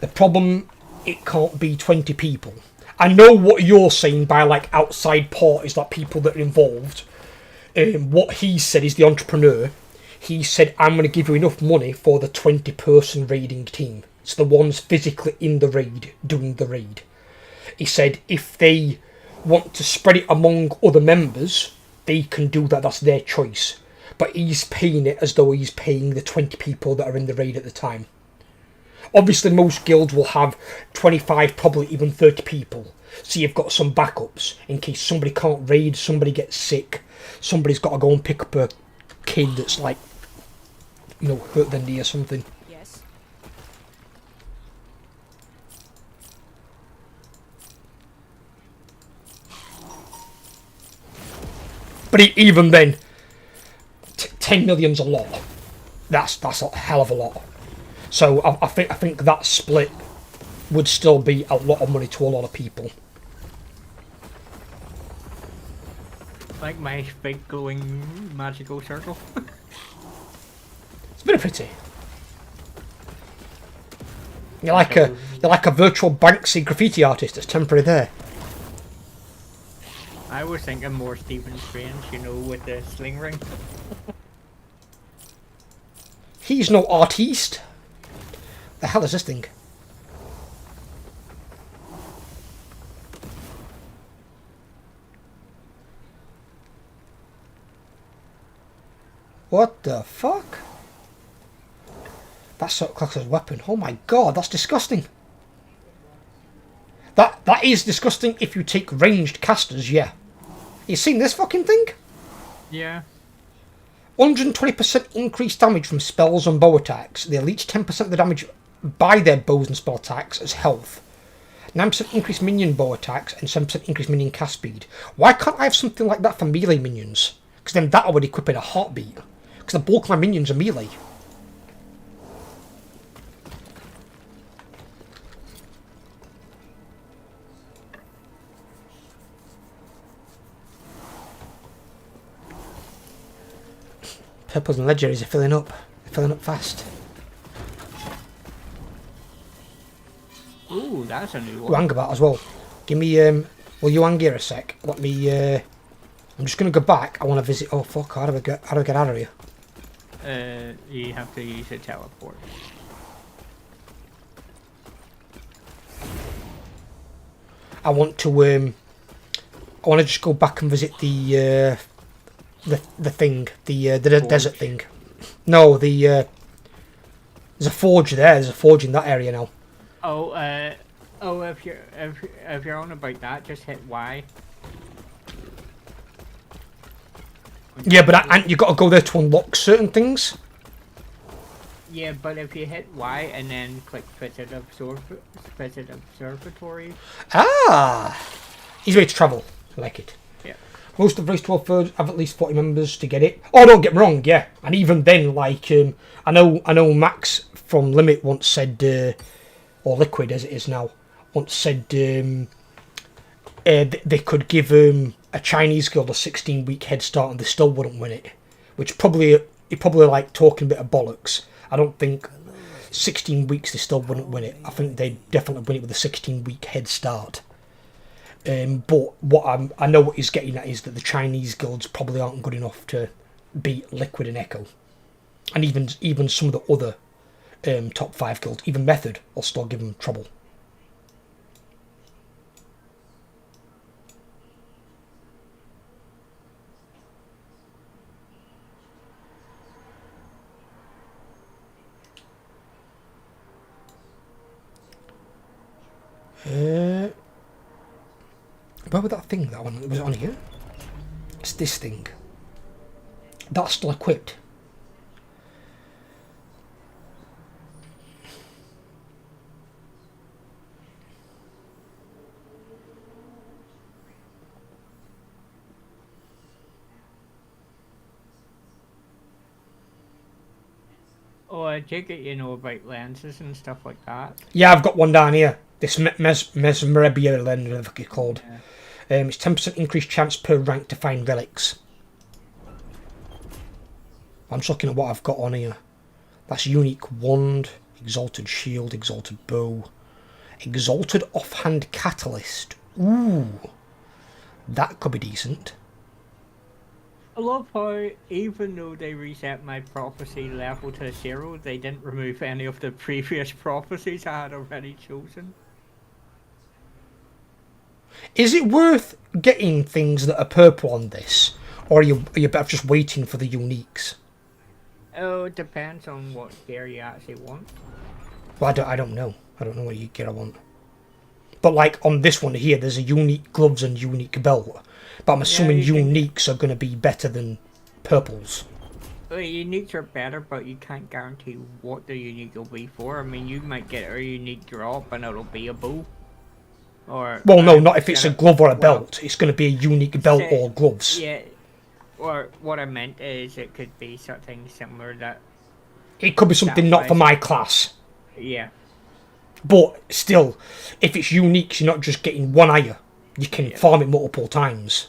The problem, it can't be 20 people. I know what you're saying by like outside parties, like people that are involved. What he said is the entrepreneur. He said, I'm going to give you enough money for the 20-person raiding team. It's the ones physically in the raid, doing the raid. He said if they want to spread it among other members, they can do that, that's their choice. But he's paying it as though he's paying the 20 people that are in the raid at the time. Obviously, most guilds will have 25, probably even 30 people. So you've got some backups in case somebody can't raid, somebody gets sick, somebody's got to go and pick up a kid that's like, you know, hurt their knee or something. Yes. But even then, 10 million's a lot. That's a hell of a lot. So I think that split would still be a lot of money to a lot of people. Like my big glowing magical circle. It's very pretty. You're like a virtual Banksy graffiti artist that's temporary there. I was thinking more Stephen Strange, you know, with the sling ring. He's no artiste. The hell is this thing? What the fuck? That's sort of class as a weapon. Oh my god, that's disgusting. That is disgusting if you take ranged casters, yeah. You seen this fucking thing? Yeah. 120% increased damage from spells and bow attacks. They leech 10% of the damage by their bows and spell attacks as health. 9% increased minion bow attacks and 7% increased minion cast speed. Why can't I have something like that for melee minions? Because then that I would equip in a heartbeat. Because the bulk of my minions are melee. Purples and legendaries are filling up. They're filling up fast. Ooh, that's a new Oh, one. hang about as well. Give me, will you hang here a sec? Let me, I'm just going to go back. I want to visit, oh fuck, how do I get out of here? You have to use a teleport. I want to just go back and visit the thing, the desert thing. No, there's a forge there. There's a forge in that area now. If you're on about that, just hit Y. Yeah, but you got to go there to unlock certain things. Yeah, but if you hit Y and then click visit observatory. Ah, easy way to travel. I like it. Yeah. Most of race 12 thirds have at least 40 members to get it. Oh, don't get me wrong, yeah. And even then, like, I know Max from Limit once said, or Liquid as it is now, once said they could give a Chinese guild a 16-week head start and they still wouldn't win it. Which probably like talking a bit of bollocks. I don't think 16 weeks they still wouldn't win it. I think they'd definitely win it with a 16-week head start. But what I know what he's getting at is that the Chinese guilds probably aren't good enough to beat Liquid and Echo, and even some of the other top 5 guilds, even Method, will still give them trouble. Where was that thing? That one was it on here. It's this thing. That's still equipped. Oh, I take it you know about lenses and stuff like that. Yeah, I've got one down here. This Mesmerabia lens, whatever it's called. Yeah. It's 10% increased chance per rank to find relics. I'm just looking at what I've got on here. That's unique wand, exalted shield, exalted bow, exalted offhand catalyst. Ooh, that could be decent. I love how even though they reset my prophecy level to 0, they didn't remove any of the previous prophecies I had already chosen. Is it worth getting things that are purple on this, or are you better just waiting for the uniques? Oh, it depends on what gear you actually want. Well, I don't know. I don't know what gear I want. But like on this one here, there's a unique gloves and unique belt. But I'm assuming uniques are going to be better than purples. Well, uniques are better, but you can't guarantee what the unique will be for. I mean, you might get a unique drop and it'll be a bow. Or well, no, not if it's a glove or a belt. It's going to be a unique belt or gloves. Yeah. Or what I meant is it could be something similar that... It could be something not for my class. Yeah. But still, if it's unique, you're not just getting one eye. You can farm it multiple times.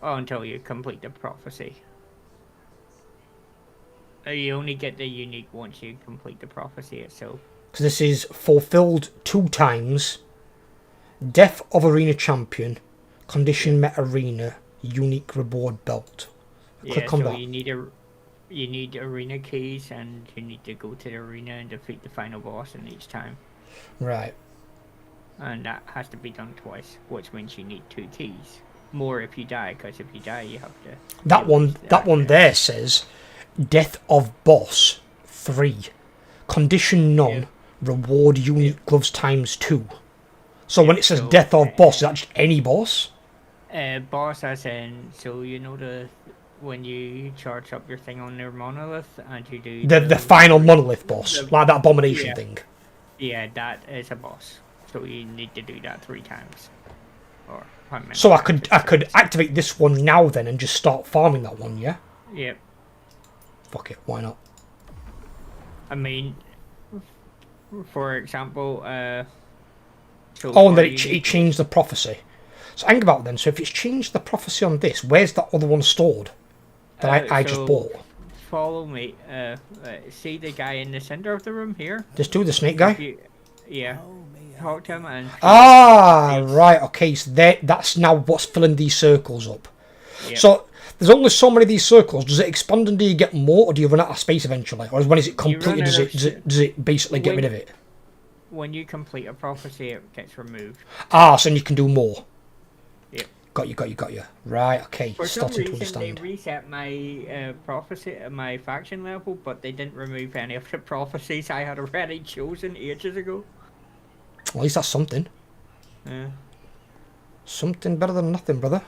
Oh, until you complete the prophecy. You only get the unique once you complete the prophecy itself. So this is fulfilled 2 times. Death of Arena Champion. Condition Met Arena. Unique reward belt. Click on that. You need arena keys, and you need to go to the arena and defeat the final boss in each time. Right. And that has to be done twice, which means you need 2 keys. More if you die, because if you die, you have to... That one there says, Death of Boss 3. Condition none. Yeah. Reward unique gloves times 2. So when it says Death of Boss, is that just any boss? Boss as in, so you know when you charge up your thing on your monolith and you do... The final monolith boss, like that abomination thing. Yeah, that is a boss. So you need to do that 3 times. Or so I could activate this one now then and just start farming that one, yeah? Yep. Fuck it, why not? I mean, for example, and then it changed the prophecy. So think about it then. So if it's changed the prophecy on this, where's that other one stored that I just bought? Follow me. See the guy in the center of the room here? Just do the snake guy? Yeah. Talk to him and... right, okay, so that's now what's filling these circles up. Yep. So There's only so many of these circles. Does it expand and do you get more, or do you run out of space eventually? Or when is it completely, does it basically get rid of it? When you complete a prophecy, it gets removed. Ah, so you can do more. Yep. Got you. Right, okay. For some Starting to reason, they understand. reset my prophecy, my faction level, but they didn't remove any of the prophecies I had already chosen ages ago. Well, at least that's something. Yeah. Something better than nothing, brother.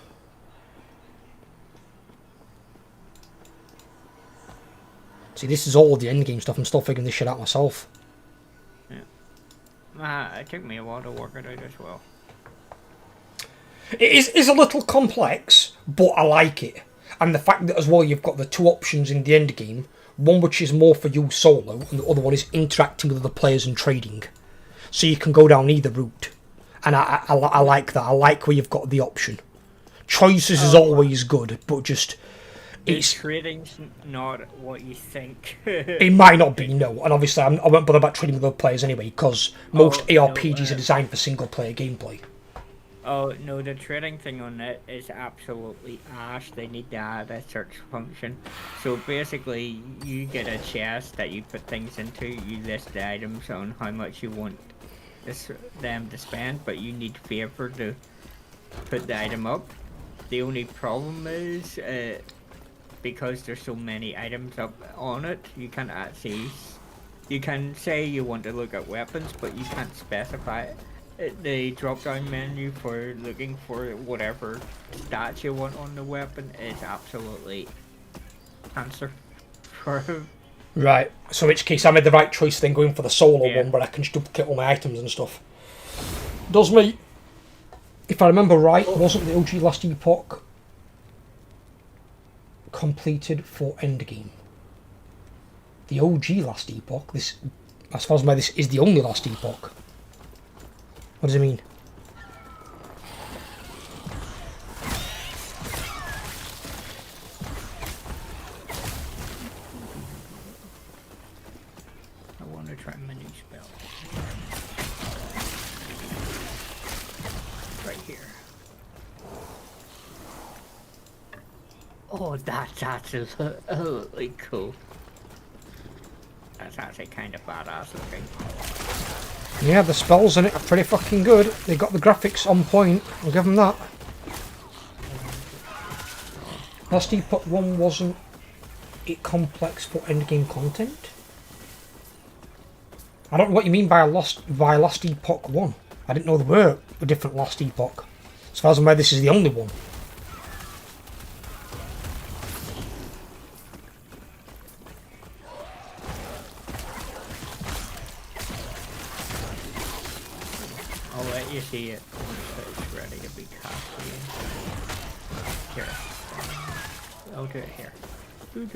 See, this is all the endgame stuff. I'm still figuring this shit out myself. It took me a while to work it out as well. It is a little complex, but I like it. And the fact that as well you've got the two options in the end game, one which is more for you solo, and the other one is interacting with other players and trading. So you can go down either route. And I like that. I like where you've got the option. Choices is always good, but just... It's trading's not what you think. It might not be, no. And obviously I won't bother about trading with other players anyway, because most ARPGs are designed for single-player gameplay. Oh, no, the trading thing on it is absolutely ash. They need to add a search function. So basically, you get a chest that you put things into, you list the items on how much you want them to spend, but you need favor to put the item up. The only problem is, because there's so many items up on it, you can't actually... You can say you want to look at weapons, but you can't specify it. The drop-down menu for looking for whatever stats you want on the weapon is absolutely answer for... Right, so in which case I made the right choice then going for the solo one where I can just duplicate all my items and stuff. Does me, if I remember right, wasn't the OG Last Epoch completed for endgame? The OG Last Epoch, this, as far as I know, this is the only Last Epoch. What does it mean? I want to try my new spell. Right here. Oh, that's absolutely cool. That's actually kind of badass looking. Yeah, the spells in it are pretty fucking good. They got the graphics on point. I'll give them that. Last Epoch 1 wasn't it complex for endgame content? I don't know what you mean by Last Epoch 1. I didn't know there were a different Last Epoch. As far as I'm aware, this is the only one. I'll let you see it once it's ready to be cast again. Here. I'll do it here. Do.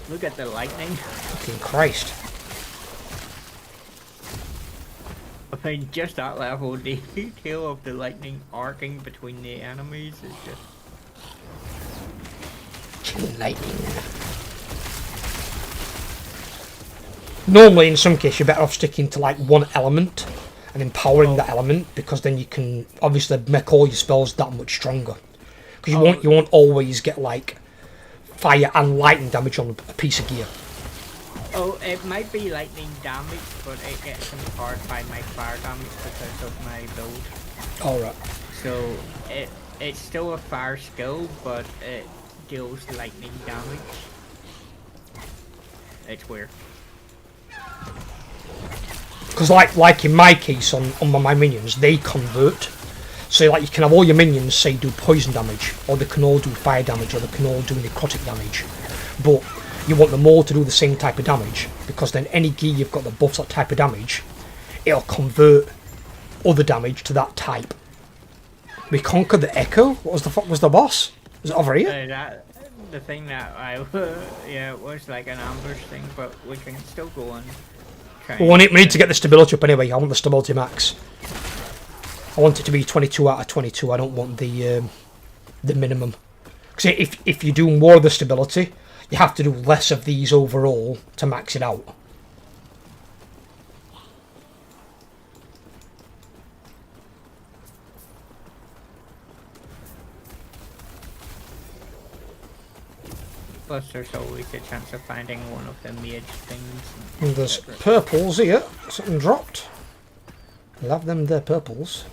Look at the lightning. Fucking Christ. I mean, just that level, the detail of the lightning arcing between the enemies is just... Lightning. Normally, in some cases, you're better off sticking to like one element and empowering that element, because then you can obviously make all your spells that much stronger. Because you won't always get like fire and lightning damage on a piece of gear. Oh, it might be lightning damage, but it gets empowered by my fire damage because of my build. Alright. So it's still a fire skill, but it deals lightning damage. It's weird. Because like in my case on my minions, they convert. So like you can have all your minions say do poison damage, or they can all do fire damage, or they can all do necrotic damage. But you want them all to do the same type of damage, because then any gear you've got that buffs that type of damage, it'll convert other damage to that type. We conquered the Echo. What was the fuck was the boss? Was it over here? The thing that it was like an ambush thing, but we can still go on. We need to get the stability up anyway. I want the stability max. I want it to be 22 out of 22. I don't want the minimum. Because if you do more of the stability, you have to do less of these overall to max it out. plus there's always a chance of finding one of the mage things. And there's purples here. Something dropped. Love them, they're purples.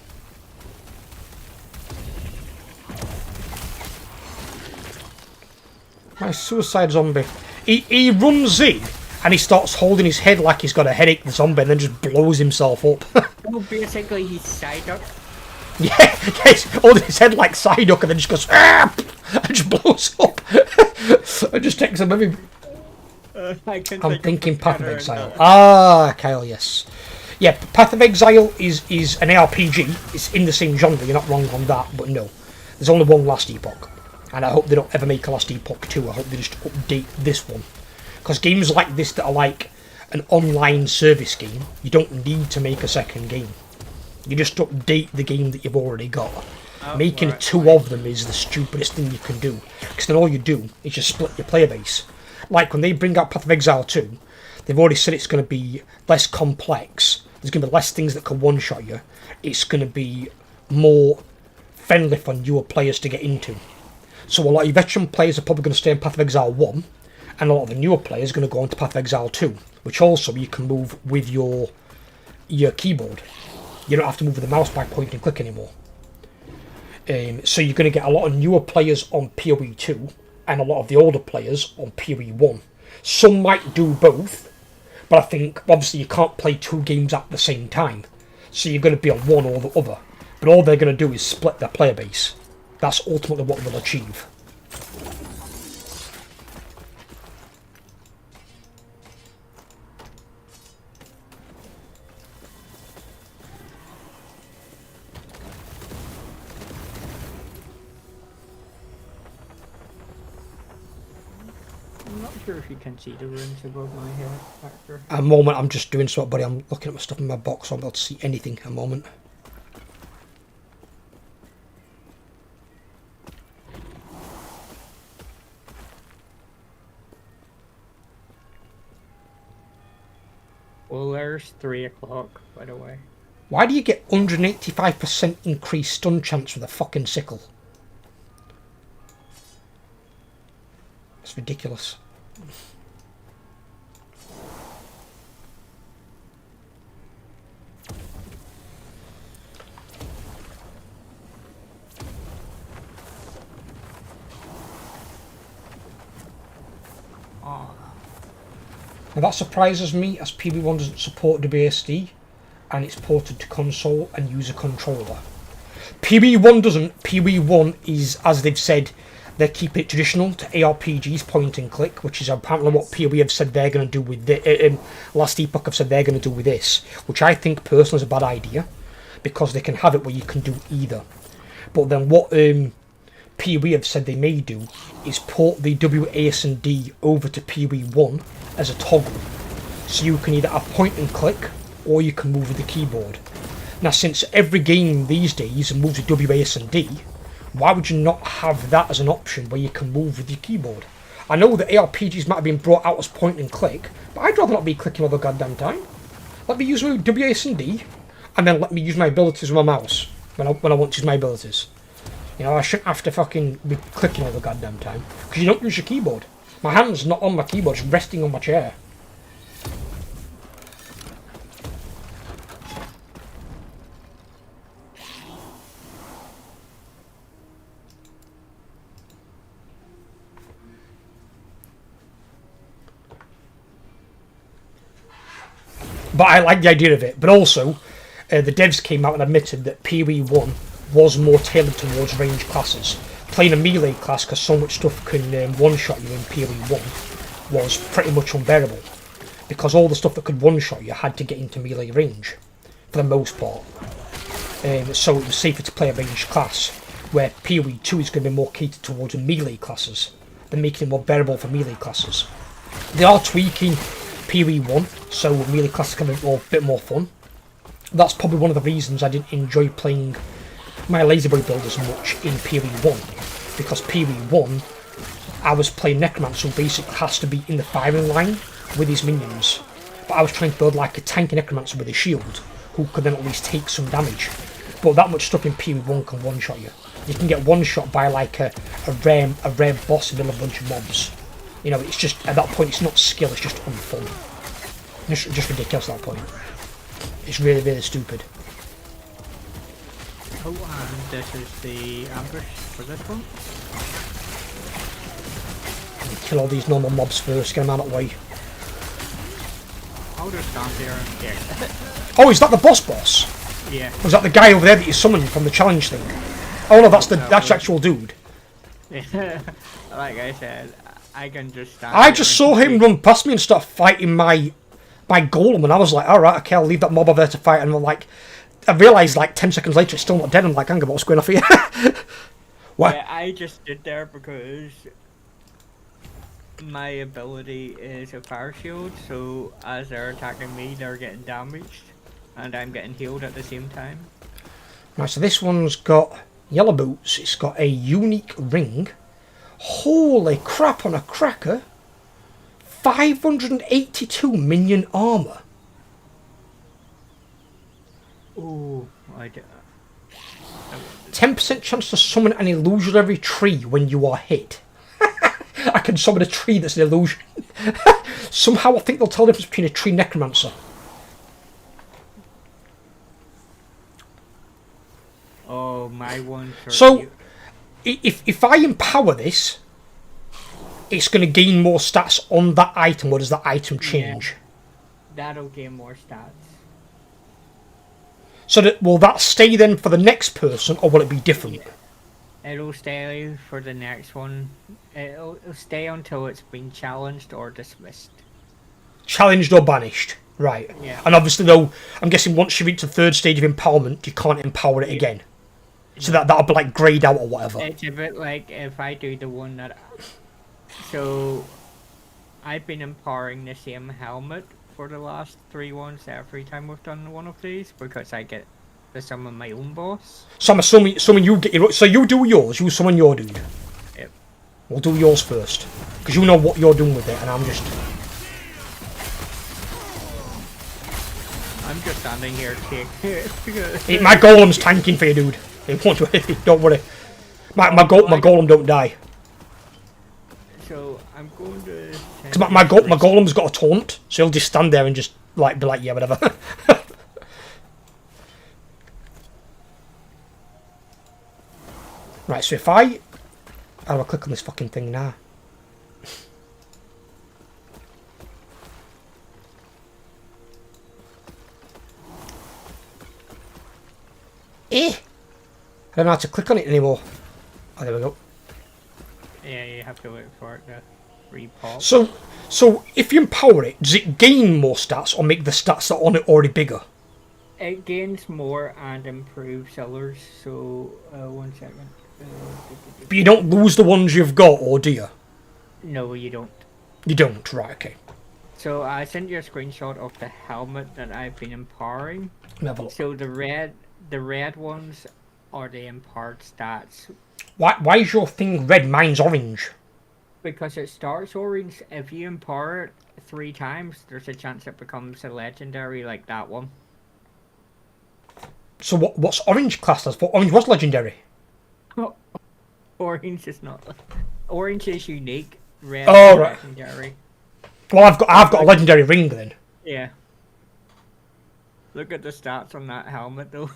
My suicide zombie. He runs in and he starts holding his head like he's got a headache, the zombie, and then just blows himself up. Well, basically he's Psyduck. Yeah, he's holding his head like Psyduck and then just goes, ah! And just blows up. It just takes him with him. I'm thinking Path of Exile. Ah, Kyle, yes. Yeah, Path of Exile is an ARPG. It's in the same genre, you're not wrong on that, but no. There's only one Last Epoch. And I hope they don't ever make a Last Epoch 2. I hope they just update this one. Because games like this that are like an online service game, you don't need to make a second game. You just update the game that you've already got. Making two of them is the stupidest thing you can do. Because then all you do is just split your player base. Like when they bring out Path of Exile 2, they've already said it's going to be less complex. There's going to be less things that can one-shot you. It's going to be more friendly for newer players to get into. So a lot of your veteran players are probably going to stay in Path of Exile 1, and a lot of the newer players are going to go into Path of Exile 2, which also you can move with your keyboard. You don't have to move with the mouse by point and click anymore. So you're going to get a lot of newer players on PoE 2, and a lot of the older players on PoE 1. Some might do both, but I think obviously you can't play two games at the same time. So you're going to be on one or the other. But all they're going to do is split their player base. That's ultimately what they'll achieve. I'm not sure if you can see the runes above my head, Factor. At the moment I'm just doing something, buddy. I'm looking at my stuff in my box, so I'm not able to see anything at the moment. Well, there's 3 o'clock, by the way. Why do you get 185% increased stun chance with a fucking sickle? It's ridiculous. Oh. Now that surprises me, as PB1 doesn't support WASD, and it's ported to console and user controller. PB1 doesn't. PB1 is, as they've said, they keep it traditional to ARPGs, point and click, which is apparently what PoE have said they're going to do with the Last Epoch have said they're going to do with this, which I think personally is a bad idea, because they can have it where you can do either. But then what PoE have said they may do is port the WASD over to PoE1 as a toggle, so you can either have point and click or you can move with the keyboard. Now, since every game these days moves with WASD, why would you not have that as an option where you can move with your keyboard? I know that ARPGs might have been brought out as point and click, but I'd rather not be clicking all the goddamn time. Let me use my WASD, and then let me use my abilities with my mouse when I want to use my abilities. You know, I shouldn't have to fucking be clicking all the goddamn time, because you don't use your keyboard. My hand's not on my keyboard, it's resting on my chair. But I like the idea of it. But also, the devs came out and admitted that PoE 1 was more tailored towards range classes. Playing a melee class, because so much stuff can one-shot you in PoE 1, was pretty much unbearable. Because all the stuff that could one-shot you had to get into melee range, for the most part. So it was safer to play a ranged class, where PoE 2 is going to be more catered towards melee classes, than making it more bearable for melee classes. They are tweaking PoE 1, so melee classes can be a bit more fun. That's probably one of the reasons I didn't enjoy playing my Lazy Boy build as much in PoE 1, because PoE 1 I was playing Necromancer, who basically has to be in the firing line with his minions, but I was trying to build like a tanky Necromancer with a shield, who could then at least take some damage. But that much stuff in PoE 1 can one-shot you. You can get one-shot by like a rare boss and then a bunch of mobs. You know, it's just, at that point, it's not skill, it's just unfun. Just ridiculous at that point. It's really, really stupid. Oh, and this is the ambush for this one. Kill all these normal mobs first, get them out of the way. I'll just stand there and get Oh, is that the boss? Yeah. Was that the guy over there that you summoned from the challenge thing? Oh no, that's the actual dude. Like I said, I can just stand I there just and saw him take- run past me and start fighting my golem, and I was like, alright, okay, I'll leave that mob over there to fight. And I'm like, I realised like 10 seconds later it's still not dead. I'm like, hang on, what's going on here? What? Yeah, I just stood there because my ability is a fire shield, so as they're attacking me, they're getting damaged, and I'm getting healed at the same time. Right, so this one's got yellow boots, it's got a unique ring. Holy crap on a cracker! 582 minion armour. Ooh, I did. 10% chance to summon an illusionary tree when you are hit. I can summon a tree that's an illusion. Somehow I think they'll tell the difference between a tree necromancer. Oh, my one. So, if I empower this, it's going to gain more stats on that item, or does that item change? That'll gain more stats. So will that stay then for the next person, or will it be different? It'll stay for the next one. It'll stay until it's been challenged or dismissed. Challenged or banished, right? Yeah. And obviously, though, I'm guessing once you reach the third stage of empowerment, you can't empower it again. So that'll be like greyed out or whatever. It's a bit like if I do the one that. So, I've been empowering the same helmet for the last 3 ones every time we've done one of these because I get to summon my own boss. So I'm assuming you get your, so you do yours, you summon your dude. Yep. We'll do yours first, because you know what you're doing with it, and I'm just standing here taking. my golem's tanking for you, dude. It won't do anything. Don't worry. My golem don't die. So I'm going to. Because my golem's got a taunt, so he'll just stand there and just like be like, yeah, whatever. Right, so if how do I click on this fucking thing now? I don't know how to click on it anymore. Oh, there we go. Yeah, you have to wait for it to repop. So if you empower it, does it gain more stats or make the stats that are on it already bigger? It gains more and improves others. So 1 second. But you don't lose the ones you've got, or do you? No, you don't. You don't, right, okay. So I sent you a screenshot of the helmet that I've been empowering. Let me have a look. So the red ones are the empowered stats. Why is your thing red? Mine's orange. Because it starts orange. If you empower it 3 times, there's a chance it becomes a legendary like that one. So what's orange classed as? For orange was legendary. Orange is not. Orange is unique. Red Oh, is right. legendary. Well, I've got a legendary ring then. Yeah. Look at the stats on that helmet though.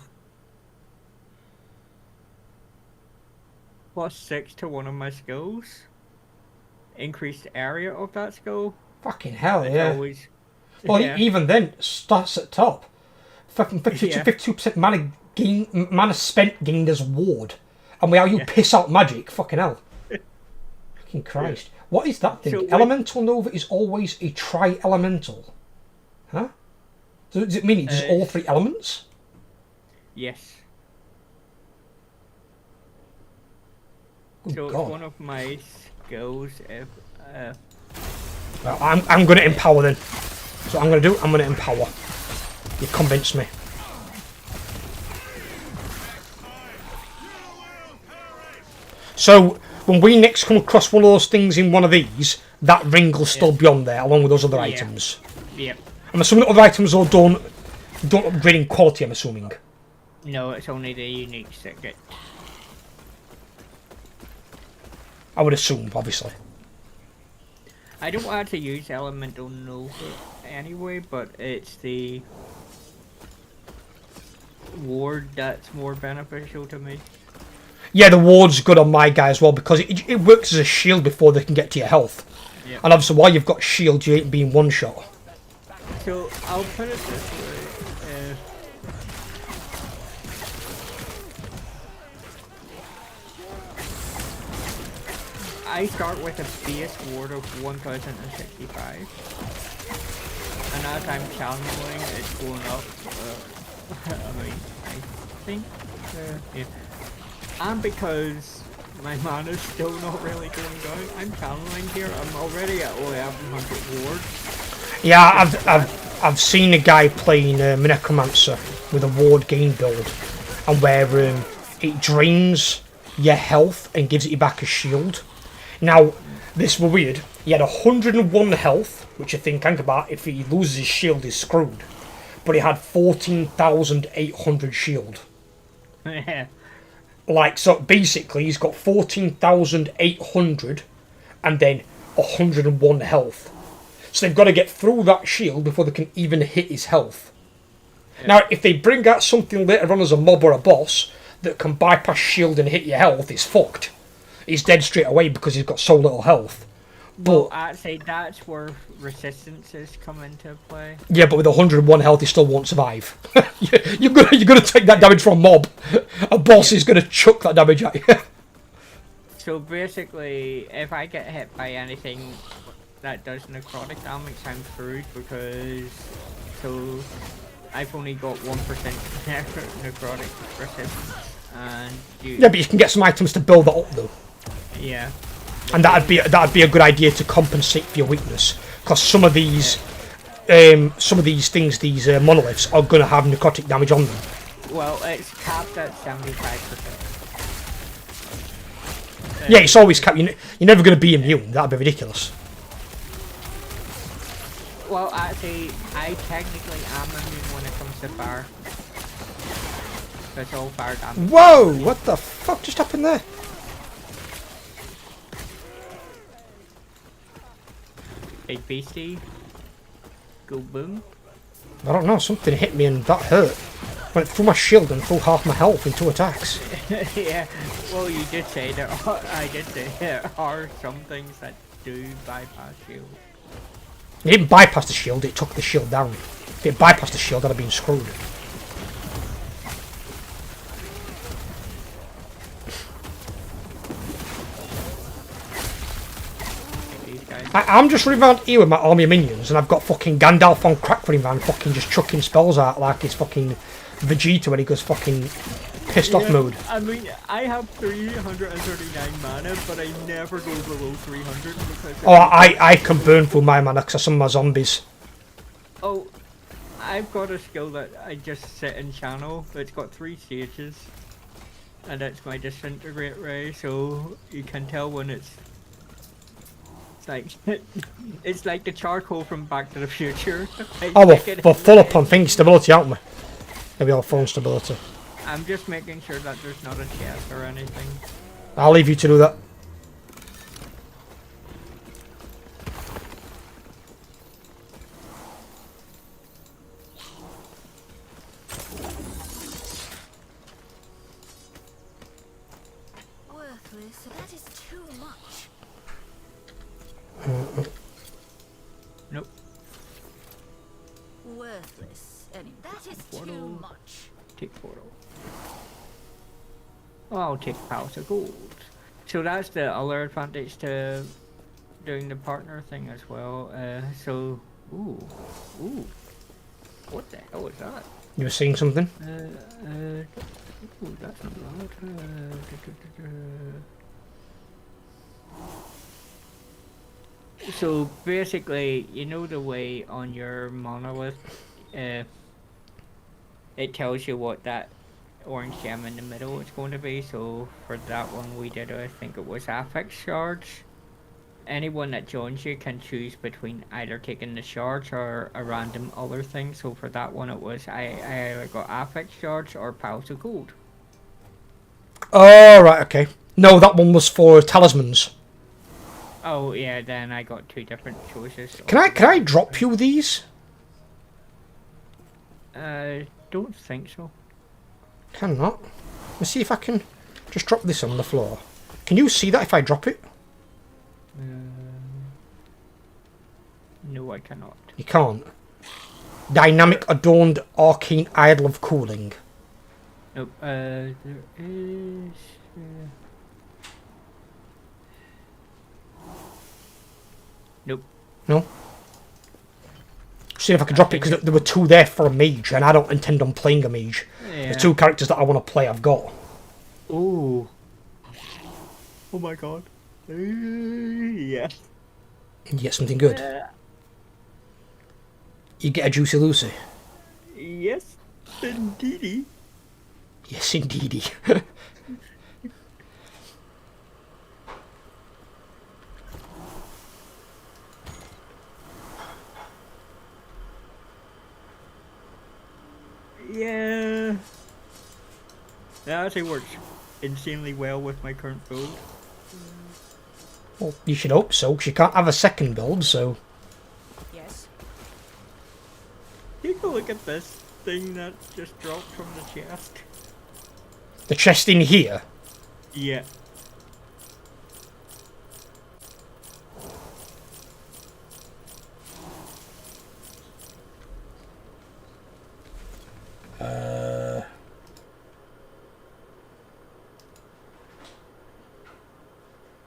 +6 to one of my skills. Increased area of that skill. Fucking hell, It's yeah. always. Well, yeah. even then, stats at top. 52% mana spent gained as ward. And how you piss out magic, fucking hell. Fucking Christ. What is that thing? So Elemental Nova is always a tri-elemental. Huh? So does it mean it does all 3 elements? Yes. Good So God. it's one of my skills. If Well, I'm going to empower then. So I'm going to do, I'm going to empower. You convinced me. So when we next come across one of those things in one of these, that ring will still be on there along with those other items. Yep. I'm assuming the other items all don't upgrade in quality, I'm assuming. No, it's only the uniques that get. I would assume, obviously. I don't want to use Elemental Nova anyway, but it's the ward that's more beneficial to me. Yeah, the ward's good on my guy as well because it works as a shield before they can get to your health. Yep. And obviously while you've got shield, you ain't being one shot. So I'll put it this way. I start with a base ward of 1065, and as I'm channeling, it's going up. I mean, I think, yeah. And because my mana's still not really going down, I'm channeling here. I'm already at 1100 wards. Yeah, I've seen a guy playing Necromancer with a ward gain build, and where it drains your health and gives it you back a shield. Now, this was weird. He had 101 health, which I think, think about, if he loses his shield, he's screwed. But he had 14,800 shield. Yeah. Like, so basically, he's got 14,800 and then 101 health. So they've got to get through that shield before they can even hit his health. Yeah. Now, if they bring out something later on as a mob or a boss that can bypass shield and hit your health, it's fucked. He's dead straight away because he's got so little health. But actually, that's where resistances come into play. Yeah, but with 101 health, he still won't survive. you're gonna take that damage from a mob. A boss is gonna chuck that damage at you. So basically, if I get hit by anything that does necrotic damage, I'm screwed because I've only got 1% necrotic resistance, and yeah, but you can get some items to build that up though. Yeah. And that'd be a good idea to compensate for your weakness, because some of these things, these monoliths, are going to have necrotic damage on them. Well, it's capped at 75%. Yeah, it's always capped. You're never going to be immune. That'd be ridiculous. Well, actually, I technically am immune when it comes to fire. It's all fire damage. Whoa! What the fuck just happened there? Big beastie. Go boom. I don't know, something hit me and that hurt. Went through my shield and through half my health in 2 attacks. Yeah, well you did say there are, I did say there are some things that do bypass shield. It didn't bypass the shield, it took the shield down. If it bypassed the shield, I'd have been screwed. I'm just running around here with my army of minions, and I've got fucking Gandalf on crack running around, fucking just chucking spells out like it's fucking Vegeta when he goes fucking pissed off mode. I mean, I have 339 mana, but I never go below 300 because... Oh, I can burn through my mana because of some of my zombies. Oh, I've got a skill that I just sit and channel. It's got 3 stages, and it's my disintegrate ray, so you can tell when it's like it's like the charcoal from Back to the Future. Oh, we're full up on thing stability, aren't we? Maybe all phone stability. I'm just making sure that there's not a chest or anything. I'll leave you to do that. Worthless. That is too much. Nope. Worthless. That is Portal. too much. Take portal. Oh, I'll take Palace of Gold. So that's the other advantage to doing the partner thing as well. Ooh, what the hell is that? You were seeing something? Ooh, that's not loud. So basically, you know the way on your monolith, it tells you what that orange gem in the middle is going to be. So for that one we did, I think it was affix shards. Anyone that joins you can choose between either taking the shards or a random other thing. So for that one it was I either got affix shards or piles of gold. Oh, right, okay. No, that one was for talismans. Oh yeah, then I got 2 different choices. Can I drop you these? Don't think so. Cannot. Let's see if I can just drop this on the floor. Can you see that if I drop it? No, I cannot. You can't. Dynamic adorned arcane idol of cooling. Nope. There is. Nope. No? See if I can drop it, because there were 2 there for a mage, and I don't intend on playing a mage. Yeah. The 2 characters that I want to play I've got. Ooh. Oh my god. Yeah. You get something good. You get a Juicy Lucy. Yes, indeedy. Yes, indeedy. Yeah. That actually works insanely well with my current build. Well, you should hope so, because you can't have a second build, so... Yes. Take a look at this thing that just dropped from the chest. The chest in here? Yeah.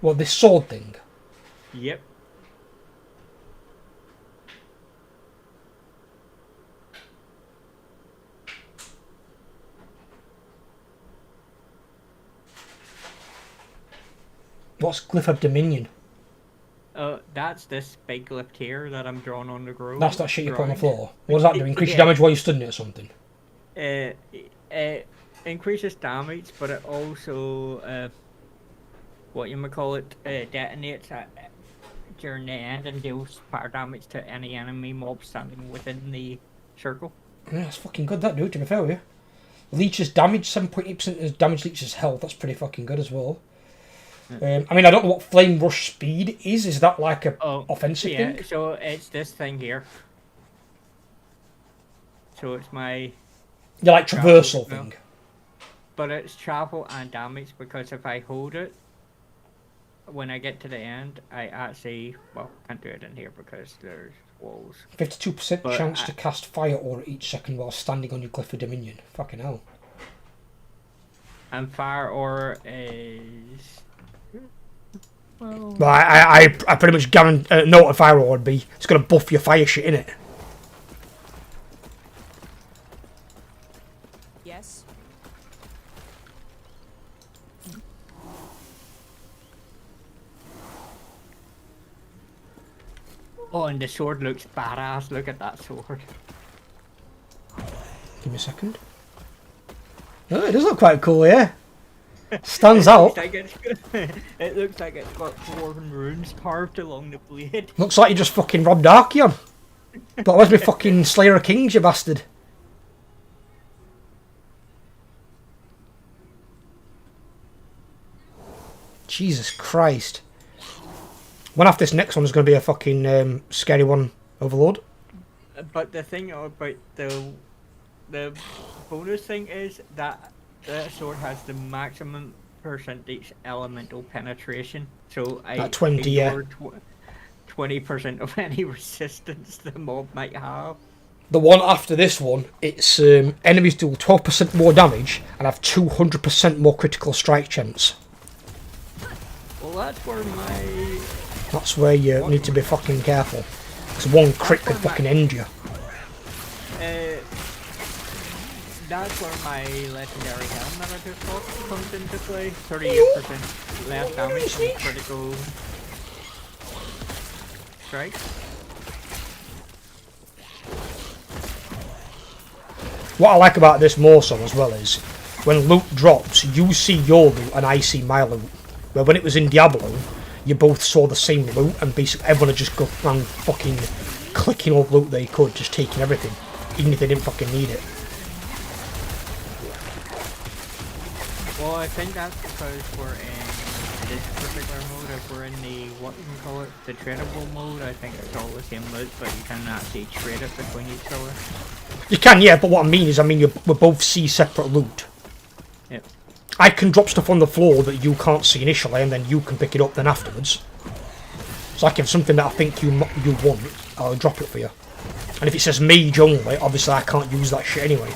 Well, this sword thing. Yep. What's Glyph of Dominion? That's this big lift here that I'm drawing on the ground. That's that shit you put on the floor. What does that do? Increase your damage while you're stood in it or something? It increases damage, but it also, what you might call it, detonates during the end and deals fire damage to any enemy mob standing within the circle. Yeah, that's fucking good, that dude, to be fair with you. Leeches damage, 7.8% as damage leeches health, that's pretty fucking good as well. I mean, I don't know what Flame Rush speed is. Is that like a offensive thing? Yeah, so it's this thing here. So it's my... Yeah, like traversal thing. But it's travel and damage, because if I hold it, when I get to the end, I actually... Well, can't do it in here because there's walls. 52% chance to cast fire aura each second while standing on your Glyph of Dominion. Fucking hell. And fire aura is... Well, I pretty much guarantee know what a fire aura would be. It's going to buff your fire shit, innit? Yes. oh, and the sword looks badass. Look at that sword. Give me a second. Oh, it does look quite cool, yeah. Stands out. It looks like it's got dwarven runes carved along the blade. Looks like you just fucking robbed Archeon. But where's my fucking Slayer of Kings, you bastard? Jesus Christ. One after this next one is going to be a fucking scary one, Overlord. But the thing about the bonus thing is that the sword has the maximum percentage elemental penetration. So I At 20, yeah. 20% of any resistance the mob might have. The one after this one, it's enemies deal 12% more damage and have 200% more critical strike chance. Well, that's where my... That's where you need to be fucking careful. Because one crit could fucking end you. That's where my legendary helm that I just got comes into play. 38% less damage from critical strike. What I like about this more so as well is, when loot drops, you see your loot and I see my loot. Where when it was in Diablo, you both saw the same loot and basically everyone had just gone around fucking clicking all the loot they could, just taking everything, even if they didn't fucking need it. Well, I think that's because we're in this particular mode, if we're in the, what you can call it, the tradable mode, I think it's all the same loot, but you can actually trade it between each other. You can, yeah, but what I mean is, we both see separate loot. Yep. I can drop stuff on the floor that you can't see initially, and then you can pick it up then afterwards. So like if something that I think you want, I'll drop it for you. And if it says mage only, obviously I can't use that shit anyway.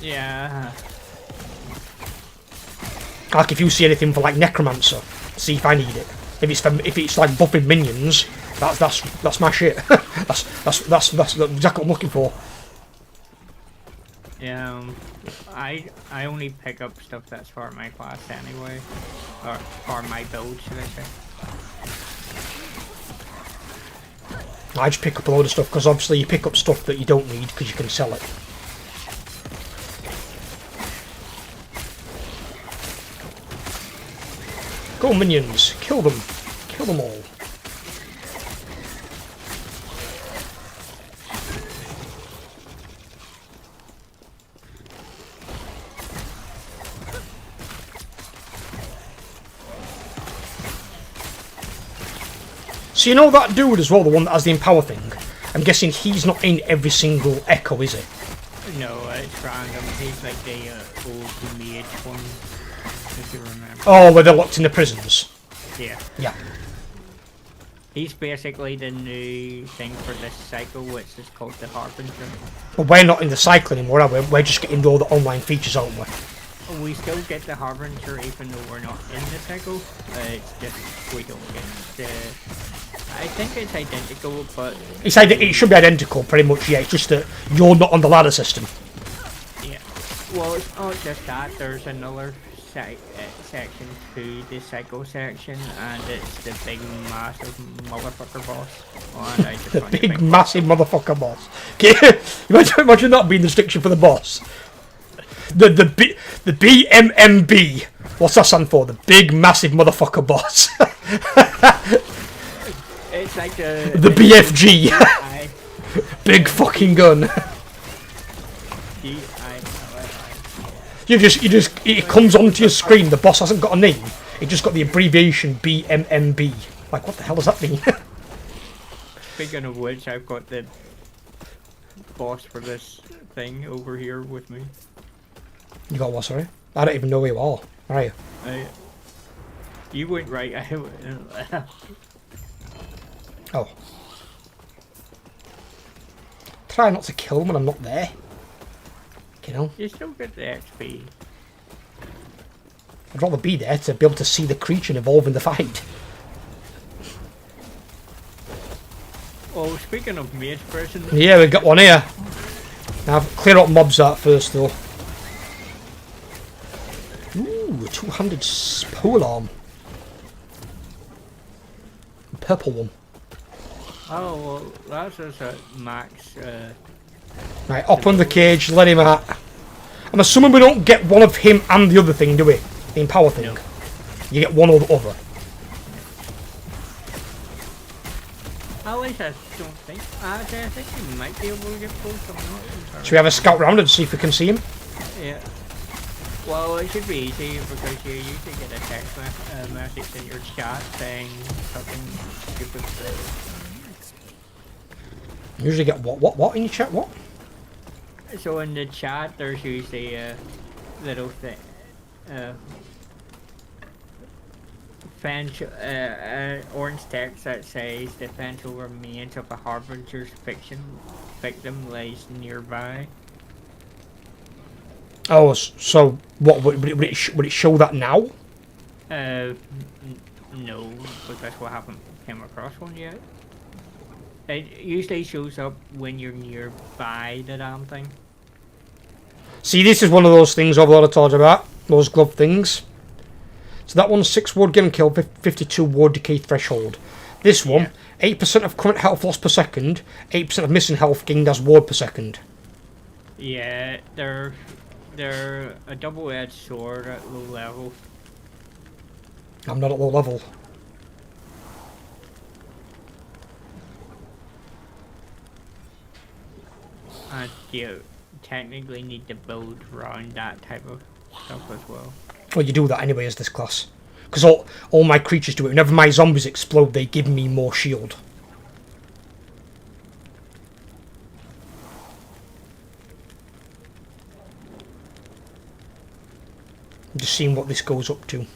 Yeah. Like if you see anything for like necromancer, see if I need it. If it's like buffing minions, that's my shit. that's exactly what I'm looking for. Yeah. I only pick up stuff that's for my class anyway, or for my build, should I say? I just pick up a load of stuff because obviously you pick up stuff that you don't need because you can sell it. Go minions, kill them all. So you know that dude as well, the one that has the empower thing? I'm guessing he's not in every single echo, is he? No, it's random. He's like the old mage one, if you remember. Oh, where they're locked in the prisons? Yeah. Yeah. He's basically the new thing for this cycle, which is called the Harbinger. But we're not in the cycle anymore, are we? We're just getting all the online features, aren't we? We still get the Harbinger even though we're not in the cycle. It's just we don't get the... I think it's identical, but... It should be identical, pretty much, yeah. It's just that you're not on the ladder system. Yeah. Well, it's not just that. There's another section to the cycle section, and it's the big, massive motherfucker boss. And I just The found it big, massive motherfucker boss. Okay, imagine that being the distinction for the boss. The BMMB. What's that stand for? The big, massive motherfucker boss. It's like the BFG. Big fucking gun. It comes onto your screen. The boss hasn't got a name. It just got the abbreviation BMMB. Like, what the hell does that mean? Speaking of which, I've got the boss for this thing over here with me. You got what, sorry? I don't even know where you are. Where are you? You went right. Oh. Try not to kill them when I'm not there. You know? You still get the XP. I'd rather be there to be able to see the creature and evolve in the fight. Oh, speaking of mage person. Yeah, we've got one here. Now, clear up mobs out first, though. Ooh, 200 pole arm. Purple one. Oh, well, that's just a max. Right, up on the cage, let him out. I'm assuming we don't get one of him and the other thing, do we? The empower thing. No. You get one or the other. At least I don't think. I think we might be able to get both of them. Should we have a scout round and see if we can see him? Yeah. Well, it should be easy because you usually get a text message in your chat saying something stupid. Usually get what in your chat? What? So in the chat, there's usually a little thing, orange text that says the eventual remains of a Harbinger's victim lays nearby. Oh, so what would it show that now? No, because we haven't came across one yet. It usually shows up when you're nearby the damn thing. See, this is one of those things I've already told you about. Those glove things. So that one's 6 ward gain kill, 52 ward decay threshold. This one, 8% of current health loss per second, 8% of missing health gained as ward per second. Yeah, they're a double-edged sword at low level. I'm not at low level. And you technically need to build around that type of stuff as well. Well, you do that anyway as this class. Because all my creatures do it. Whenever my zombies explode, they give me more shield. I'm just seeing what this goes up to.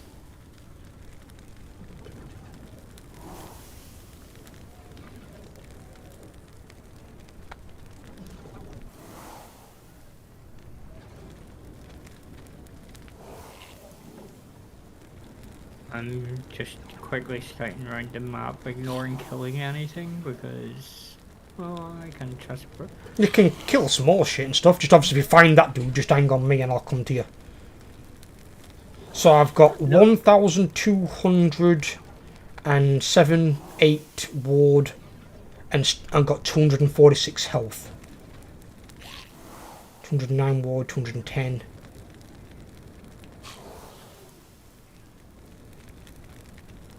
I'm just quickly scouting around the map, ignoring killing anything because, well, I can trust. You can kill small shit and stuff. Just obviously, if you find that dude, just hang on me and I'll come to you. So I've got 1,207, 8 ward, and I've got 246 health. 209 ward, 210.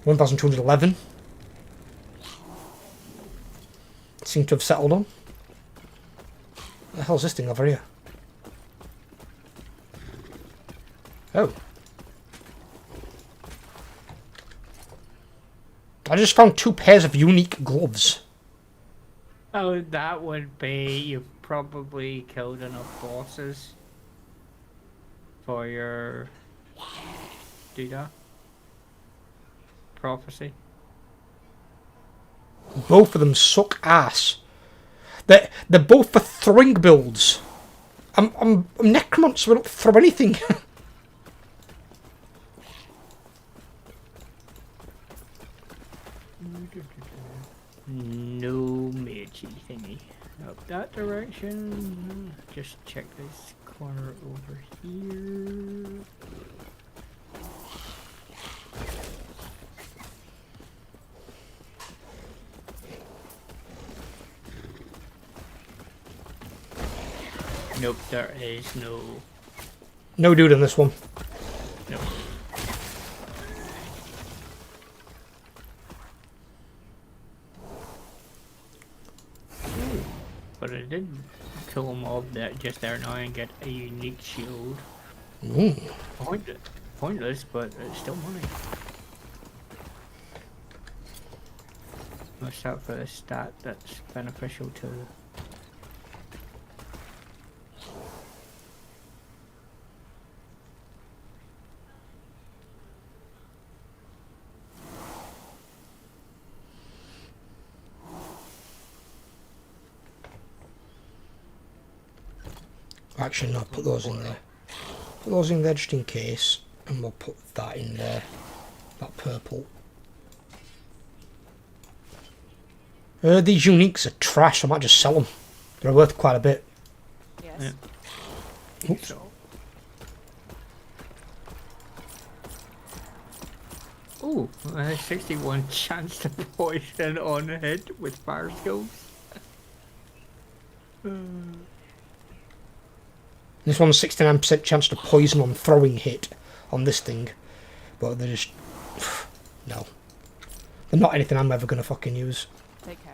$1,211. Seem to have settled on. What the hell's this thing over here? Oh. I just found 2 pairs of unique gloves. Oh, that would be, you've probably killed enough bosses for your doodah prophecy. Both of them suck ass. They're both for throwing builds. I'm necromancer, so I don't throw anything. No magey thingy up that direction. Just check this corner over here. Nope, there is no. No dude in this one. Nope. But I did kill a mob that just there now and get a unique shield. Pointless, but it's still money. Watch out for a stat that's beneficial to. Actually, no, put those in there. Put those in there just in case, and we'll put that in there. That purple. These uniques are trash. I might just sell them. They're worth quite a bit. Yes. Yeah. Oops. Ooh, 61 chance to poison on hit with fire skills. This one's 69% chance to poison on throwing hit on this thing. But they're just... no. They're not anything I'm ever going to fucking use. Take care.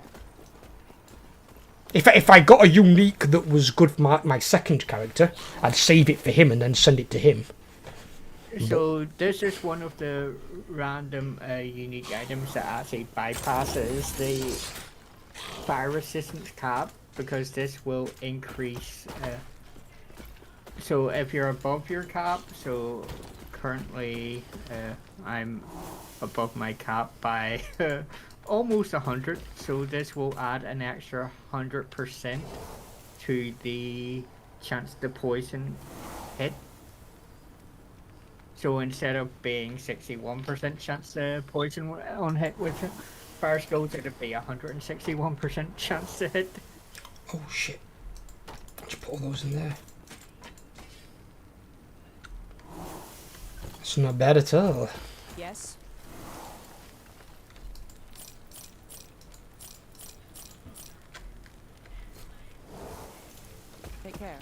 If I got a unique that was good for my second character, I'd save it for him and then send it to him. So this is one of the random unique items that actually bypasses the fire resistance cap, because this will increase... so if you're above your cap, so currently I'm above my cap by almost 100, so this will add an extra 100% to the chance to poison hit. So instead of being 61% chance to poison on hit with fire skills, it'd be 161% chance to hit. Oh shit. Just put all those in there. It's not bad at all. Yes. Take care.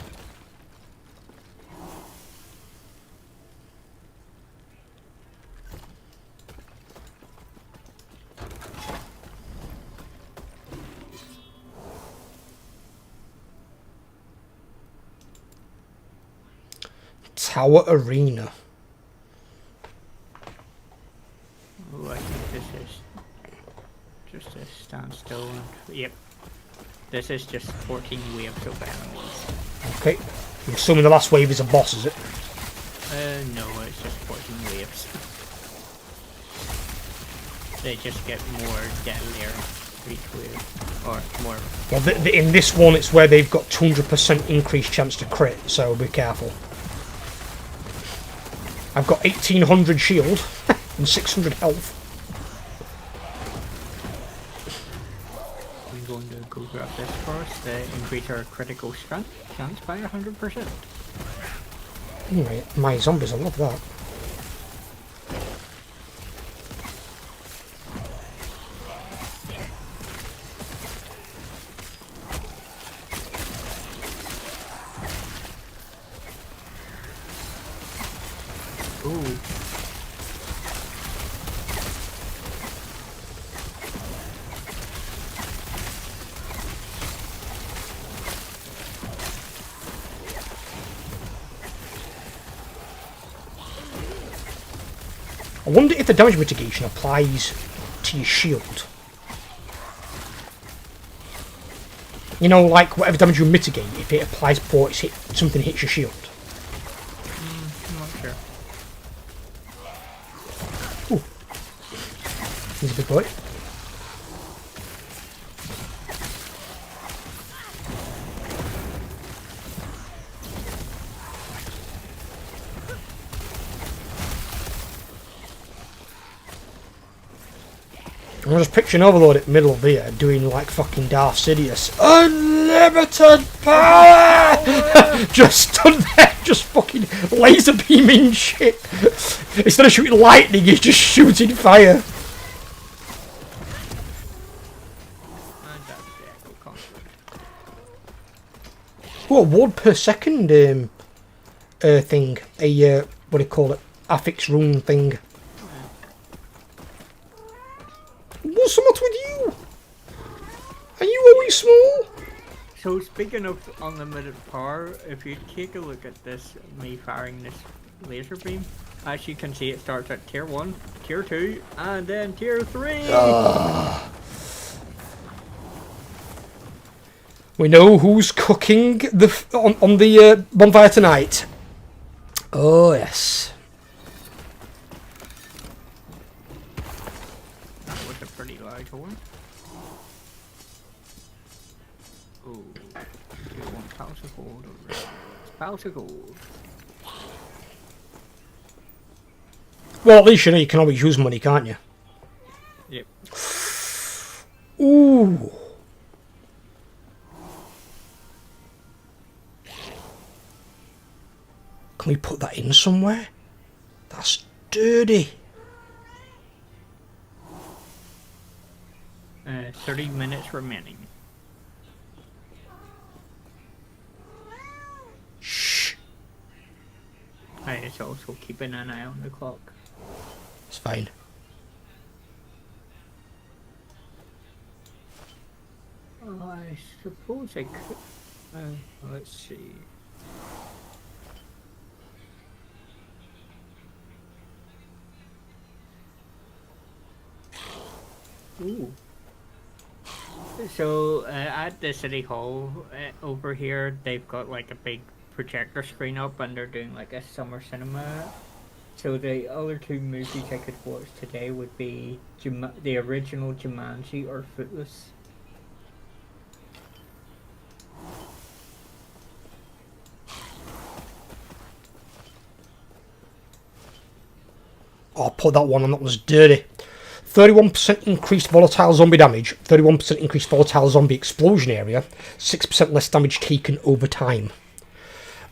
Tower Arena. stand still. Yep. This is just 14 waves of enemies. Okay. I'm assuming the last wave is a boss, is it? No, it's just 14 waves. They just get more deadlier each wave. Or more. Well, in this one, it's where they've got 200% increased chance to crit, so be careful. I've got 1800 shield and 600 health. I'm going to go grab this first. Increase our critical strength chance by 100%. Anyway, my zombies, I love that. Ooh. I wonder if the damage mitigation applies to your shield. You know, like whatever damage you mitigate, if it applies before it's something hits your shield. I'm not sure. Ooh. He's a big boy. I'm just picturing Overlord at the middle of there doing like fucking Darth Sidious. Unlimited power! Just stood there, just fucking laser beaming shit. Instead of shooting lightning, he's just shooting fire. And that's the Echo Conqueror. Oh, a ward per second thing. A, what do you call it? Affix rune thing. What's the matter with you? Are you always small? So speaking of unlimited power, if you take a look at this, me firing this laser beam, as you can see it starts at tier 1, tier 2, and then tier 3! We know who's cooking on the bonfire tonight. Oh yes. That was a pretty large one. Ooh, do you want pals of gold or pals of gold? Well, at least you know you can always use money, can't you? Yep. Ooh. Can we put that in somewhere? That's dirty. 30 minutes remaining. Shh. It's also keeping an eye on the clock. It's fine. I suppose I could. Let's see. Ooh. So at the city hall over here, they've got like a big projector screen up, and they're doing like a summer cinema. So the other two movies I could watch today would be the original Jumanji or Footloose. Oh, put that one on, that was dirty. 31% increased volatile zombie damage, 31% increased volatile zombie explosion area, 6% less damage taken over time.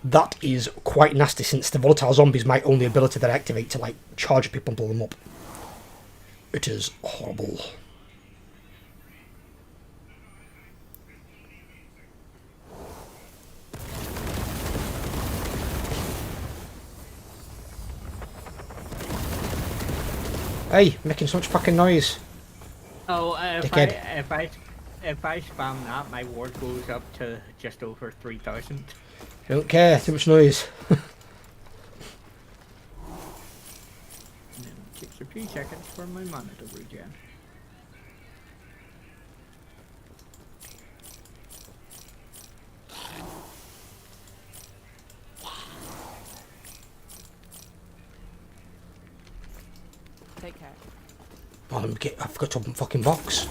That is quite nasty, since the volatile zombie is my only ability that I activate to like charge people and blow them up. It is horrible. Hey, making so much fucking noise. Oh, Dickhead. if I spam that, my ward goes up to just over 3,000. Don't care, too much noise. And then it takes a few seconds for my mana to regen. Take care. Oh, I forgot to open fucking box.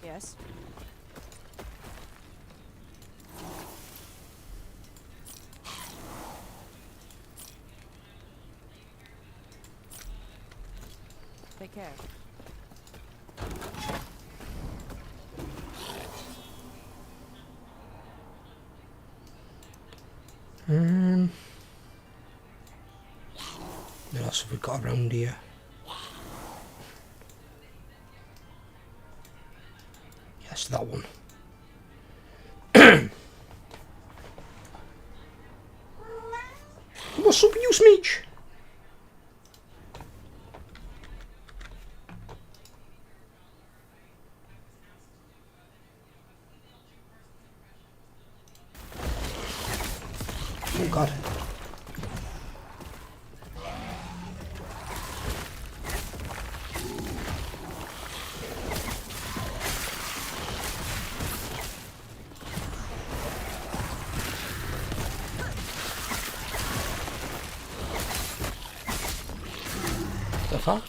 Yes. Take care. What else have we got around here? Yes, that one. What's up, you Smeech? Oh god. The fuck?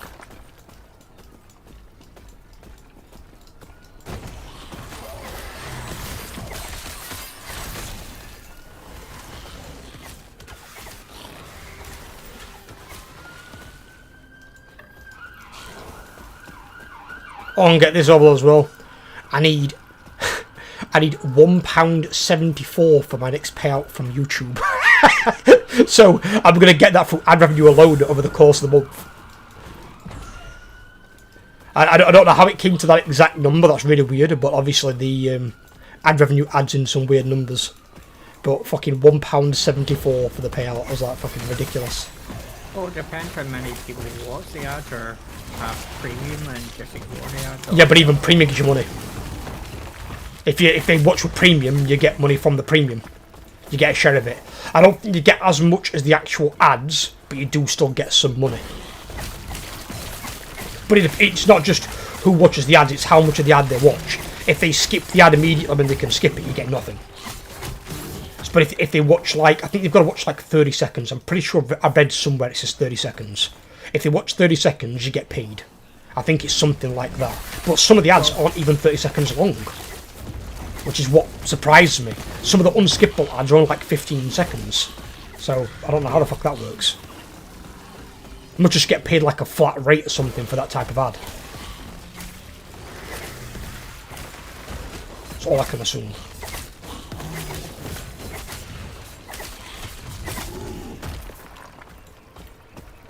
Oh, and get this over as well. I need £1.74 for my next payout from YouTube. So I'm gonna get that from ad revenue alone over the course of the month. I don't know how it came to that exact number. That's really weird. But obviously the ad revenue adds in some weird numbers. But fucking £1.74 for the payout was like fucking ridiculous. Well, it depends how many people watch the ads or have premium and just ignore the ads. Yeah, but even premium gives you money. If they watch with premium, you get money from the premium. You get a share of it. I don't think you get as much as the actual ads, but you do still get some money. But it's not just who watches the ads, it's how much of the ad they watch. If they skip the ad immediately when they can skip it, you get nothing. But if they watch, like, I think they've got to watch like 30 seconds. I'm pretty sure I've read somewhere it says 30 seconds. If they watch 30 seconds, you get paid. I think it's something like that. But some of the ads aren't even 30 seconds long, which is what surprised me. Some of the unskippable ads are only like 15 seconds. So I don't know how the fuck that works. You must just get paid like a flat rate or something for that type of ad. That's all I can assume.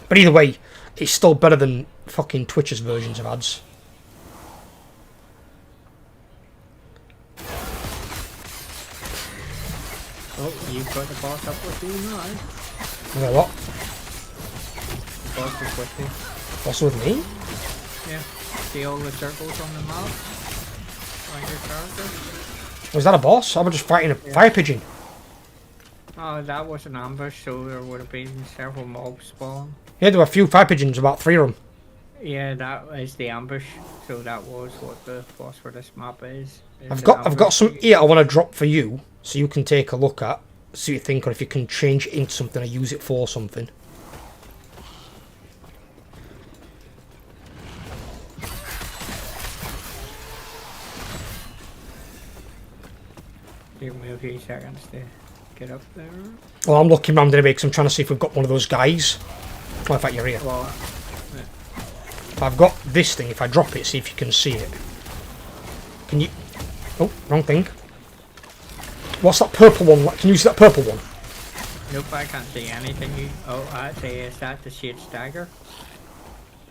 But either way, it's still better than fucking Twitch's versions of ads. Oh, you've got the boss up with you now. Okay, what? Boss is with you. What's with me? Yeah. See all the circles on the map? Around your character? Was that a boss? I was just fighting a fire pigeon. Oh, that was an ambush, so there would have been several mobs spawn. Yeah, there were a few fire pigeons, about 3 of them. Yeah, that is the ambush. So that was what the boss for this map is. I've got some here I want to drop for you, so you can take a look at, see what you think, or if you can change it into something or use it for something. Give me a few seconds to get up there. Well, I'm looking around anyway because I'm trying to see if we've got one of those guys. Oh, in fact, you're here. Well, I've got this thing. If I drop it, see if you can see it. Can you... Oh, wrong thing. What's that purple one? Can you see that purple one? nope, I can't see anything. Oh, actually, is that the shade stagger?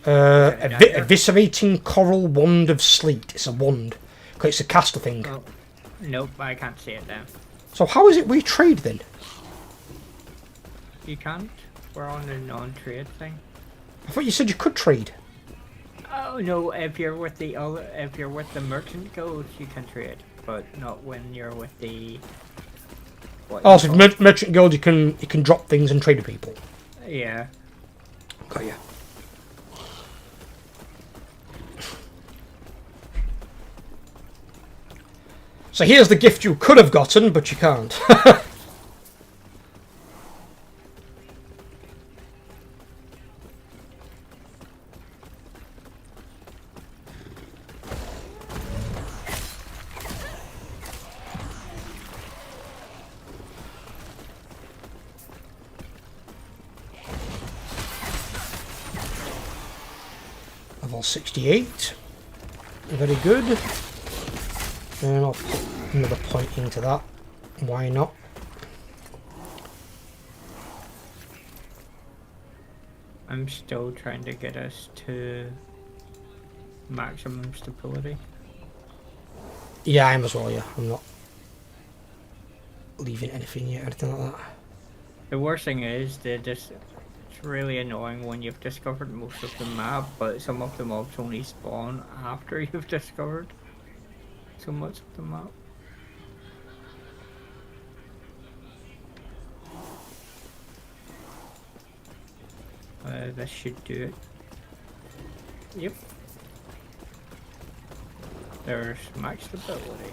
Eviscerating Coral Wand of Sleet. It's a wand. It's a caster thing. Oh, nope, I can't see it then. So how is it we trade then? You can't? We're on the non-trade thing. I thought you said you could trade. Oh no, if you're with the merchant guild, you can trade, but not when you're with the. Oh, so if merchant guild, you can drop things and trade with people. Yeah. Got ya. So here's the gift you could have gotten, but you can't. Level 68. Very good. And I'll put another point into that. Why not? I'm still trying to get us to maximum stability. Yeah, I'm as well, yeah. I'm not leaving anything yet, anything like that. The worst thing is that it's really annoying when you've discovered most of the map, but some of the mobs only spawn after you've discovered so much of the map. This should do it. Yep. There's max stability.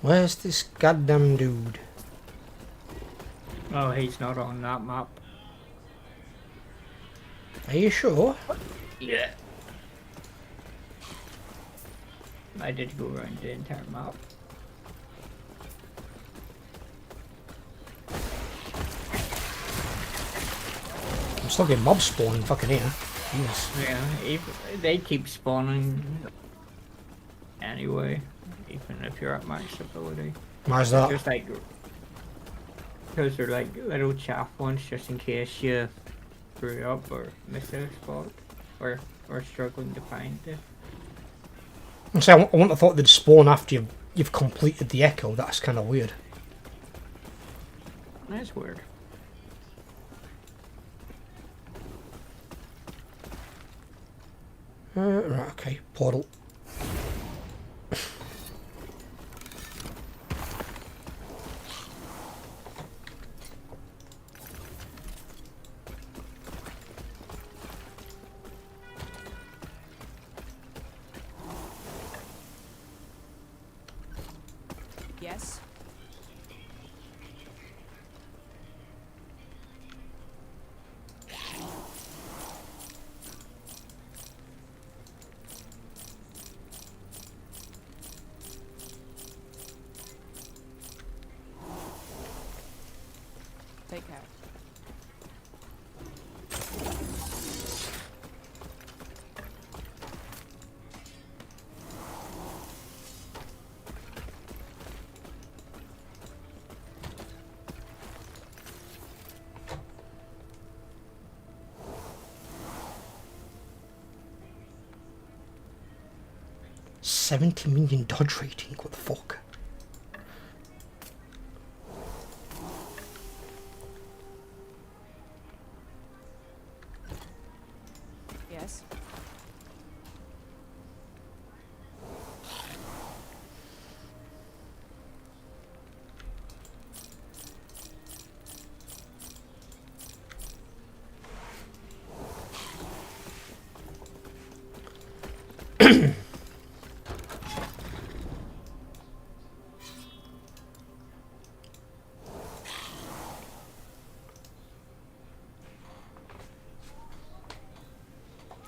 Where's this goddamn dude? Oh, he's not on that map. Are you sure? Yeah. I did go around the entire map. I'm still getting mobs spawning fucking here. Yes. Yeah, they keep spawning anyway, even if you're at max ability. Why's that? Just like, because they're like little chaff ones, just in case you screw up or miss a spot, or struggling to find it. I wouldn't have thought they'd spawn after you've completed the echo. That's kind of weird. That's weird. Right, okay. Portal. Yes. Take care. $70 million dodge rating. What the fuck? Yes.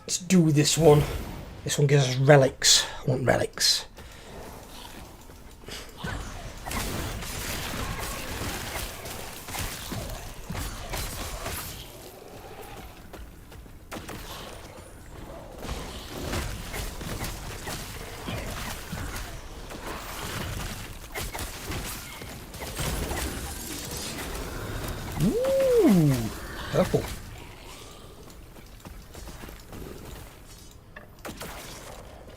Let's do this one. This one gives us relics. I want relics. Ooh, purple.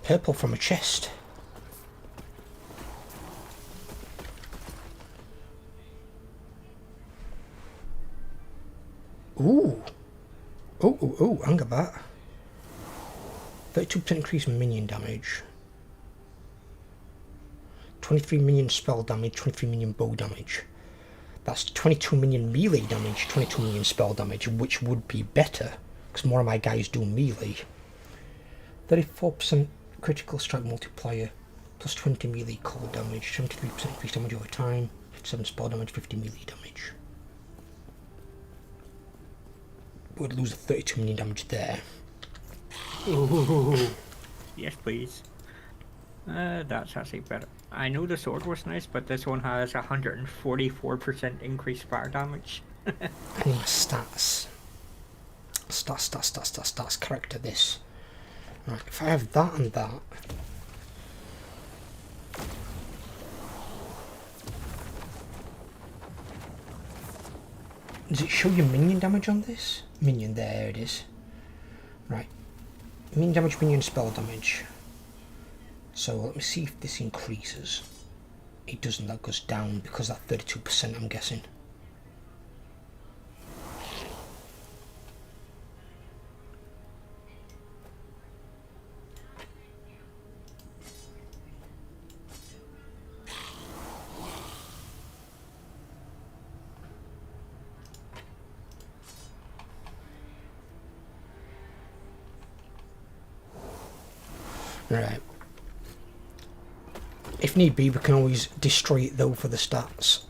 Purple from a chest. Ooh. Oh, anger bat. 32% increase in minion damage. 23 minion spell damage, 23 minion bow damage. That's 22 minion melee damage, 22 minion spell damage, which would be better, because more of my guys do melee. 34% critical strike multiplier, plus 20 melee cold damage, 73% increased damage over time, 57 spell damage, 50 melee damage. Would lose 32 million damage there. Ooh. Yes, please. That's actually better. I know the sword was nice, but this one has 144% increased fire damage. I need my stats. Stats, character this. Right, if I have that and that. Does it show your minion damage on this? Minion, there it is. Right. Minion damage, minion spell damage. So let me see if this increases. It doesn't, that goes down because that 32% I'm guessing. Right. If need be, we can always destroy it though for the stats.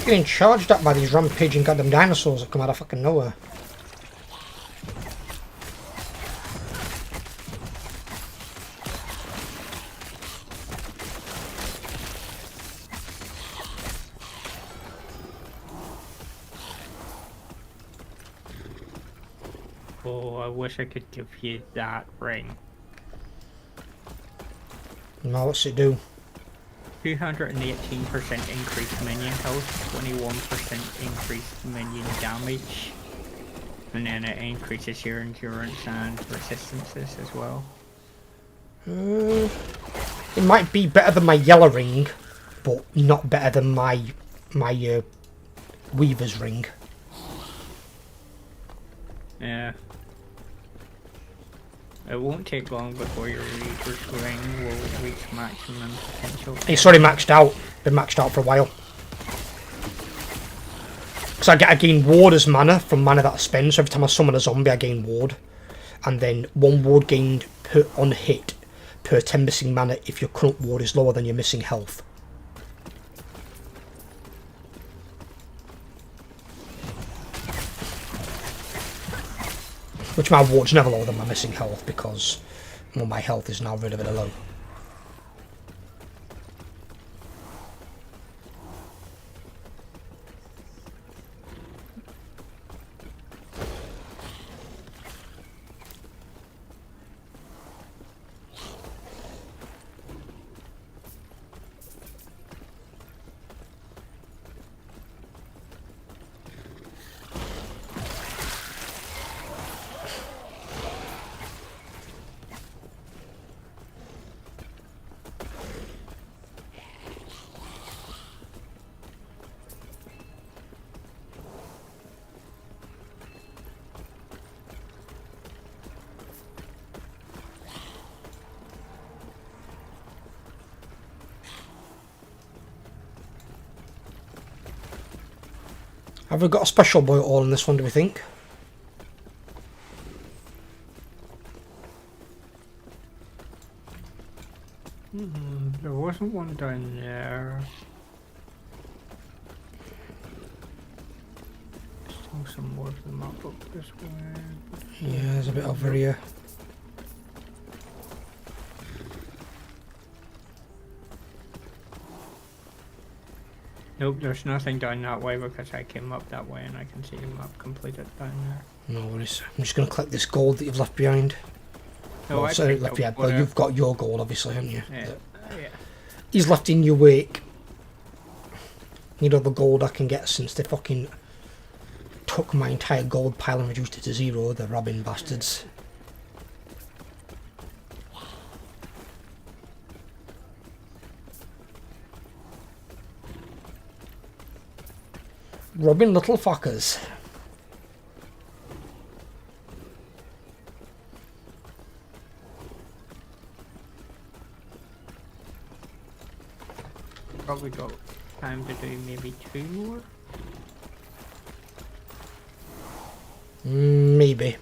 Getting charged at by these rampaging goddamn dinosaurs that come out of fucking nowhere. Oh, I wish I could give you that ring. Now what's it do? 218% increased minion health, 21% increased minion damage, and then it increases your endurance and resistances as well. It might be better than my yellow ring, but not better than my Weaver's ring. Yeah. It won't take long before your Reaper's ring will reach maximum potential. It's already maxed out. Been maxed out for a while. Because I gain ward as mana from mana that I spend. So every time I summon a zombie, I gain ward, and then 1 ward gained per on hit per 10 missing mana if your current ward is lower than your missing health. Which my ward's never lower than my missing health because well, my health is now really low. Have we got a special boy at all in this one, do we think? There wasn't one down there. Still some more of them up this way. Yeah, there's a bit over here. Nope, there's nothing down that way because I came up that way and I can see the map completed down there. No worries. I'm just going to collect this gold that you've left behind. No, Well, I sorry, picked left up behind. what Well, you've got your gold, obviously, haven't you? Yeah. Yeah. He's left in your wake. Need all the gold I can get since they fucking took my entire gold pile and reduced it to 0, the robbing bastards. Robbing little fuckers. Probably got time to do maybe 2 more. Maybe.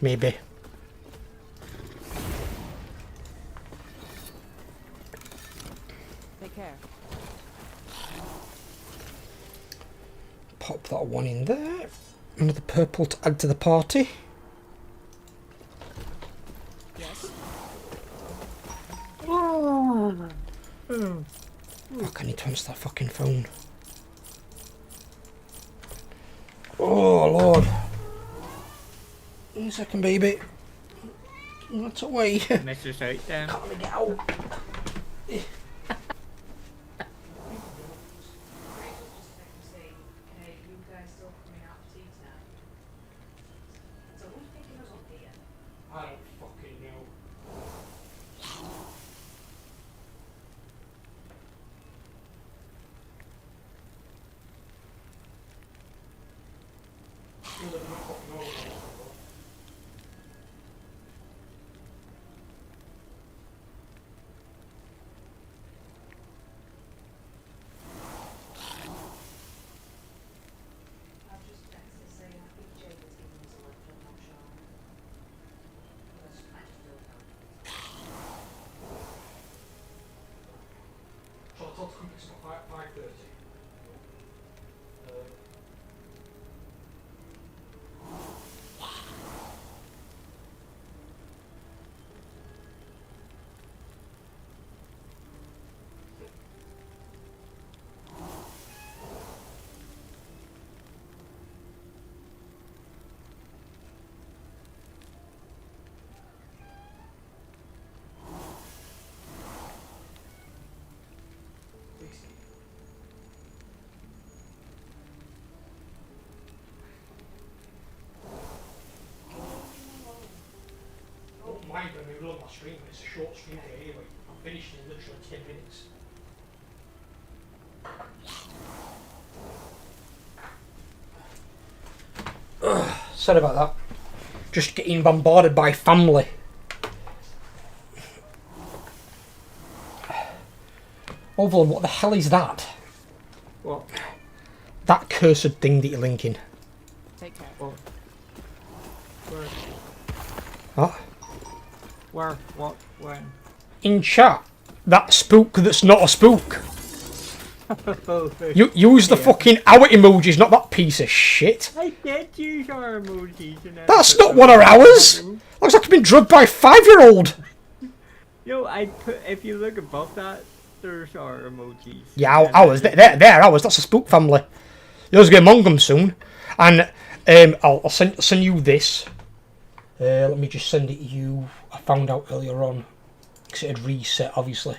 Take care. Pop that one in there. Another purple to add to the party. Yes. Fuck, I need to answer that fucking phone. Oh, Lord. 1 second, baby. That's away. Mess us out then. Can't let me get out. You guys still coming out for tea tonight? So who's picking us up here? I don't fucking know. I've just texted to say I think Jake has given us a lift, I'm not sure. That's kind of feel bad. Shall I tell to come pick us up at 5:30? I don't mind when we run my stream, but it's a short stream day anyway. I'm finished in literally 10 minutes. Sorry about that. Just getting bombarded by family. Overall, what the hell is that? What? That cursed thing that you're linking. Take care. What? Where? What? Where? What? When? In chat, that spook that's not a spook. Oh, You use the fucking hour emojis, not that piece of shit. I did use our emojis and That's not one of ours. Looks like you've been drugged by a 5-year-old. Yo, I put, if you look above that, there's our emojis. Yeah, And ours. They're ours. That's a spook family. Yours get among them soon. And I'll send you this. Let me just send it to you. I found out earlier on. Because it had reset, obviously.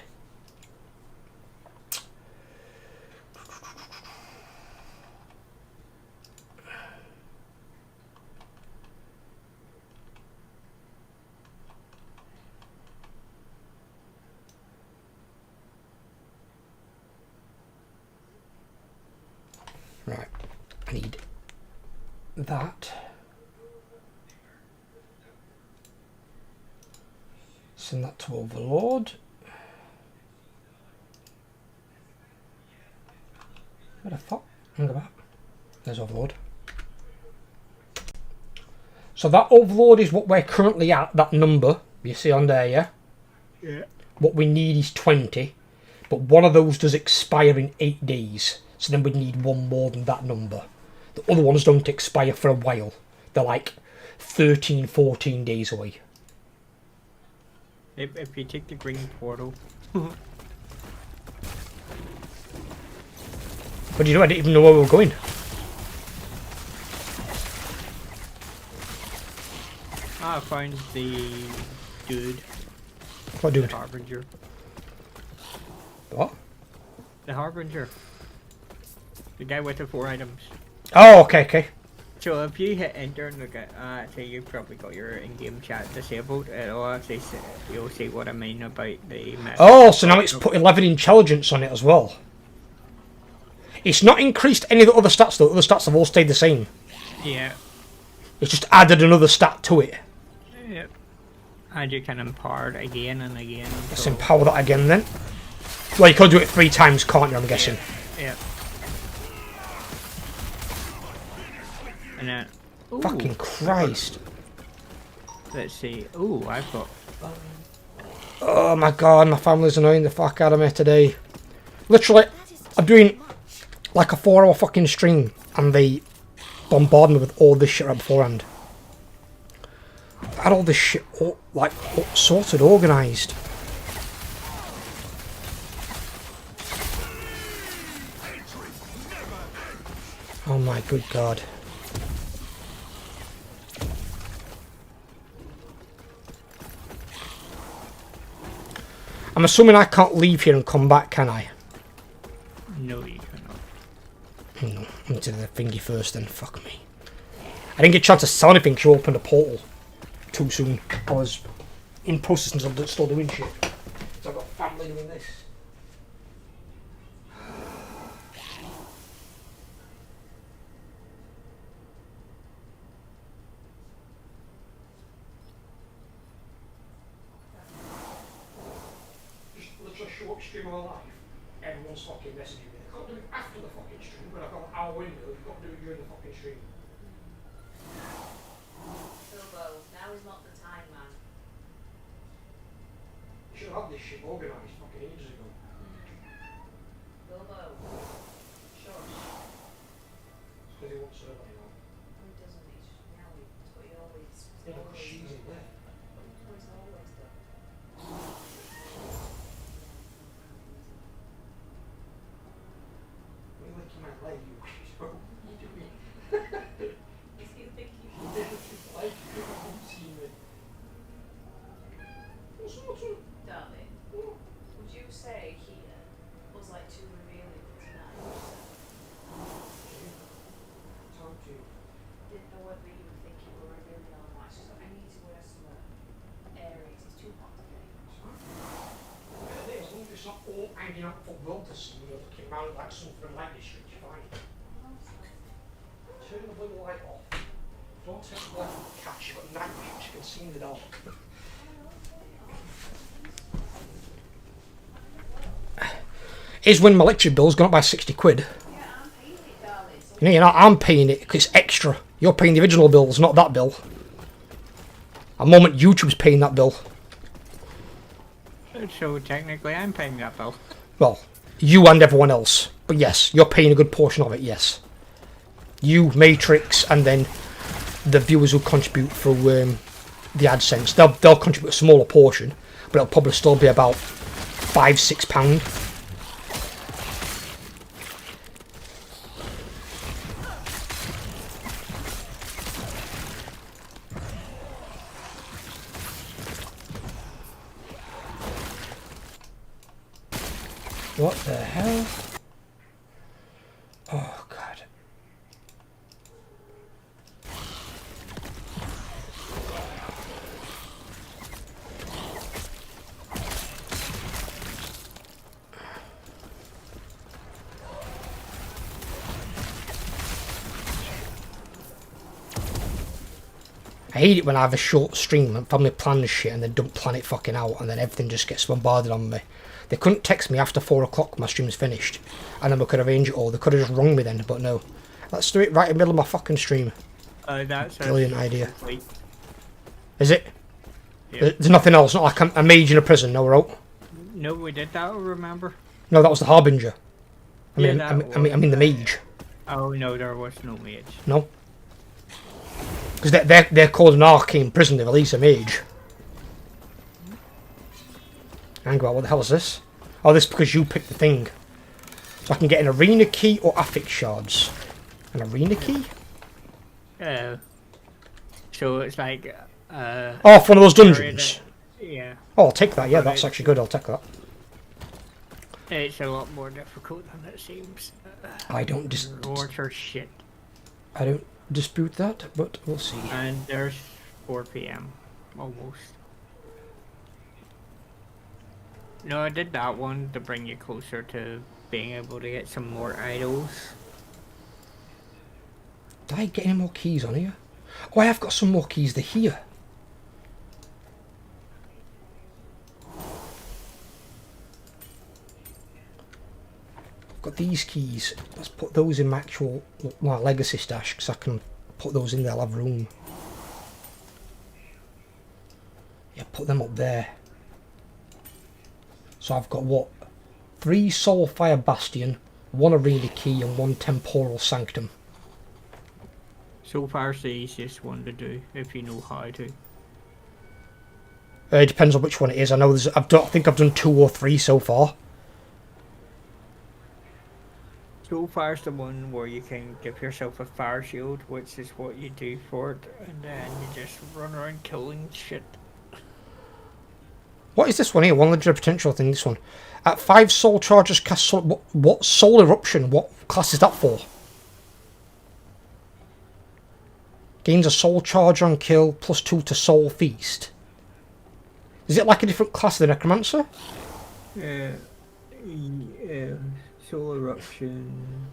Right, I need that. Send that to Overlord. Where the fuck? Hang about. There's Overlord. So that Overlord is what we're currently at, that number. You see on there, yeah? Yeah. What we need is 20. But one of those does expire in 8 days. So then we'd need one more than that number. The other ones don't expire for a while. They're like 13, 14 days away. If you take the green portal. What do you do? I didn't even know where we were going. I found the dude. What dude? The Harbinger. What? The Harbinger. The guy with the 4 items. Oh, okay. So if you hit enter and look at, say you've probably got your in-game chat disabled, it'll actually say, you'll see what I mean about the message. Oh, so now it's put 11 intelligence on it as well. It's not increased any of the other stats though. Other stats have all stayed the same. Yeah. It's just added another stat to it. Yep. And you can empower it again and again. Let's empower that again then. Well, you could do it 3 times, can't you? I'm guessing. Yeah. And then. Ooh, Fucking Christ. Let's see. Ooh, I've got. Oh my god, my family's annoying the fuck out of me today. Literally, I'm doing like a 4-hour fucking stream and they bombard me with all this shit right beforehand. I had all this shit like sorted, organised. Oh my good god. I'm assuming I can't leave here and come back, can I? No, you cannot. No, into the thingy first then, fuck me. I didn't get a chance to sell anything because you opened a portal too soon. I was in process and still doing shit. So I've got family doing this. Just literally show up stream of my life. Everyone's fucking messaging me. They can't do it after the fucking stream, but I've got an hour window. You've got to do it during the fucking stream. Bilbo, now is not the time, man. You should have had this shit organised fucking ages ago. Bilbo. Shush. It's because he wants survey now. No, he doesn't. He's now it's what he always. Yeah, because she's in there. No, he's always done. You're licking my leg, you bro. What are you doing? Is he thinking? Like, you haven't seen me. What's the matter? Darling, What? would you say here was like too revealing tonight? Time to. Didn't know whether you were thinking we were revealing all much. So I need to wear some Aries. It's too hot today. As long as it's not all hanging out for world to see, you're looking around like something like this, you're fine. Turn the blue light off. Don't take the light off the catch, you've got night vision, you can see in the dark. Is when my electric bill's gone up by 60 quid. Yeah, I'm paying it, darling. So You know, I'm paying it because it's extra. You're paying the original bills, not that bill. At the moment, YouTube's paying that bill. So technically, I'm paying that bill. Well, you and everyone else. But yes, you're paying a good portion of it, yes. You, Matrix, and then the viewers who contribute through the AdSense. They'll contribute a smaller portion, but it'll probably still be about £5-6. What the hell? Oh, God. I hate it when I have a short stream and family plan shit and then don't plan it fucking out and then everything just gets bombarded on me. They couldn't text me after 4 o'clock, my stream's finished. And then we could arrange it all. They could have just rung me then, but no. Let's do it right in the middle of my fucking stream. That's Brilliant idea. complete. Is it? Yeah. There's nothing else, not like a mage in a prison, no, we're out. No, we did that, remember? No, that was the Harbinger. I Yeah, mean, that I mean the mage. Oh, no, there was no mage. No? Because they're called an arcane prison, they release a mage. Hang on, what the hell is this? Oh, this is because you picked the thing. So I can get an arena key or affix shards. An arena key? So it's like... Oh, for one of those dungeons. Yeah. Oh, I'll take that, yeah, that's actually good, I'll take that. It's a lot more difficult than it seems. I don't Water shit. I don't dispute that, but we'll see. And there's 4 PM. Almost. No, I did that one to bring you closer to being able to get some more idols. Did I get any more keys on here? Oh, I have got some more keys to here. I've got these keys. Let's put those in my actual legacy stash because I can put those in there. I'll have room. Yeah, put them up there. So I've got what? 3 Soulfire Bastion, 1 Arena Key and 1 Temporal Sanctum. So far, it's the easiest one to do if you know how to. It depends on which one it is. I know there's. I think I've done 2 or 3 so far. So far, it's the one where you can give yourself a fire shield, which is what you do for it, and then you just run around killing shit. What is this one here? 1 legendary potential thing. This one. At 5 soul charges cast soul, what soul eruption? What class is that for? Gains a soul charge on kill, +2 to soul feast. Is it like a different class of the necromancer? Soul eruption.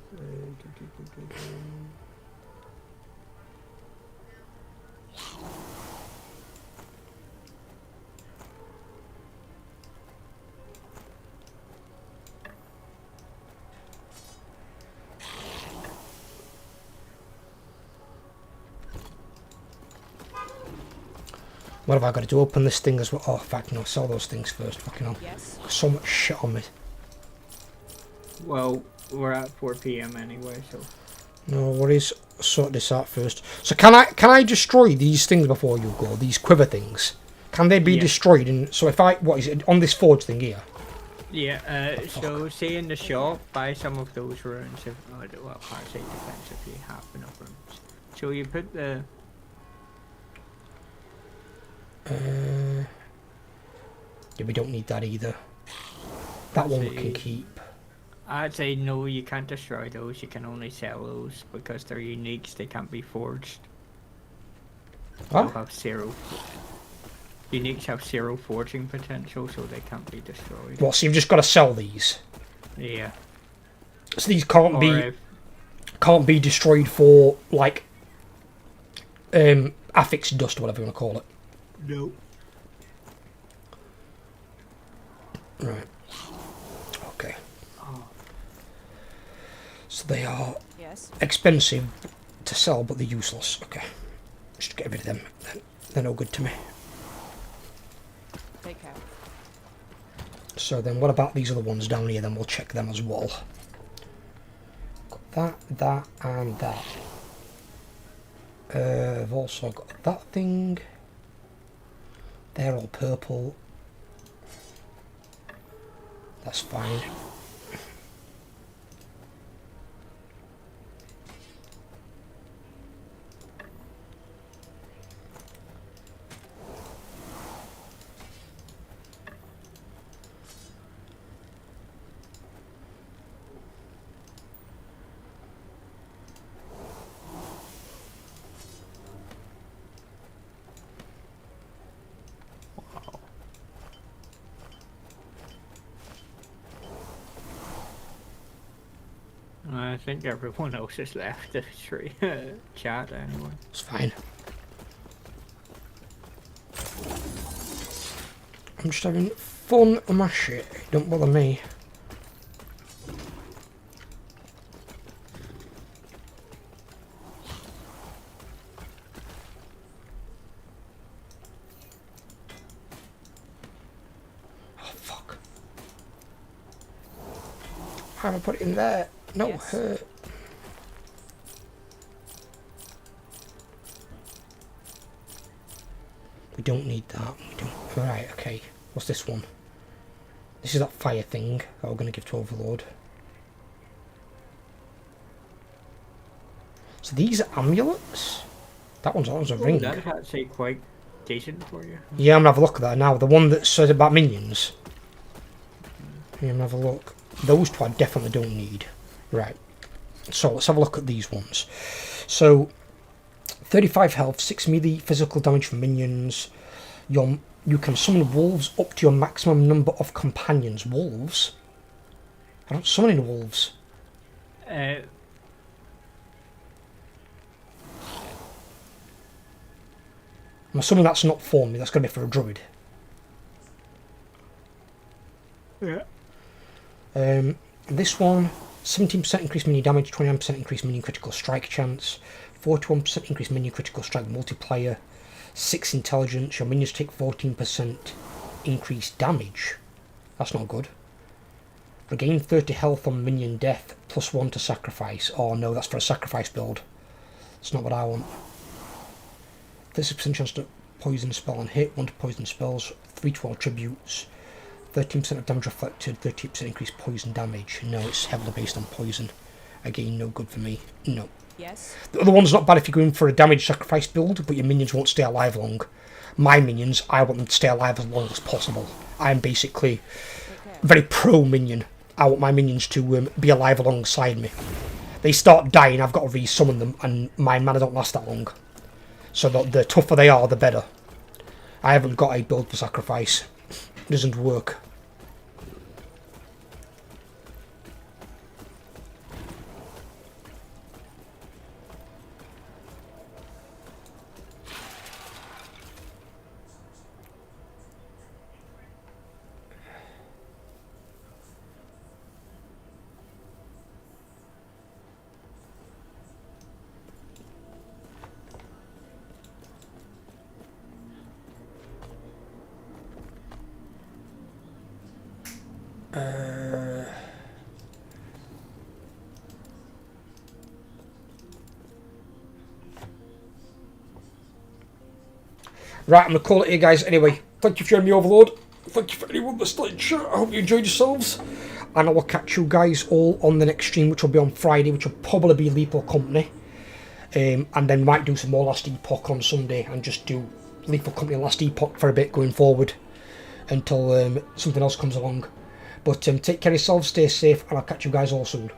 What have I got to do? Open this thing as well? Oh, fuck no, sell those things first. Fucking hell. Yes. So much shit on me. Well, we're at 4 PM anyway, so. No worries. Sort this out first. So can I destroy these things before you go? These quiver things. Can they be Yeah. destroyed? And so if I, what is it on this forge thing here? Yeah, so say in the shop, buy some of those runes. If, well, I can't say depends if you have enough runes. So you put the. Yeah, we don't need that either. That one we can keep. I'd say no, you can't destroy those. You can only sell those because they're uniques. They can't be forged. They'll What? have 0. Uniques have 0 forging potential, so they can't be destroyed. What? So you've just got to sell these. Yeah. So these can't Or be if, can't be destroyed for like affix dust or whatever you want to call it. no. Right. Okay. So they are Yes. expensive to sell, but they're useless. Okay. Just get rid of them. They're no good to me. Take care. So then what about these other ones down here? Then we'll check them as well. Got that, and that. I've also got that thing. They're all purple. That's fine. I think everyone else has left the tree chat anyway. It's fine. I'm just having fun on my shit. Don't bother me. Oh, fuck. How do I put it in there? No, Yes. hurt. We don't need that. We don't. Right, okay. What's this one? This is that fire thing that we're going to give to Overlord. So these are amulets? That one's a ring. That's actually quite decent for you. Yeah, I'm going to have a look at that now. The one that says about minions. Yeah, I'm going to have a look. Those two I definitely don't need. Right. So let's have a look at these ones. So 35 health, 6 melee physical damage from minions. You can summon wolves up to your maximum number of companions. Wolves? I don't summon any wolves. Uh, I'm assuming that's not for me, that's going to be for a druid. yeah. This one, 17% increased minion damage, 29% increased minion critical strike chance, 41% increased minion critical strike multiplier, 6 intelligence, your minions take 14% increased damage. That's not good. Regain 30 health on minion death, +1 to sacrifice. Oh no, that's for a sacrifice build. That's not what I want. 36% chance to poison spell on hit, 1 to poison spells, 3 to all tributes, 13% of damage reflected, 38% increased poison damage. No, it's heavily based on poison. Again, no good for me. No. Yes. The other one's not bad if you're going for a damage sacrifice build, but your minions won't stay alive long. My minions, I want them to stay alive as long as possible. I'm basically Take care. very pro-minion. I want my minions to be alive alongside me. They start dying, I've got to re-summon them, and my mana don't last that long. So the tougher they are, the better. I haven't got a build for sacrifice. It doesn't work. Right, I'm going to call it here, guys. Anyway, thank you for joining me, Overlord. Thank you for anyone that's still in chat. I hope you enjoyed yourselves. And I will catch you guys all on the next stream, which will be on Friday, which will probably be Lethal Company. And then might do some more Last Epoch on Sunday and just do Lethal Company and Last Epoch for a bit going forward until something else comes along. But take care of yourselves, stay safe, and I'll catch you guys all soon.